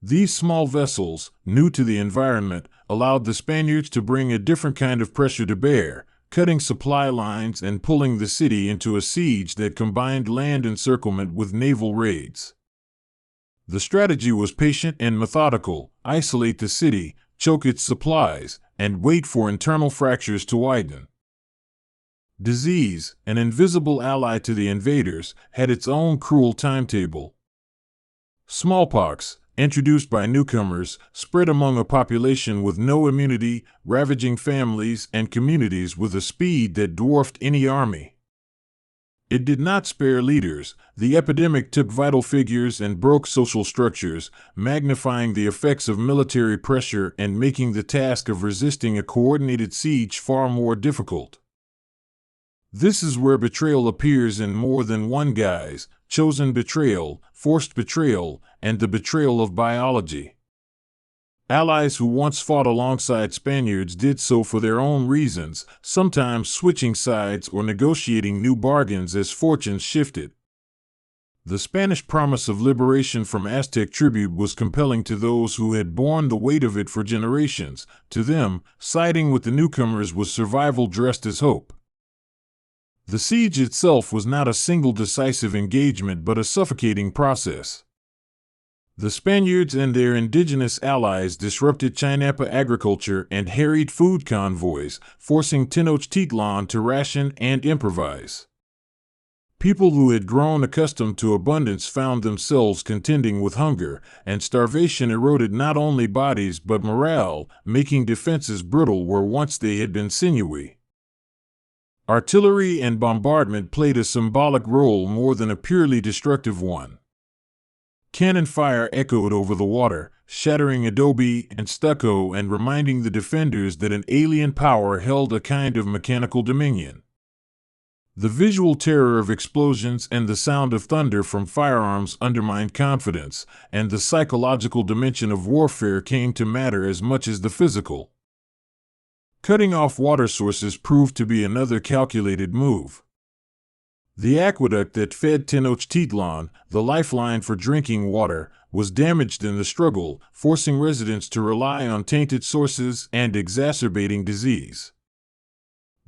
These small vessels, new to the environment, allowed the Spaniards to bring a different kind of pressure to bear, cutting supply lines and pulling the city into a siege that combined land encirclement with naval raids. The strategy was patient and methodical: isolate the city, choke its supplies, and wait for internal fractures to widen. Disease, an invisible ally to the invaders, had its own cruel timetable. Smallpox, introduced by newcomers, spread among a population with no immunity, ravaging families and communities with a speed that dwarfed any army. It did not spare leaders. The epidemic took vital figures and broke social structures, magnifying the effects of military pressure and making the task of resisting a coordinated siege far more difficult. This is where betrayal appears in more than one guise: chosen betrayal, forced betrayal, and the betrayal of biology. Allies who once fought alongside Spaniards did so for their own reasons, sometimes switching sides or negotiating new bargains as fortunes shifted. The Spanish promise of liberation from Aztec tribute was compelling to those who had borne the weight of it for generations. To them, siding with the newcomers was survival dressed as hope. The siege itself was not a single decisive engagement but a suffocating process. The Spaniards and their indigenous allies disrupted Chinapa agriculture and harried food convoys, forcing Tenochtitlan to ration and improvise. People who had grown accustomed to abundance found themselves contending with hunger, and starvation eroded not only bodies but morale, making defenses brittle where once they had been sinewy. Artillery and bombardment played a symbolic role more than a purely destructive one. Cannon fire echoed over the water, shattering adobe and stucco and reminding the defenders that an alien power held a kind of mechanical dominion. The visual terror of explosions and the sound of thunder from firearms undermined confidence, and the psychological dimension of warfare came to matter as much as the physical. Cutting off water sources proved to be another calculated move. The aqueduct that fed Tenochtitlan, the lifeline for drinking water, was damaged in the struggle, forcing residents to rely on tainted sources and exacerbating disease.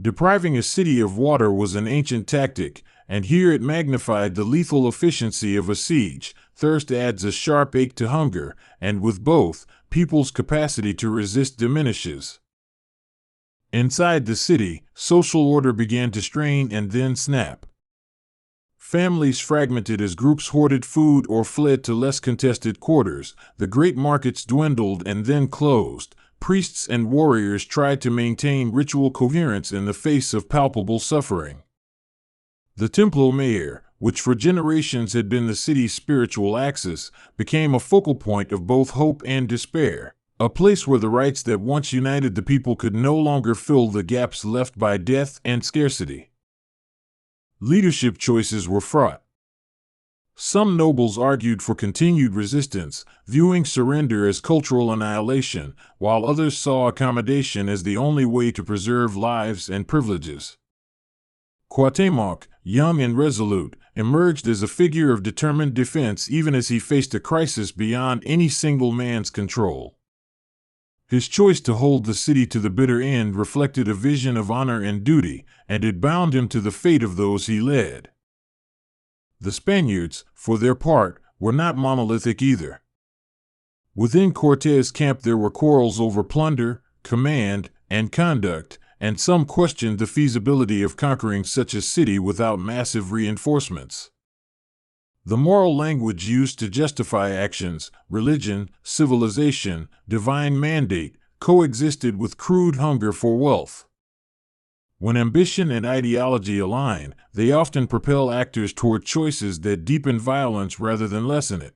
Depriving a city of water was an ancient tactic, and here it magnified the lethal efficiency of a siege. Thirst adds a sharp ache to hunger, and with both, people's capacity to resist diminishes. Inside the city, social order began to strain and then snap. Families fragmented as groups hoarded food or fled to less contested quarters. The great markets dwindled and then closed. Priests and warriors tried to maintain ritual coherence in the face of palpable suffering. The Templo Mayor, which for generations had been the city's spiritual axis, became a focal point of both hope and despair, a place where the rites that once united the people could no longer fill the gaps left by death and scarcity. Leadership choices were fraught. Some nobles argued for continued resistance, viewing surrender as cultural annihilation, while others saw accommodation as the only way to preserve lives and privileges. Cuauhtémoc, young and resolute, emerged as a figure of determined defense even as he faced a crisis beyond any single man's control. His choice to hold the city to the bitter end reflected a vision of honor and duty, and it bound him to the fate of those he led. The Spaniards, for their part, were not monolithic either. Within Cortés' camp there were quarrels over plunder, command, and conduct, and some questioned the feasibility of conquering such a city without massive reinforcements. The moral language used to justify actions, religion, civilization, divine mandate, coexisted with crude hunger for wealth. When ambition and ideology align, they often propel actors toward choices that deepen violence rather than lessen it.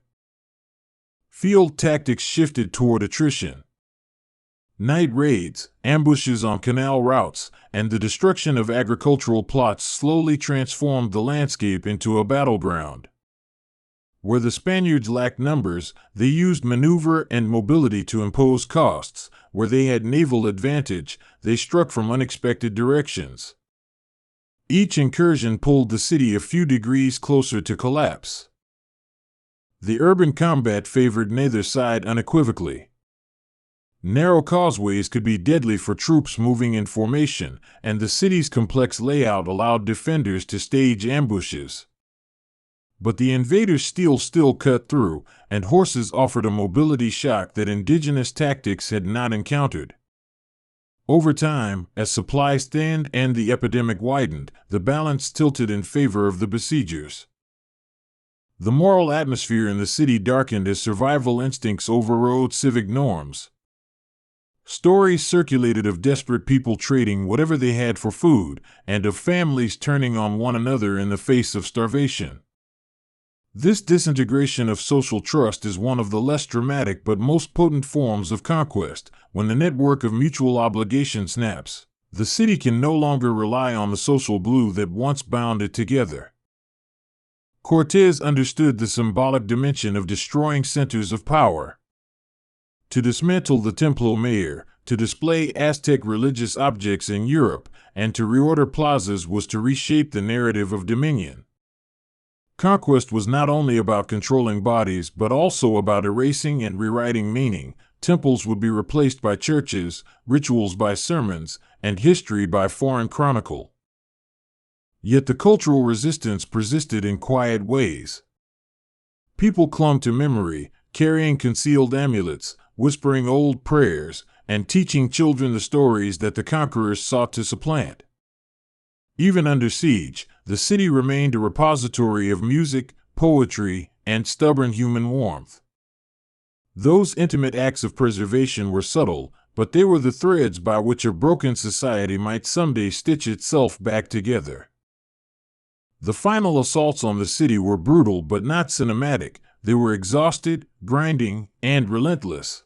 Field tactics shifted toward attrition. Night raids, ambushes on canal routes, and the destruction of agricultural plots slowly transformed the landscape into a battleground. Where the Spaniards lacked numbers, they used maneuver and mobility to impose costs. Where they had naval advantage, they struck from unexpected directions. Each incursion pulled the city a few degrees closer to collapse. The urban combat favored neither side unequivocally. Narrow causeways could be deadly for troops moving in formation, and the city's complex layout allowed defenders to stage ambushes. But the invaders' steel still cut through, and horses offered a mobility shock that indigenous tactics had not encountered. Over time, as supplies thinned and the epidemic widened, the balance tilted in favor of the besiegers. The moral atmosphere in the city darkened as survival instincts overrode civic norms. Stories circulated of desperate people trading whatever they had for food, and of families turning on one another in the face of starvation. This disintegration of social trust is one of the less dramatic but most potent forms of conquest. When the network of mutual obligation snaps, the city can no longer rely on the social glue that once bound it together. Cortés understood the symbolic dimension of destroying centers of power. To dismantle the Templo Mayor, to display Aztec religious objects in Europe, and to reorder plazas was to reshape the narrative of dominion. Conquest was not only about controlling bodies but also about erasing and rewriting meaning. Temples would be replaced by churches, rituals by sermons, and history by foreign chronicle. Yet the cultural resistance persisted in quiet ways. People clung to memory, carrying concealed amulets, whispering old prayers, and teaching children the stories that the conquerors sought to supplant. Even under siege, the city remained a repository of music, poetry, and stubborn human warmth. Those intimate acts of preservation were subtle, but they were the threads by which a broken society might someday stitch itself back together. The final assaults on the city were brutal but not cinematic. They were exhausted, grinding, and relentless.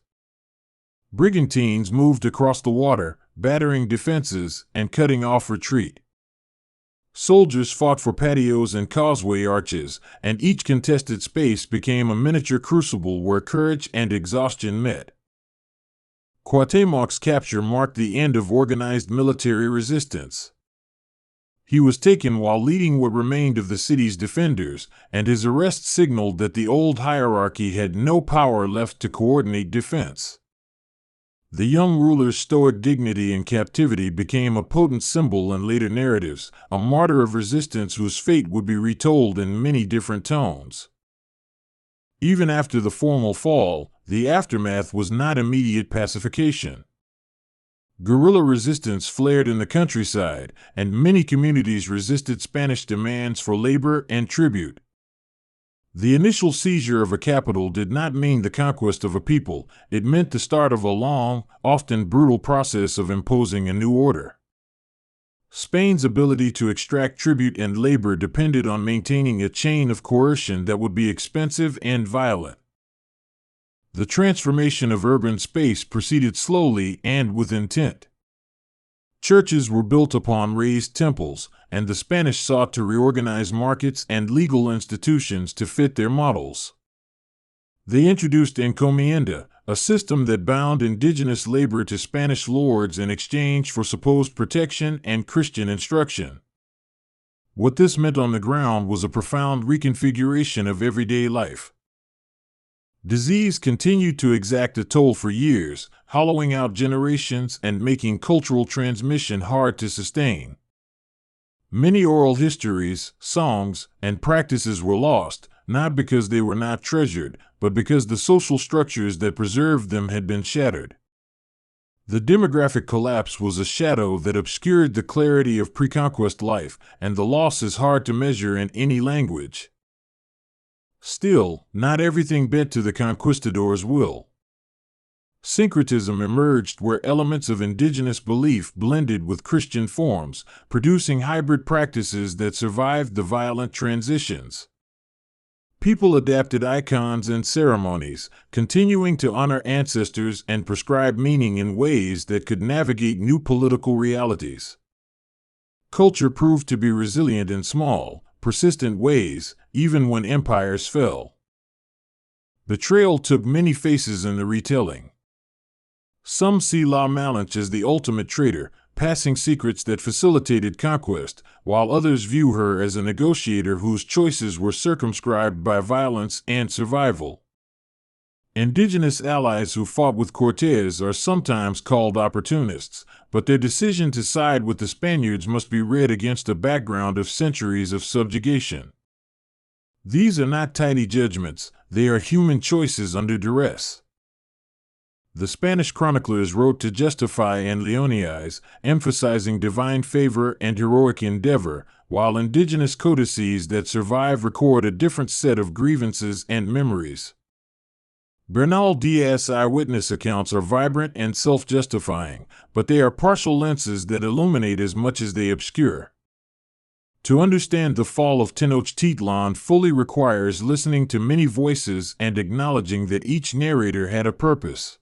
Brigantines moved across the water, battering defenses and cutting off retreat. Soldiers fought for patios and causeway arches, and each contested space became a miniature crucible where courage and exhaustion met. Cuauhtémoc's capture marked the end of organized military resistance. He was taken while leading what remained of the city's defenders, and his arrest signaled that the old hierarchy had no power left to coordinate defense. The young ruler's stoic dignity in captivity became a potent symbol in later narratives, a martyr of resistance whose fate would be retold in many different tones. Even after the formal fall, the aftermath was not immediate pacification. Guerrilla resistance flared in the countryside, and many communities resisted Spanish demands for labor and tribute. The initial seizure of a capital did not mean the conquest of a people, it meant the start of a long, often brutal process of imposing a new order. Spain's ability to extract tribute and labor depended on maintaining a chain of coercion that would be expensive and violent. The transformation of urban space proceeded slowly and with intent. Churches were built upon raised temples, and the Spanish sought to reorganize markets and legal institutions to fit their models. They introduced encomienda, a system that bound indigenous labor to Spanish lords in exchange for supposed protection and Christian instruction. What this meant on the ground was a profound reconfiguration of everyday life. Disease continued to exact a toll for years, hollowing out generations and making cultural transmission hard to sustain. Many oral histories, songs, and practices were lost, not because they were not treasured, but because the social structures that preserved them had been shattered. The demographic collapse was a shadow that obscured the clarity of pre-conquest life, and the loss is hard to measure in any language. Still, not everything bent to the conquistadors' will. Syncretism emerged where elements of indigenous belief blended with Christian forms, producing hybrid practices that survived the violent transitions. People adapted icons and ceremonies, continuing to honor ancestors and prescribe meaning in ways that could navigate new political realities. Culture proved to be resilient in small, persistent ways, even when empires fell. Betrayal took many faces in the retelling. Some see La Malinche as the ultimate traitor, passing secrets that facilitated conquest, while others view her as a negotiator whose choices were circumscribed by violence and survival. Indigenous allies who fought with Cortés are sometimes called opportunists, but their decision to side with the Spaniards must be read against a background of centuries of subjugation. These are not tidy judgments, they are human choices under duress. The Spanish chroniclers wrote to justify and leonize, emphasizing divine favor and heroic endeavor, while indigenous codices that survive record a different set of grievances and memories. Bernal Diaz's eyewitness accounts are vibrant and self-justifying, but they are partial lenses that illuminate as much as they obscure. To understand the fall of Tenochtitlan fully requires listening to many voices and acknowledging that each narrator had a purpose.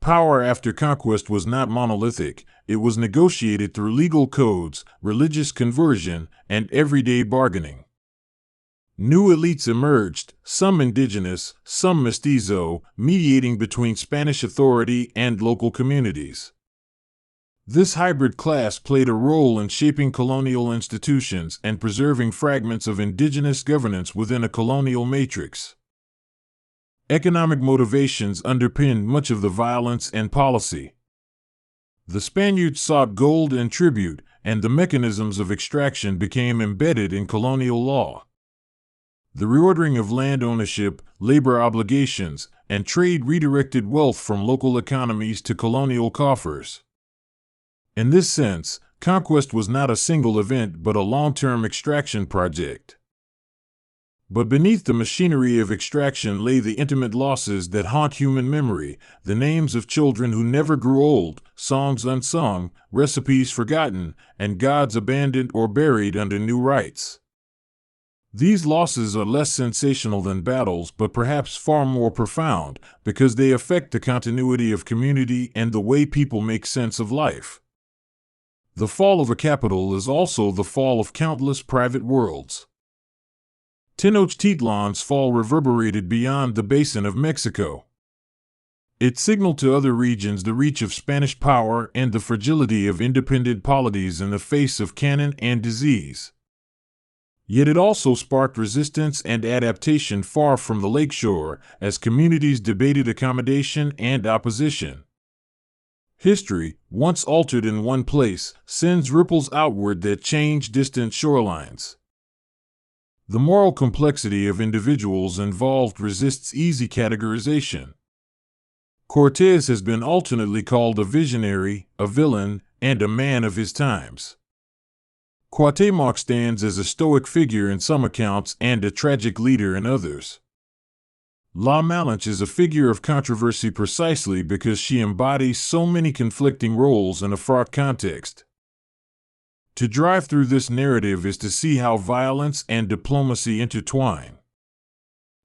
Power after conquest was not monolithic, it was negotiated through legal codes, religious conversion, and everyday bargaining. New elites emerged, some indigenous, some mestizo, mediating between Spanish authority and local communities. This hybrid class played a role in shaping colonial institutions and preserving fragments of indigenous governance within a colonial matrix. Economic motivations underpinned much of the violence and policy. The Spaniards sought gold and tribute, and the mechanisms of extraction became embedded in colonial law. The reordering of land ownership, labor obligations, and trade redirected wealth from local economies to colonial coffers. In this sense, conquest was not a single event but a long-term extraction project. But beneath the machinery of extraction lay the intimate losses that haunt human memory, the names of children who never grew old, songs unsung, recipes forgotten, and gods abandoned or buried under new rites. These losses are less sensational than battles but perhaps far more profound, because they affect the continuity of community and the way people make sense of life. The fall of a capital is also the fall of countless private worlds. Tenochtitlan's fall reverberated beyond the basin of Mexico. It signaled to other regions the reach of Spanish power and the fragility of independent polities in the face of cannon and disease. Yet it also sparked resistance and adaptation far from the lakeshore, as communities debated accommodation and opposition. History, once altered in one place, sends ripples outward that change distant shorelines. The moral complexity of individuals involved resists easy categorization. Cortés has been alternately called a visionary, a villain, and a man of his times. Cuauhtémoc stands as a stoic figure in some accounts and a tragic leader in others. La Malinche is a figure of controversy precisely because she embodies so many conflicting roles in a fraught context. To drive through this narrative is to see how violence and diplomacy intertwine.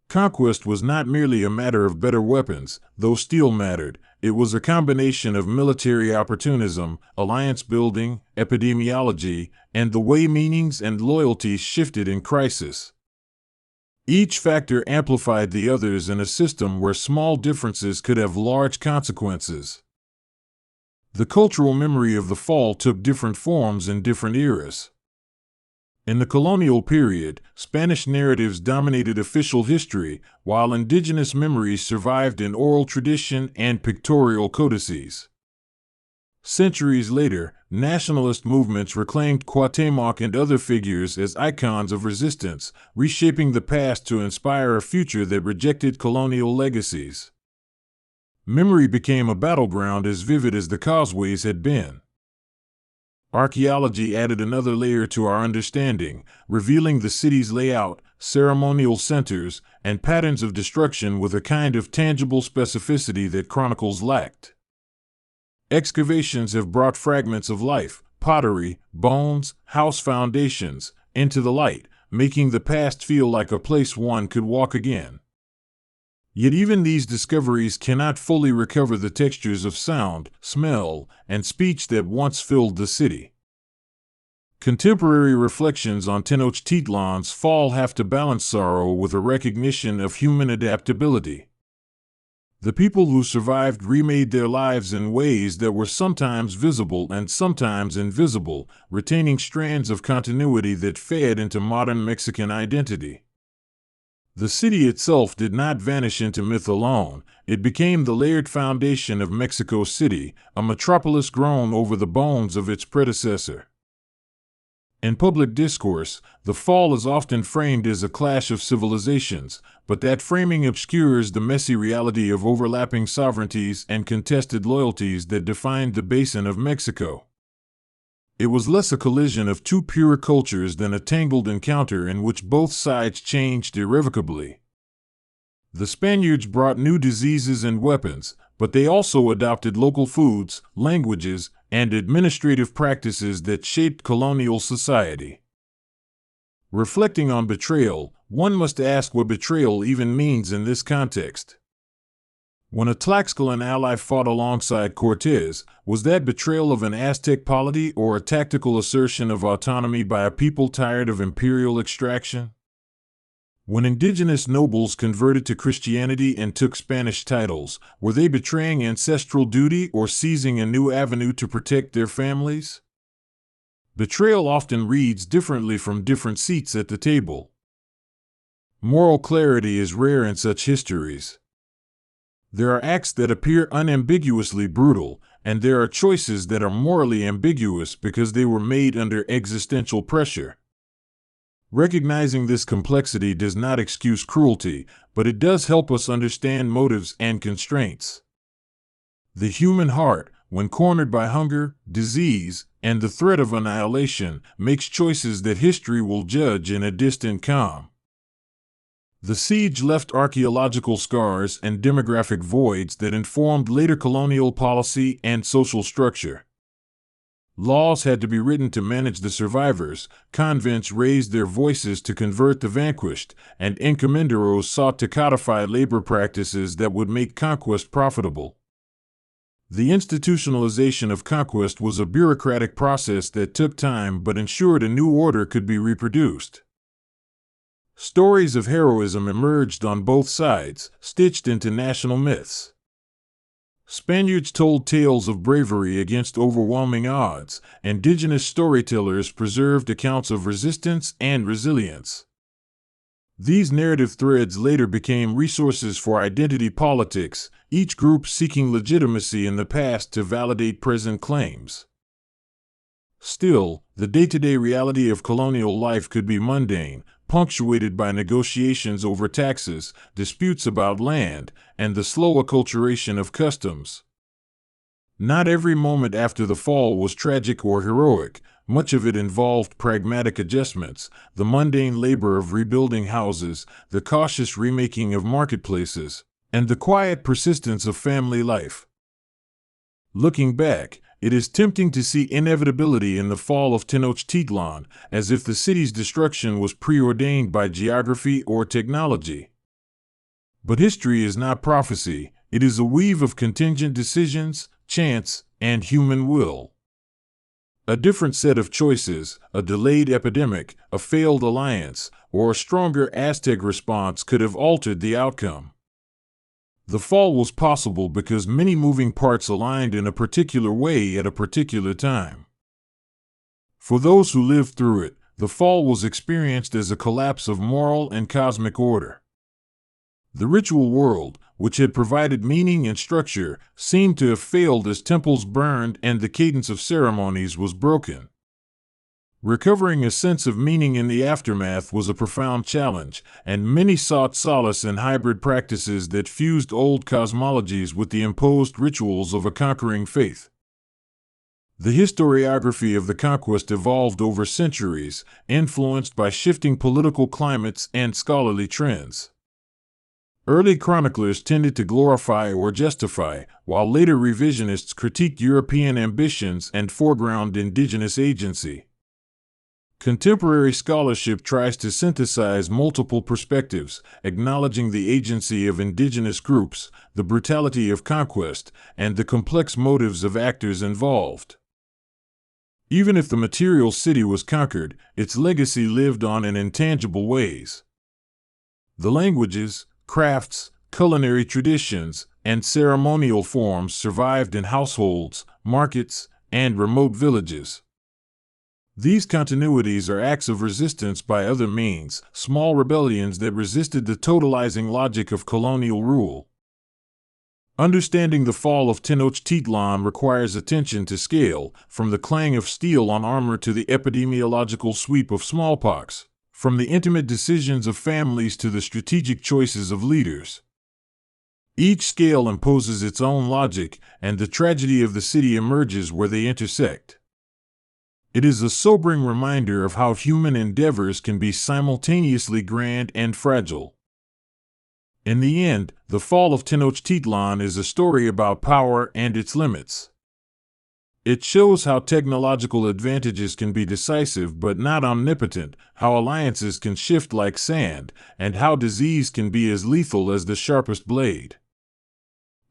Conquest was not merely a matter of better weapons, though steel mattered. It was a combination of military opportunism, alliance building, epidemiology, and the way meanings and loyalties shifted in crisis. Each factor amplified the others in a system where small differences could have large consequences. The cultural memory of the fall took different forms in different eras. In the colonial period, Spanish narratives dominated official history, while indigenous memories survived in oral tradition and pictorial codices. Centuries later, nationalist movements reclaimed Cuauhtémoc and other figures as icons of resistance, reshaping the past to inspire a future that rejected colonial legacies. Memory became a battleground as vivid as the causeways had been. Archaeology added another layer to our understanding, revealing the city's layout, ceremonial centers, and patterns of destruction with a kind of tangible specificity that chronicles lacked. Excavations have brought fragments of life, pottery, bones, house foundations, into the light, making the past feel like a place one could walk again. Yet even these discoveries cannot fully recover the textures of sound, smell, and speech that once filled the city. Contemporary reflections on Tenochtitlan's fall have to balance sorrow with a recognition of human adaptability. The people who survived remade their lives in ways that were sometimes visible and sometimes invisible, retaining strands of continuity that fed into modern Mexican identity. The city itself did not vanish into myth alone. It became the layered foundation of Mexico City, a metropolis grown over the bones of its predecessor. In public discourse, the fall is often framed as a clash of civilizations, but that framing obscures the messy reality of overlapping sovereignties and contested loyalties that defined the basin of Mexico. It was less a collision of two pure cultures than a tangled encounter in which both sides changed irrevocably. The Spaniards brought new diseases and weapons, but they also adopted local foods, languages, and administrative practices that shaped colonial society. Reflecting on betrayal, one must ask what betrayal even means in this context. When a Tlaxcalan ally fought alongside Cortés, was that betrayal of an Aztec polity or a tactical assertion of autonomy by a people tired of imperial extraction? When indigenous nobles converted to Christianity and took Spanish titles, were they betraying ancestral duty or seizing a new avenue to protect their families? Betrayal often reads differently from different seats at the table. Moral clarity is rare in such histories. There are acts that appear unambiguously brutal, and there are choices that are morally ambiguous because they were made under existential pressure. Recognizing this complexity does not excuse cruelty, but it does help us understand motives and constraints. The human heart, when cornered by hunger, disease, and the threat of annihilation, makes choices that history will judge in a distant calm. The siege left archaeological scars and demographic voids that informed later colonial policy and social structure. Laws had to be written to manage the survivors, convents raised their voices to convert the vanquished, and encomenderos sought to codify labor practices that would make conquest profitable. The institutionalization of conquest was a bureaucratic process that took time but ensured a new order could be reproduced. Stories of heroism emerged on both sides, stitched into national myths. Spaniards told tales of bravery against overwhelming odds. Indigenous storytellers preserved accounts of resistance and resilience. These narrative threads later became resources for identity politics, each group seeking legitimacy in the past to validate present claims. Still, the day-to-day reality of colonial life could be mundane, punctuated by negotiations over taxes, disputes about land, and the slow acculturation of customs. Not every moment after the fall was tragic or heroic. Much of it involved pragmatic adjustments, the mundane labor of rebuilding houses, the cautious remaking of marketplaces, and the quiet persistence of family life. Looking back, it is tempting to see inevitability in the fall of Tenochtitlan, as if the city's destruction was preordained by geography or technology. But history is not prophecy, it is a weave of contingent decisions, chance, and human will. A different set of choices, a delayed epidemic, a failed alliance, or a stronger Aztec response could have altered the outcome. The fall was possible because many moving parts aligned in a particular way at a particular time. For those who lived through it, the fall was experienced as a collapse of moral and cosmic order. The ritual world, which had provided meaning and structure, seemed to have failed as temples burned and the cadence of ceremonies was broken. Recovering a sense of meaning in the aftermath was a profound challenge, and many sought solace in hybrid practices that fused old cosmologies with the imposed rituals of a conquering faith. The historiography of the conquest evolved over centuries, influenced by shifting political climates and scholarly trends. Early chroniclers tended to glorify or justify, while later revisionists critiqued European ambitions and foregrounded indigenous agency. Contemporary scholarship tries to synthesize multiple perspectives, acknowledging the agency of indigenous groups, the brutality of conquest, and the complex motives of actors involved. Even if the material city was conquered, its legacy lived on in intangible ways. The languages, crafts, culinary traditions, and ceremonial forms survived in households, markets, and remote villages. These continuities are acts of resistance by other means, small rebellions that resisted the totalizing logic of colonial rule. Understanding the fall of Tenochtitlan requires attention to scale, from the clang of steel on armor to the epidemiological sweep of smallpox. From the intimate decisions of families to the strategic choices of leaders. Each scale imposes its own logic, and the tragedy of the city emerges where they intersect. It is a sobering reminder of how human endeavors can be simultaneously grand and fragile. In the end, the fall of Tenochtitlan is a story about power and its limits. It shows how technological advantages can be decisive but not omnipotent, how alliances can shift like sand, and how disease can be as lethal as the sharpest blade.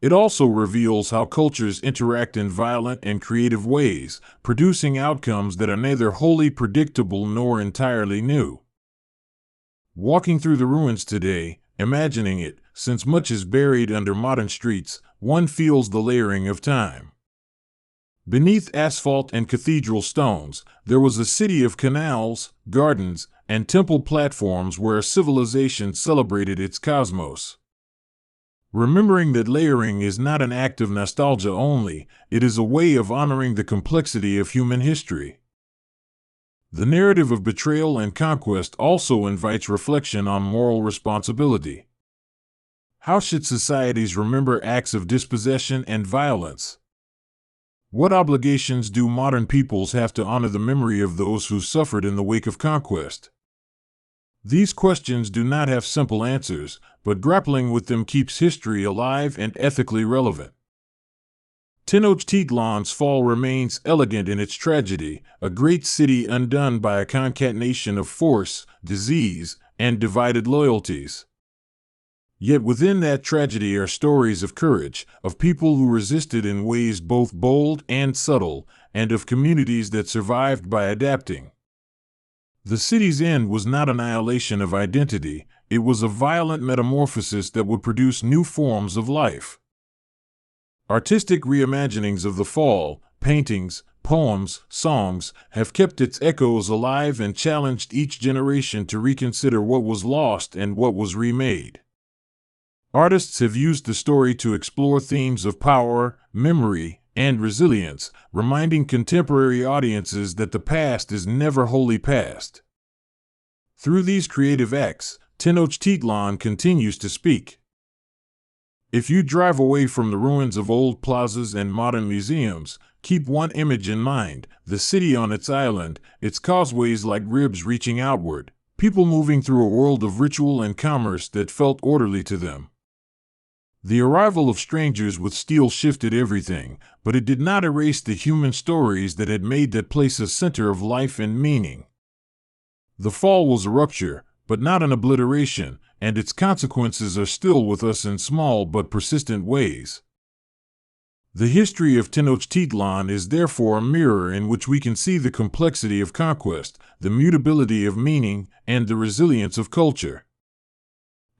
It also reveals how cultures interact in violent and creative ways, producing outcomes that are neither wholly predictable nor entirely new. Walking through the ruins today, imagining it, since much is buried under modern streets, one feels the layering of time. Beneath asphalt and cathedral stones, there was a city of canals, gardens, and temple platforms where a civilization celebrated its cosmos. Remembering that layering is not an act of nostalgia only, it is a way of honoring the complexity of human history. The narrative of betrayal and conquest also invites reflection on moral responsibility. How should societies remember acts of dispossession and violence? What obligations do modern peoples have to honor the memory of those who suffered in the wake of conquest? These questions do not have simple answers, but grappling with them keeps history alive and ethically relevant. Tenochtitlan's fall remains elegant in its tragedy, a great city undone by a concatenation of force, disease, and divided loyalties. Yet within that tragedy are stories of courage, of people who resisted in ways both bold and subtle, and of communities that survived by adapting. The city's end was not annihilation of identity, it was a violent metamorphosis that would produce new forms of life. Artistic reimaginings of the fall, paintings, poems, songs, have kept its echoes alive and challenged each generation to reconsider what was lost and what was remade. Artists have used the story to explore themes of power, memory, and resilience, reminding contemporary audiences that the past is never wholly past. Through these creative acts, Tenochtitlan continues to speak. If you drive away from the ruins of old plazas and modern museums, keep one image in mind: the city on its island, its causeways like ribs reaching outward, people moving through a world of ritual and commerce that felt orderly to them. The arrival of strangers with steel shifted everything, but it did not erase the human stories that had made that place a center of life and meaning. The fall was a rupture, but not an obliteration, and its consequences are still with us in small but persistent ways. The history of Tenochtitlan is therefore a mirror in which we can see the complexity of conquest, the mutability of meaning, and the resilience of culture.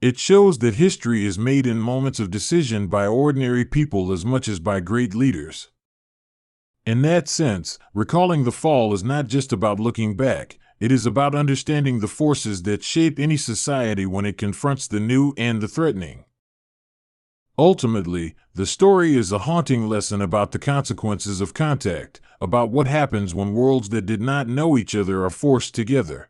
It shows that history is made in moments of decision by ordinary people as much as by great leaders. In that sense, recalling the fall is not just about looking back, it is about understanding the forces that shape any society when it confronts the new and the threatening. Ultimately, the story is a haunting lesson about the consequences of contact, about what happens when worlds that did not know each other are forced together.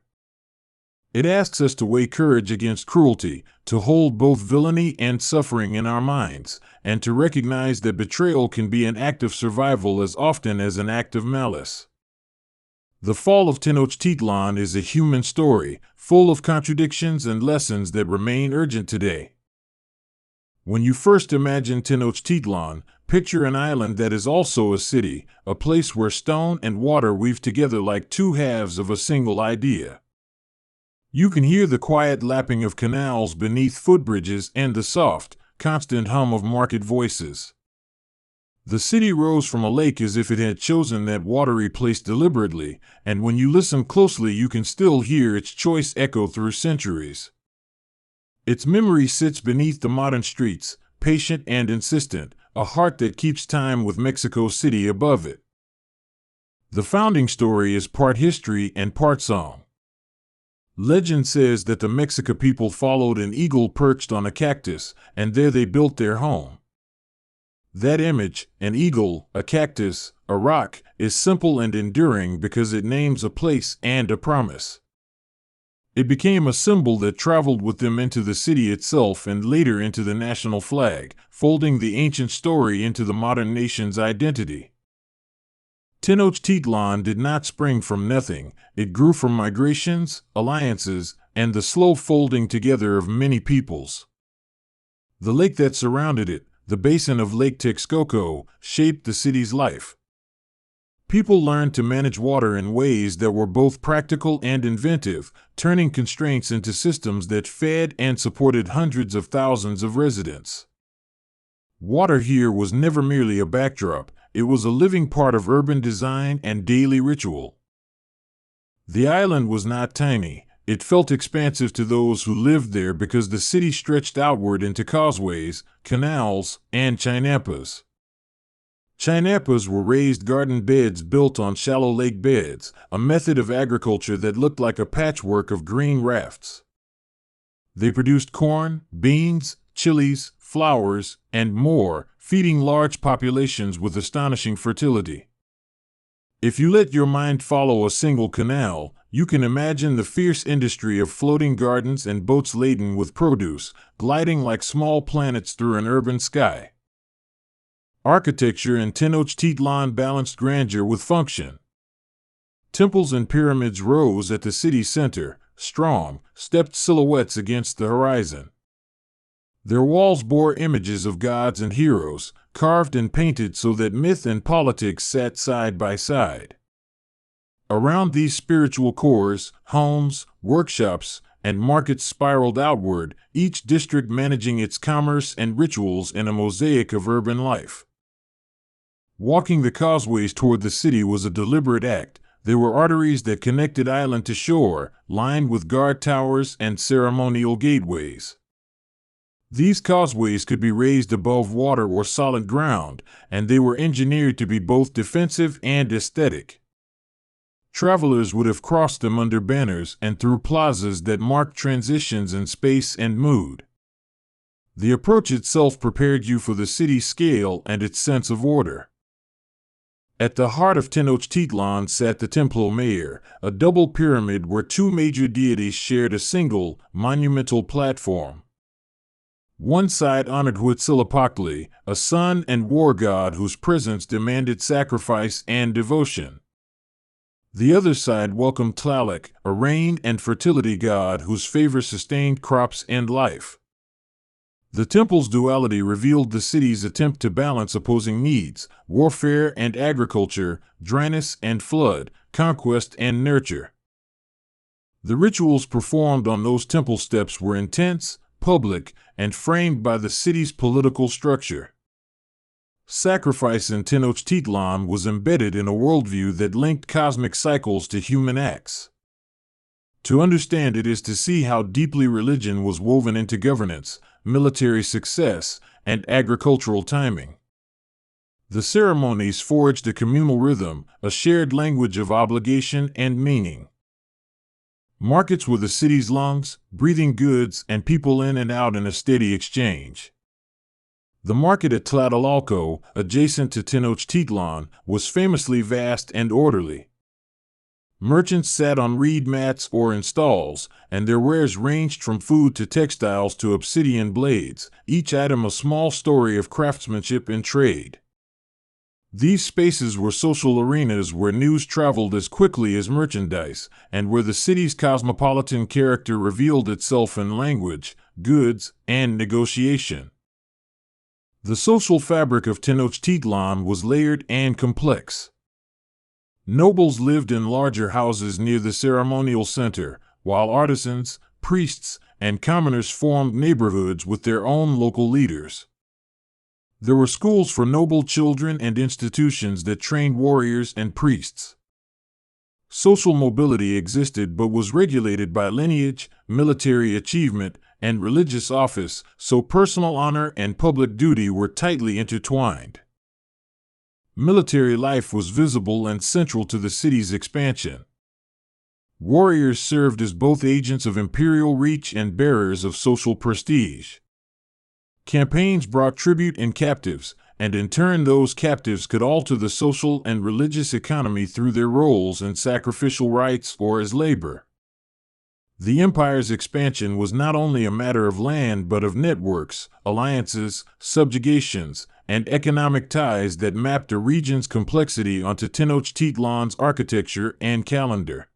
It asks us to weigh courage against cruelty, to hold both villainy and suffering in our minds, and to recognize that betrayal can be an act of survival as often as an act of malice. The fall of Tenochtitlan is a human story, full of contradictions and lessons that remain urgent today. When you first imagine Tenochtitlan, picture an island that is also a city, a place where stone and water weave together like two halves of a single idea. You can hear the quiet lapping of canals beneath footbridges and the soft, constant hum of market voices. The city rose from a lake as if it had chosen that watery place deliberately, and when you listen closely you can still hear its choice echo through centuries. Its memory sits beneath the modern streets, patient and insistent, a heart that keeps time with Mexico City above it. The founding story is part history and part song. Legend says that the Mexica people followed an eagle perched on a cactus, and there they built their home. That image, an eagle, a cactus, a rock, is simple and enduring because it names a place and a promise. It became a symbol that traveled with them into the city itself and later into the national flag, folding the ancient story into the modern nation's identity. Tenochtitlan did not spring from nothing. It grew from migrations, alliances, and the slow folding together of many peoples. The lake that surrounded it, the basin of Lake Texcoco, shaped the city's life. People learned to manage water in ways that were both practical and inventive, turning constraints into systems that fed and supported hundreds of thousands of residents. Water here was never merely a backdrop, it was a living part of urban design and daily ritual. The island was not tiny. It felt expansive to those who lived there because the city stretched outward into causeways, canals, and chinampas. Chinampas were raised garden beds built on shallow lake beds, a method of agriculture that looked like a patchwork of green rafts. They produced corn, beans, chilies, flowers, and more, feeding large populations with astonishing fertility. If you let your mind follow a single canal, you can imagine the fierce industry of floating gardens and boats laden with produce, gliding like small planets through an urban sky. Architecture in Tenochtitlan balanced grandeur with function. Temples and pyramids rose at the city's center, strong, stepped silhouettes against the horizon. Their walls bore images of gods and heroes, carved and painted so that myth and politics sat side by side. Around these spiritual cores, homes, workshops, and markets spiraled outward, each district managing its commerce and rituals in a mosaic of urban life. Walking the causeways toward the city was a deliberate act. There were arteries that connected island to shore, lined with guard towers and ceremonial gateways. These causeways could be raised above water or solid ground, and they were engineered to be both defensive and aesthetic. Travelers would have crossed them under banners and through plazas that marked transitions in space and mood. The approach itself prepared you for the city's scale and its sense of order. At the heart of Tenochtitlan sat the Templo Mayor, a double pyramid where two major deities shared a single, monumental platform. One side honored Huitzilopochtli, a sun and war god whose presence demanded sacrifice and devotion. The other side welcomed Tlaloc, a rain and fertility god whose favor sustained crops and life. The temple's duality revealed the city's attempt to balance opposing needs: warfare and agriculture, dryness and flood, conquest and nurture. The rituals performed on those temple steps were intense, public, and framed by the city's political structure. Sacrifice in Tenochtitlan was embedded in a worldview that linked cosmic cycles to human acts. To understand it is to see how deeply religion was woven into governance, military success, and agricultural timing. The ceremonies forged a communal rhythm, a shared language of obligation and meaning. Markets were the city's lungs, breathing goods and people in and out in a steady exchange. The market at Tlatelolco, adjacent to Tenochtitlan, was famously vast and orderly. Merchants sat on reed mats or in stalls, and their wares ranged from food to textiles to obsidian blades, each item a small story of craftsmanship and trade. These spaces were social arenas where news traveled as quickly as merchandise, and where the city's cosmopolitan character revealed itself in language, goods, and negotiation. The social fabric of Tenochtitlan was layered and complex. Nobles lived in larger houses near the ceremonial center, while artisans, priests, and commoners formed neighborhoods with their own local leaders. There were schools for noble children and institutions that trained warriors and priests. Social mobility existed but was regulated by lineage, military achievement, and religious office, so personal honor and public duty were tightly intertwined. Military life was visible and central to the city's expansion. Warriors served as both agents of imperial reach and bearers of social prestige. Campaigns brought tribute and captives, and in turn those captives could alter the social and religious economy through their roles in sacrificial rites or as labor. The empire's expansion was not only a matter of land but of networks, alliances, subjugations, and economic ties that mapped a region's complexity onto Tenochtitlan's architecture and calendar.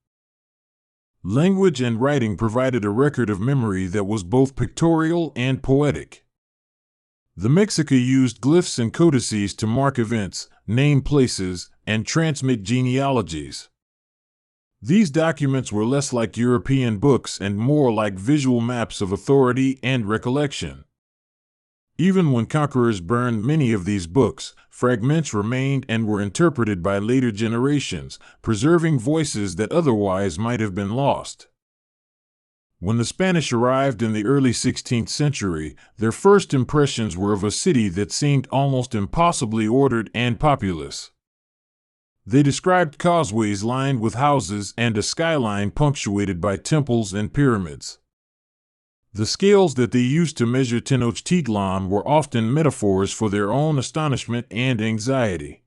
Language and writing provided a record of memory that was both pictorial and poetic. The Mexica used glyphs and codices to mark events, name places, and transmit genealogies. These documents were less like European books and more like visual maps of authority and recollection. Even when conquerors burned many of these books, fragments remained and were interpreted by later generations, preserving voices that otherwise might have been lost. When the Spanish arrived in the early 16th century, their first impressions were of a city that seemed almost impossibly ordered and populous. They described causeways lined with houses and a skyline punctuated by temples and pyramids. The scales that they used to measure Tenochtitlan were often metaphors for their own astonishment and anxiety.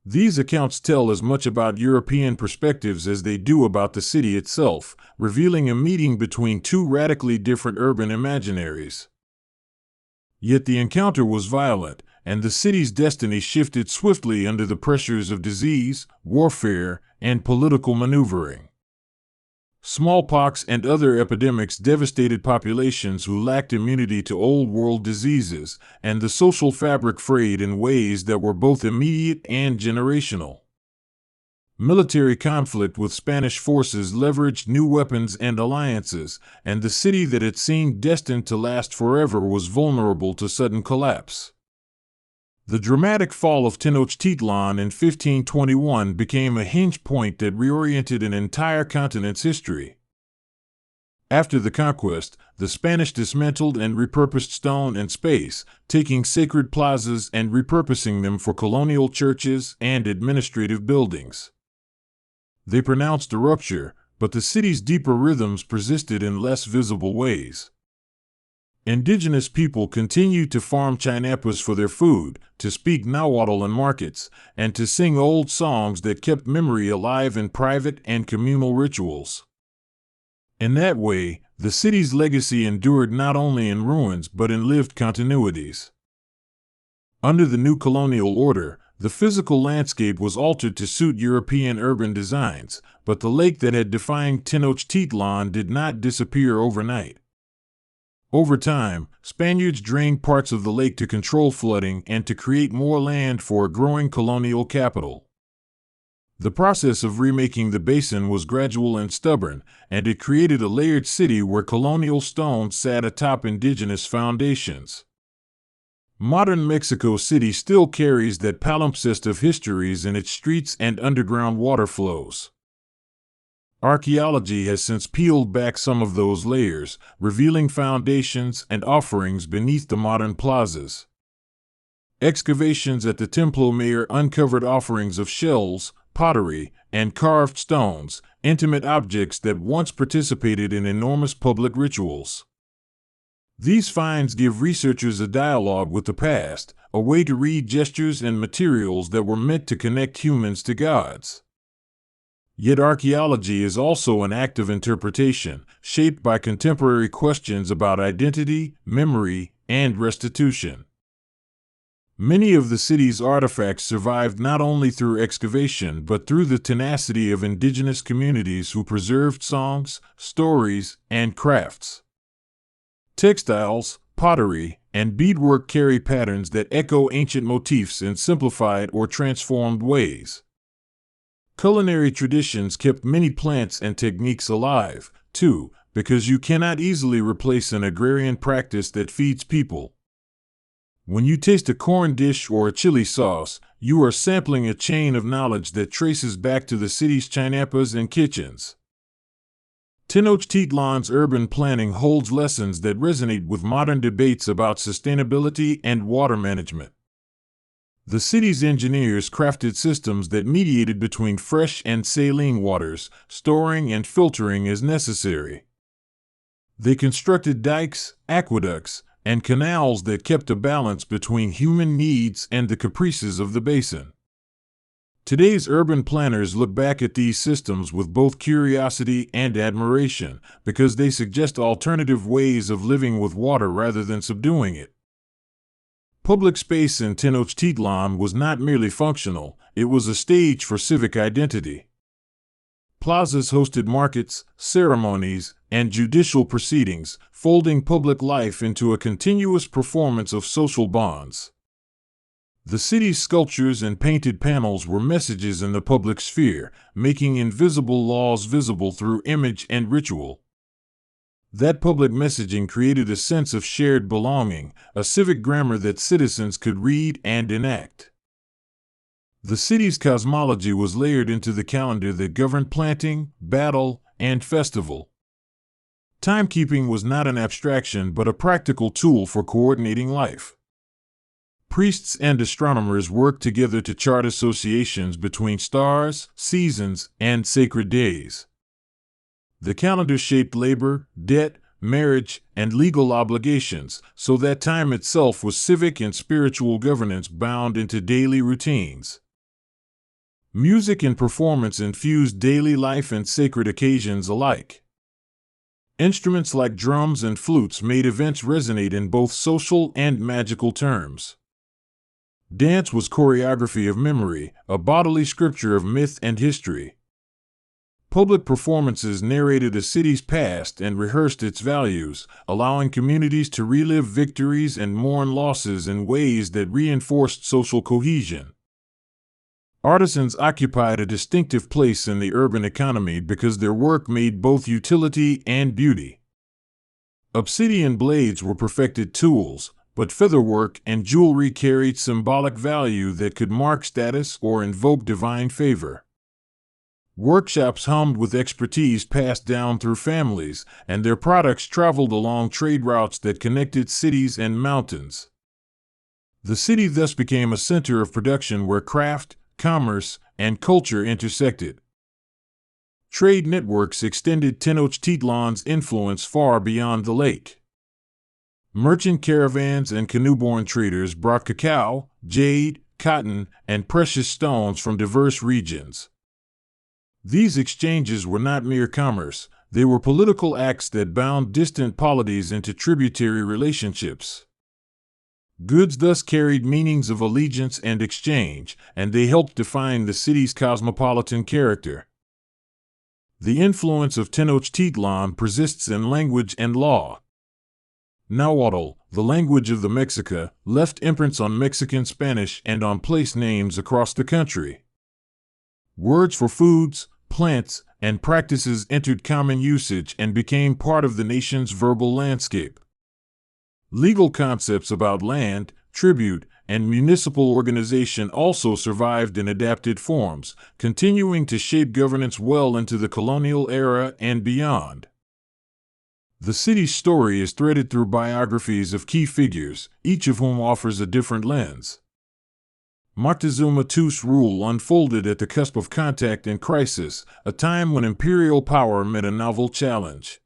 These accounts tell as much about European perspectives as they do about the city itself, revealing a meeting between two radically different urban imaginaries. Yet the encounter was violent, and the city's destiny shifted swiftly under the pressures of disease, warfare, and political maneuvering. Smallpox and other epidemics devastated populations who lacked immunity to old-world diseases, and the social fabric frayed in ways that were both immediate and generational. Military conflict with Spanish forces leveraged new weapons and alliances, and the city that had seemed destined to last forever was vulnerable to sudden collapse. The dramatic fall of Tenochtitlan in 1521 became a hinge point that reoriented an entire continent's history. After the conquest, the Spanish dismantled and repurposed stone and space, taking sacred plazas and repurposing them for colonial churches and administrative buildings. They pronounced a rupture, but the city's deeper rhythms persisted in less visible ways. Indigenous people continued to farm chinapas for their food, to speak Nahuatl in markets, and to sing old songs that kept memory alive in private and communal rituals. In that way, the city's legacy endured not only in ruins but in lived continuities. Under the new colonial order, the physical landscape was altered to suit European urban designs, but the lake that had defined Tenochtitlan did not disappear overnight. Over time, Spaniards drained parts of the lake to control flooding and to create more land for a growing colonial capital. The process of remaking the basin was gradual and stubborn, and it created a layered city where colonial stones sat atop indigenous foundations. Modern Mexico City still carries that palimpsest of histories in its streets and underground water flows. Archaeology has since peeled back some of those layers, revealing foundations and offerings beneath the modern plazas. Excavations at the Templo Mayor uncovered offerings of shells, pottery, and carved stones, intimate objects that once participated in enormous public rituals. These finds give researchers a dialogue with the past, a way to read gestures and materials that were meant to connect humans to gods. Yet archaeology is also an act of interpretation, shaped by contemporary questions about identity, memory, and restitution. Many of the city's artifacts survived not only through excavation but through the tenacity of indigenous communities who preserved songs, stories, and crafts. Textiles, pottery, and beadwork carry patterns that echo ancient motifs in simplified or transformed ways. Culinary traditions kept many plants and techniques alive, too, because you cannot easily replace an agrarian practice that feeds people. When you taste a corn dish or a chili sauce, you are sampling a chain of knowledge that traces back to the city's chinapas and kitchens. Tenochtitlan's urban planning holds lessons that resonate with modern debates about sustainability and water management. The city's engineers crafted systems that mediated between fresh and saline waters, storing and filtering as necessary. They constructed dikes, aqueducts, and canals that kept a balance between human needs and the caprices of the basin. Today's urban planners look back at these systems with both curiosity and admiration, because they suggest alternative ways of living with water rather than subduing it. Public space in Tenochtitlan was not merely functional, it was a stage for civic identity. Plazas hosted markets, ceremonies, and judicial proceedings, folding public life into a continuous performance of social bonds. The city's sculptures and painted panels were messages in the public sphere, making invisible laws visible through image and ritual. That public messaging created a sense of shared belonging, a civic grammar that citizens could read and enact. The city's cosmology was layered into the calendar that governed planting, battle, and festival. Timekeeping was not an abstraction but a practical tool for coordinating life. Priests and astronomers worked together to chart associations between stars, seasons, and sacred days. The calendar shaped labor, debt, marriage, and legal obligations, so that time itself was civic and spiritual governance bound into daily routines. Music and performance infused daily life and sacred occasions alike. Instruments like drums and flutes made events resonate in both social and magical terms. Dance was choreography of memory, a bodily scripture of myth and history. Public performances narrated a city's past and rehearsed its values, allowing communities to relive victories and mourn losses in ways that reinforced social cohesion. Artisans occupied a distinctive place in the urban economy because their work made both utility and beauty. Obsidian blades were perfected tools, but featherwork and jewelry carried symbolic value that could mark status or invoke divine favor. Workshops hummed with expertise passed down through families, and their products traveled along trade routes that connected cities and mountains. The city thus became a center of production where craft, commerce, and culture intersected. Trade networks extended Tenochtitlan's influence far beyond the lake. Merchant caravans and canoe-borne traders brought cacao, jade, cotton, and precious stones from diverse regions. These exchanges were not mere commerce, they were political acts that bound distant polities into tributary relationships. Goods thus carried meanings of allegiance and exchange, and they helped define the city's cosmopolitan character. The influence of Tenochtitlan persists in language and law. Nahuatl, the language of the Mexica, left imprints on Mexican Spanish and on place names across the country. Words for foods, plants, and practices entered common usage and became part of the nation's verbal landscape. Legal concepts about land, tribute, and municipal organization also survived in adapted forms, continuing to shape governance well into the colonial era and beyond. The city's story is threaded through biographies of key figures, each of whom offers a different lens. Moctezuma II's rule unfolded at the cusp of contact and crisis, a time when imperial power met a novel challenge.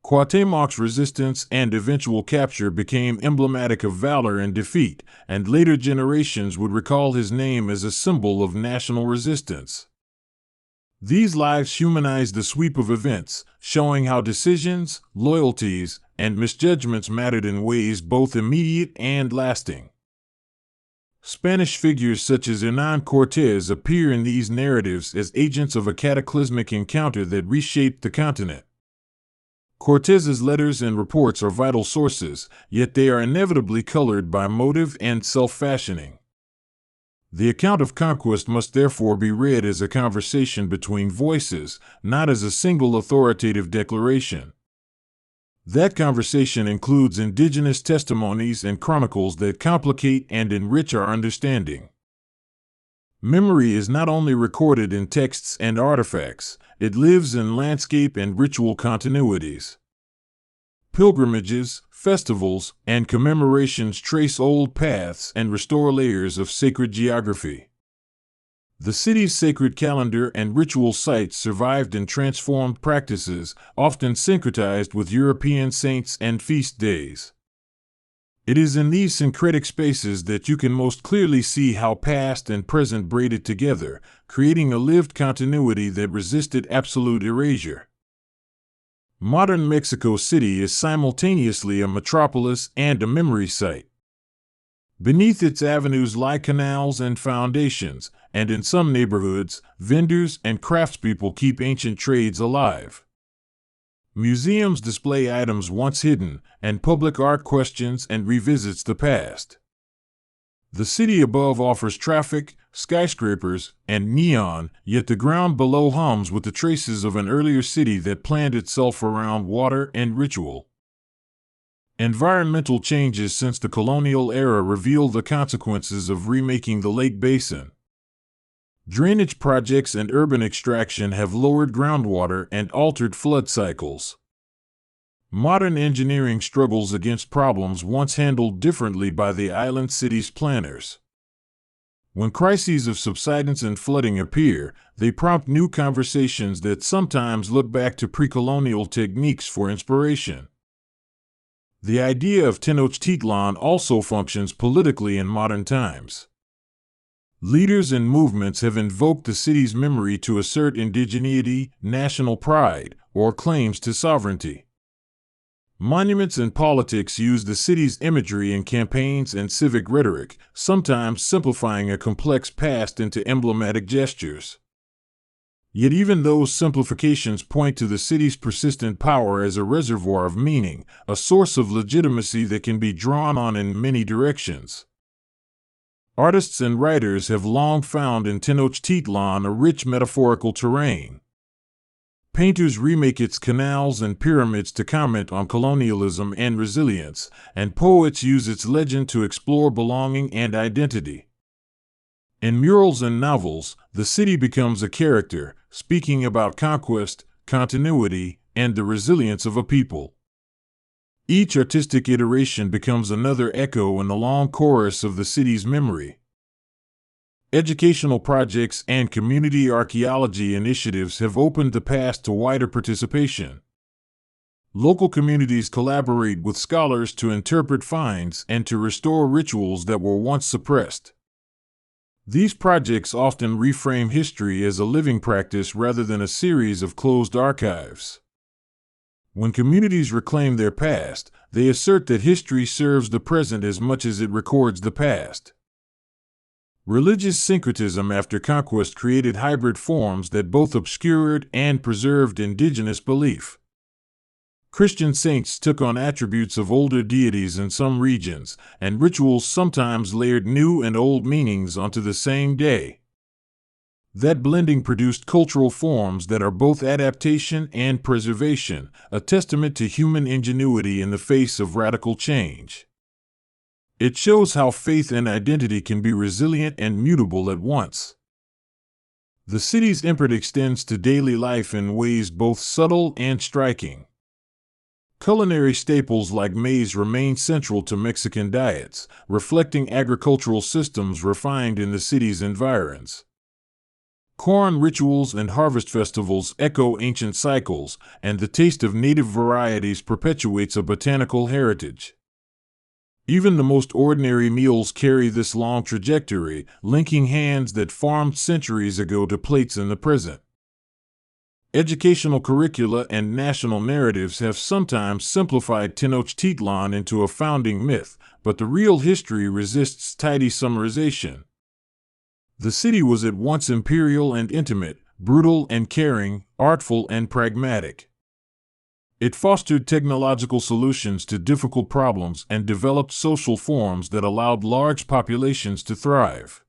Cuauhtémoc's resistance and eventual capture became emblematic of valor and defeat, and later generations would recall his name as a symbol of national resistance. These lives humanize the sweep of events, showing how decisions, loyalties, and misjudgments mattered in ways both immediate and lasting. Spanish figures such as Hernán Cortés appear in these narratives as agents of a cataclysmic encounter that reshaped the continent. Cortés's letters and reports are vital sources, yet they are inevitably colored by motive and self-fashioning. The account of conquest must therefore be read as a conversation between voices, not as a single authoritative declaration. That conversation includes indigenous testimonies and chronicles that complicate and enrich our understanding. Memory is not only recorded in texts and artifacts, it lives in landscape and ritual continuities. Pilgrimages, festivals, and commemorations trace old paths and restore layers of sacred geography. The city's sacred calendar and ritual sites survived in transformed practices, often syncretized with European saints and feast days. It is in these syncretic spaces that you can most clearly see how past and present braided together, creating a lived continuity that resisted absolute erasure. Modern Mexico City is simultaneously a metropolis and a memory site. Beneath its avenues lie canals and foundations, and in some neighborhoods, vendors and craftspeople keep ancient trades alive. Museums display items once hidden, and public art questions and revisits the past. The city above offers traffic, skyscrapers, and neon, yet the ground below hums with the traces of an earlier city that planned itself around water and ritual. Environmental changes since the colonial era reveal the consequences of remaking the lake basin. Drainage projects and urban extraction have lowered groundwater and altered flood cycles. Modern engineering struggles against problems once handled differently by the island city's planners. When crises of subsidence and flooding appear, they prompt new conversations that sometimes look back to pre-colonial techniques for inspiration. The idea of Tenochtitlan also functions politically in modern times. Leaders and movements have invoked the city's memory to assert indigeneity, national pride, or claims to sovereignty. Monuments and politics use the city's imagery in campaigns and civic rhetoric, sometimes simplifying a complex past into emblematic gestures. Yet even those simplifications point to the city's persistent power as a reservoir of meaning, a source of legitimacy that can be drawn on in many directions. Artists and writers have long found in Tenochtitlan a rich metaphorical terrain. Painters remake its canals and pyramids to comment on colonialism and resilience, and poets use its legend to explore belonging and identity. In murals and novels, the city becomes a character, speaking about conquest, continuity, and the resilience of a people. Each artistic iteration becomes another echo in the long chorus of the city's memory. Educational projects and community archaeology initiatives have opened the path to wider participation. Local communities collaborate with scholars to interpret finds and to restore rituals that were once suppressed. These projects often reframe history as a living practice rather than a series of closed archives. When communities reclaim their past, they assert that history serves the present as much as it records the past. Religious syncretism after conquest created hybrid forms that both obscured and preserved indigenous belief. Christian saints took on attributes of older deities in some regions, and rituals sometimes layered new and old meanings onto the same day. That blending produced cultural forms that are both adaptation and preservation, a testament to human ingenuity in the face of radical change. It shows how faith and identity can be resilient and mutable at once. The city's imprint extends to daily life in ways both subtle and striking. Culinary staples like maize remain central to Mexican diets, reflecting agricultural systems refined in the city's environs. Corn rituals and harvest festivals echo ancient cycles, and the taste of native varieties perpetuates a botanical heritage. Even the most ordinary meals carry this long trajectory, linking hands that farmed centuries ago to plates in the present. Educational curricula and national narratives have sometimes simplified Tenochtitlan into a founding myth, but the real history resists tidy summarization. The city was at once imperial and intimate, brutal and caring, artful and pragmatic. It fostered technological solutions to difficult problems and developed social forms that allowed large populations to thrive.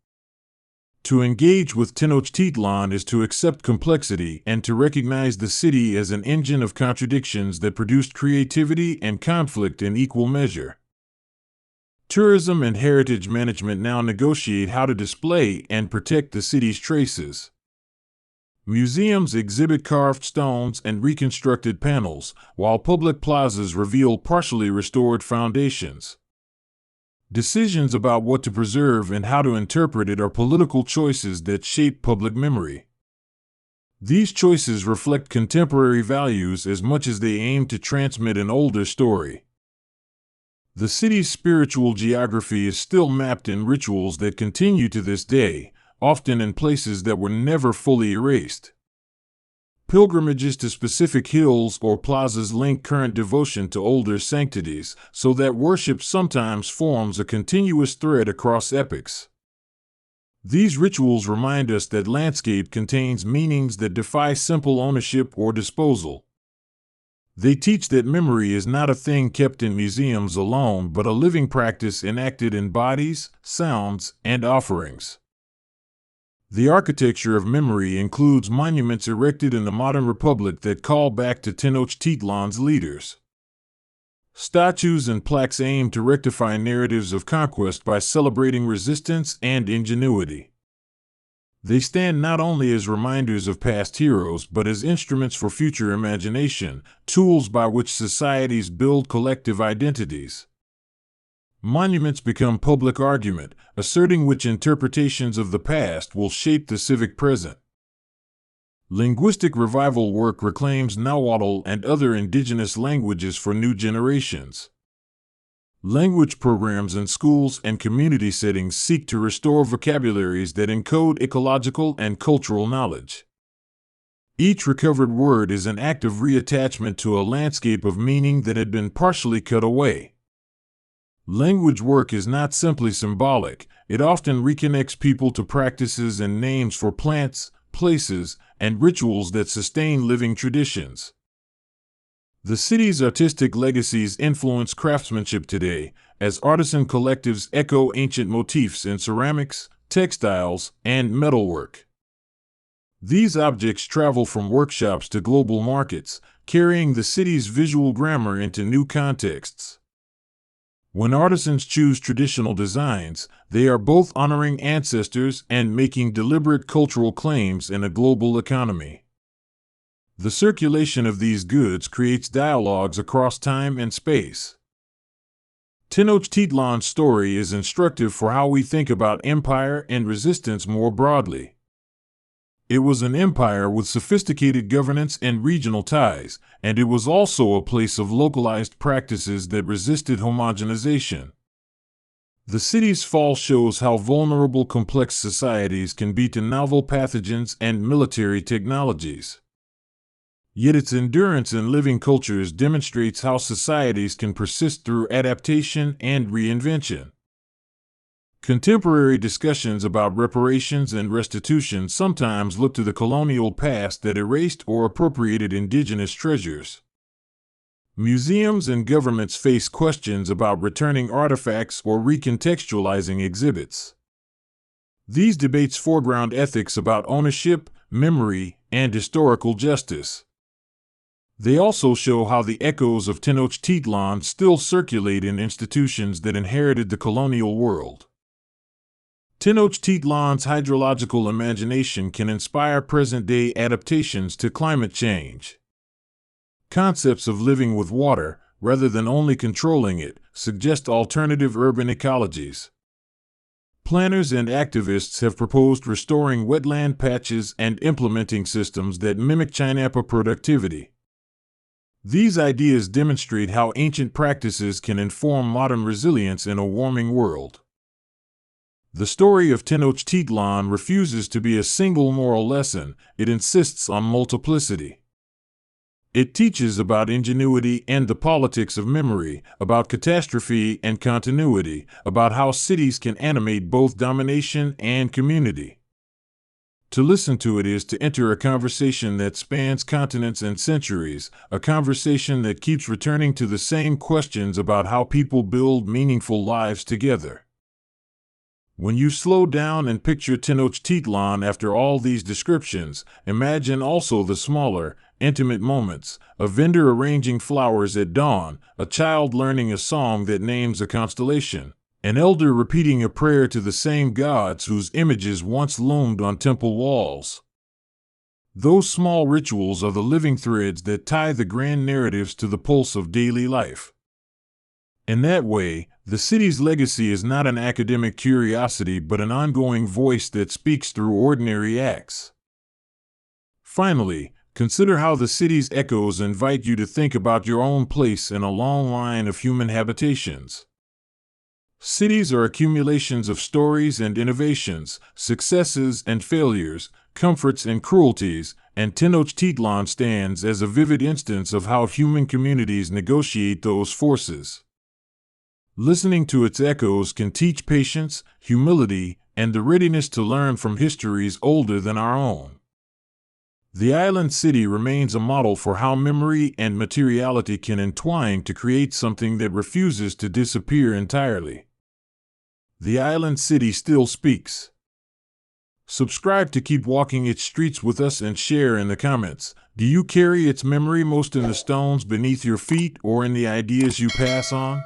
To engage with Tenochtitlan is to accept complexity and to recognize the city as an engine of contradictions that produced creativity and conflict in equal measure. Tourism and heritage management now negotiate how to display and protect the city's traces. Museums exhibit carved stones and reconstructed panels, while public plazas reveal partially restored foundations. Decisions about what to preserve and how to interpret it are political choices that shape public memory. These choices reflect contemporary values as much as they aim to transmit an older story. The city's spiritual geography is still mapped in rituals that continue to this day, often in places that were never fully erased. Pilgrimages to specific hills or plazas link current devotion to older sanctities, so that worship sometimes forms a continuous thread across epochs. These rituals remind us that landscape contains meanings that defy simple ownership or disposal. They teach that memory is not a thing kept in museums alone, but a living practice enacted in bodies, sounds, and offerings. The architecture of memory includes monuments erected in the modern republic that call back to Tenochtitlan's leaders. Statues and plaques aim to rectify narratives of conquest by celebrating resistance and ingenuity. They stand not only as reminders of past heroes but as instruments for future imagination, tools by which societies build collective identities. Monuments become public argument, asserting which interpretations of the past will shape the civic present. Linguistic revival work reclaims Nahuatl and other indigenous languages for new generations. Language programs in schools and community settings seek to restore vocabularies that encode ecological and cultural knowledge. Each recovered word is an act of reattachment to a landscape of meaning that had been partially cut away. Language work is not simply symbolic, it often reconnects people to practices and names for plants, places, and rituals that sustain living traditions. The city's artistic legacies influence craftsmanship today, as artisan collectives echo ancient motifs in ceramics, textiles, and metalwork. These objects travel from workshops to global markets, carrying the city's visual grammar into new contexts. When artisans choose traditional designs, they are both honoring ancestors and making deliberate cultural claims in a global economy. The circulation of these goods creates dialogues across time and space. Tenochtitlan's story is instructive for how we think about empire and resistance more broadly. It was an empire with sophisticated governance and regional ties, and it was also a place of localized practices that resisted homogenization. The city's fall shows how vulnerable complex societies can be to novel pathogens and military technologies. Yet its endurance in living cultures demonstrates how societies can persist through adaptation and reinvention. Contemporary discussions about reparations and restitution sometimes look to the colonial past that erased or appropriated indigenous treasures. Museums and governments face questions about returning artifacts or recontextualizing exhibits. These debates foreground ethics about ownership, memory, and historical justice. They also show how the echoes of Tenochtitlan still circulate in institutions that inherited the colonial world. Tenochtitlan's hydrological imagination can inspire present-day adaptations to climate change. Concepts of living with water, rather than only controlling it, suggest alternative urban ecologies. Planners and activists have proposed restoring wetland patches and implementing systems that mimic Chinapa productivity. These ideas demonstrate how ancient practices can inform modern resilience in a warming world. The story of Tenochtitlan refuses to be a single moral lesson, it insists on multiplicity. It teaches about ingenuity and the politics of memory, about catastrophe and continuity, about how cities can animate both domination and community. To listen to it is to enter a conversation that spans continents and centuries, a conversation that keeps returning to the same questions about how people build meaningful lives together. When you slow down and picture Tenochtitlan after all these descriptions, imagine also the smaller, intimate moments, a vendor arranging flowers at dawn, a child learning a song that names a constellation, an elder repeating a prayer to the same gods whose images once loomed on temple walls. Those small rituals are the living threads that tie the grand narratives to the pulse of daily life. In that way, the city's legacy is not an academic curiosity but an ongoing voice that speaks through ordinary acts. Finally, consider how the city's echoes invite you to think about your own place in a long line of human habitations. Cities are accumulations of stories and innovations, successes and failures, comforts and cruelties, and Tenochtitlan stands as a vivid instance of how human communities negotiate those forces. Listening to its echoes can teach patience, humility, and the readiness to learn from histories older than our own. The island city remains a model for how memory and materiality can entwine to create something that refuses to disappear entirely. The island city still speaks. Subscribe to keep walking its streets with us and share in the comments. Do you carry its memory most in the stones beneath your feet or in the ideas you pass on?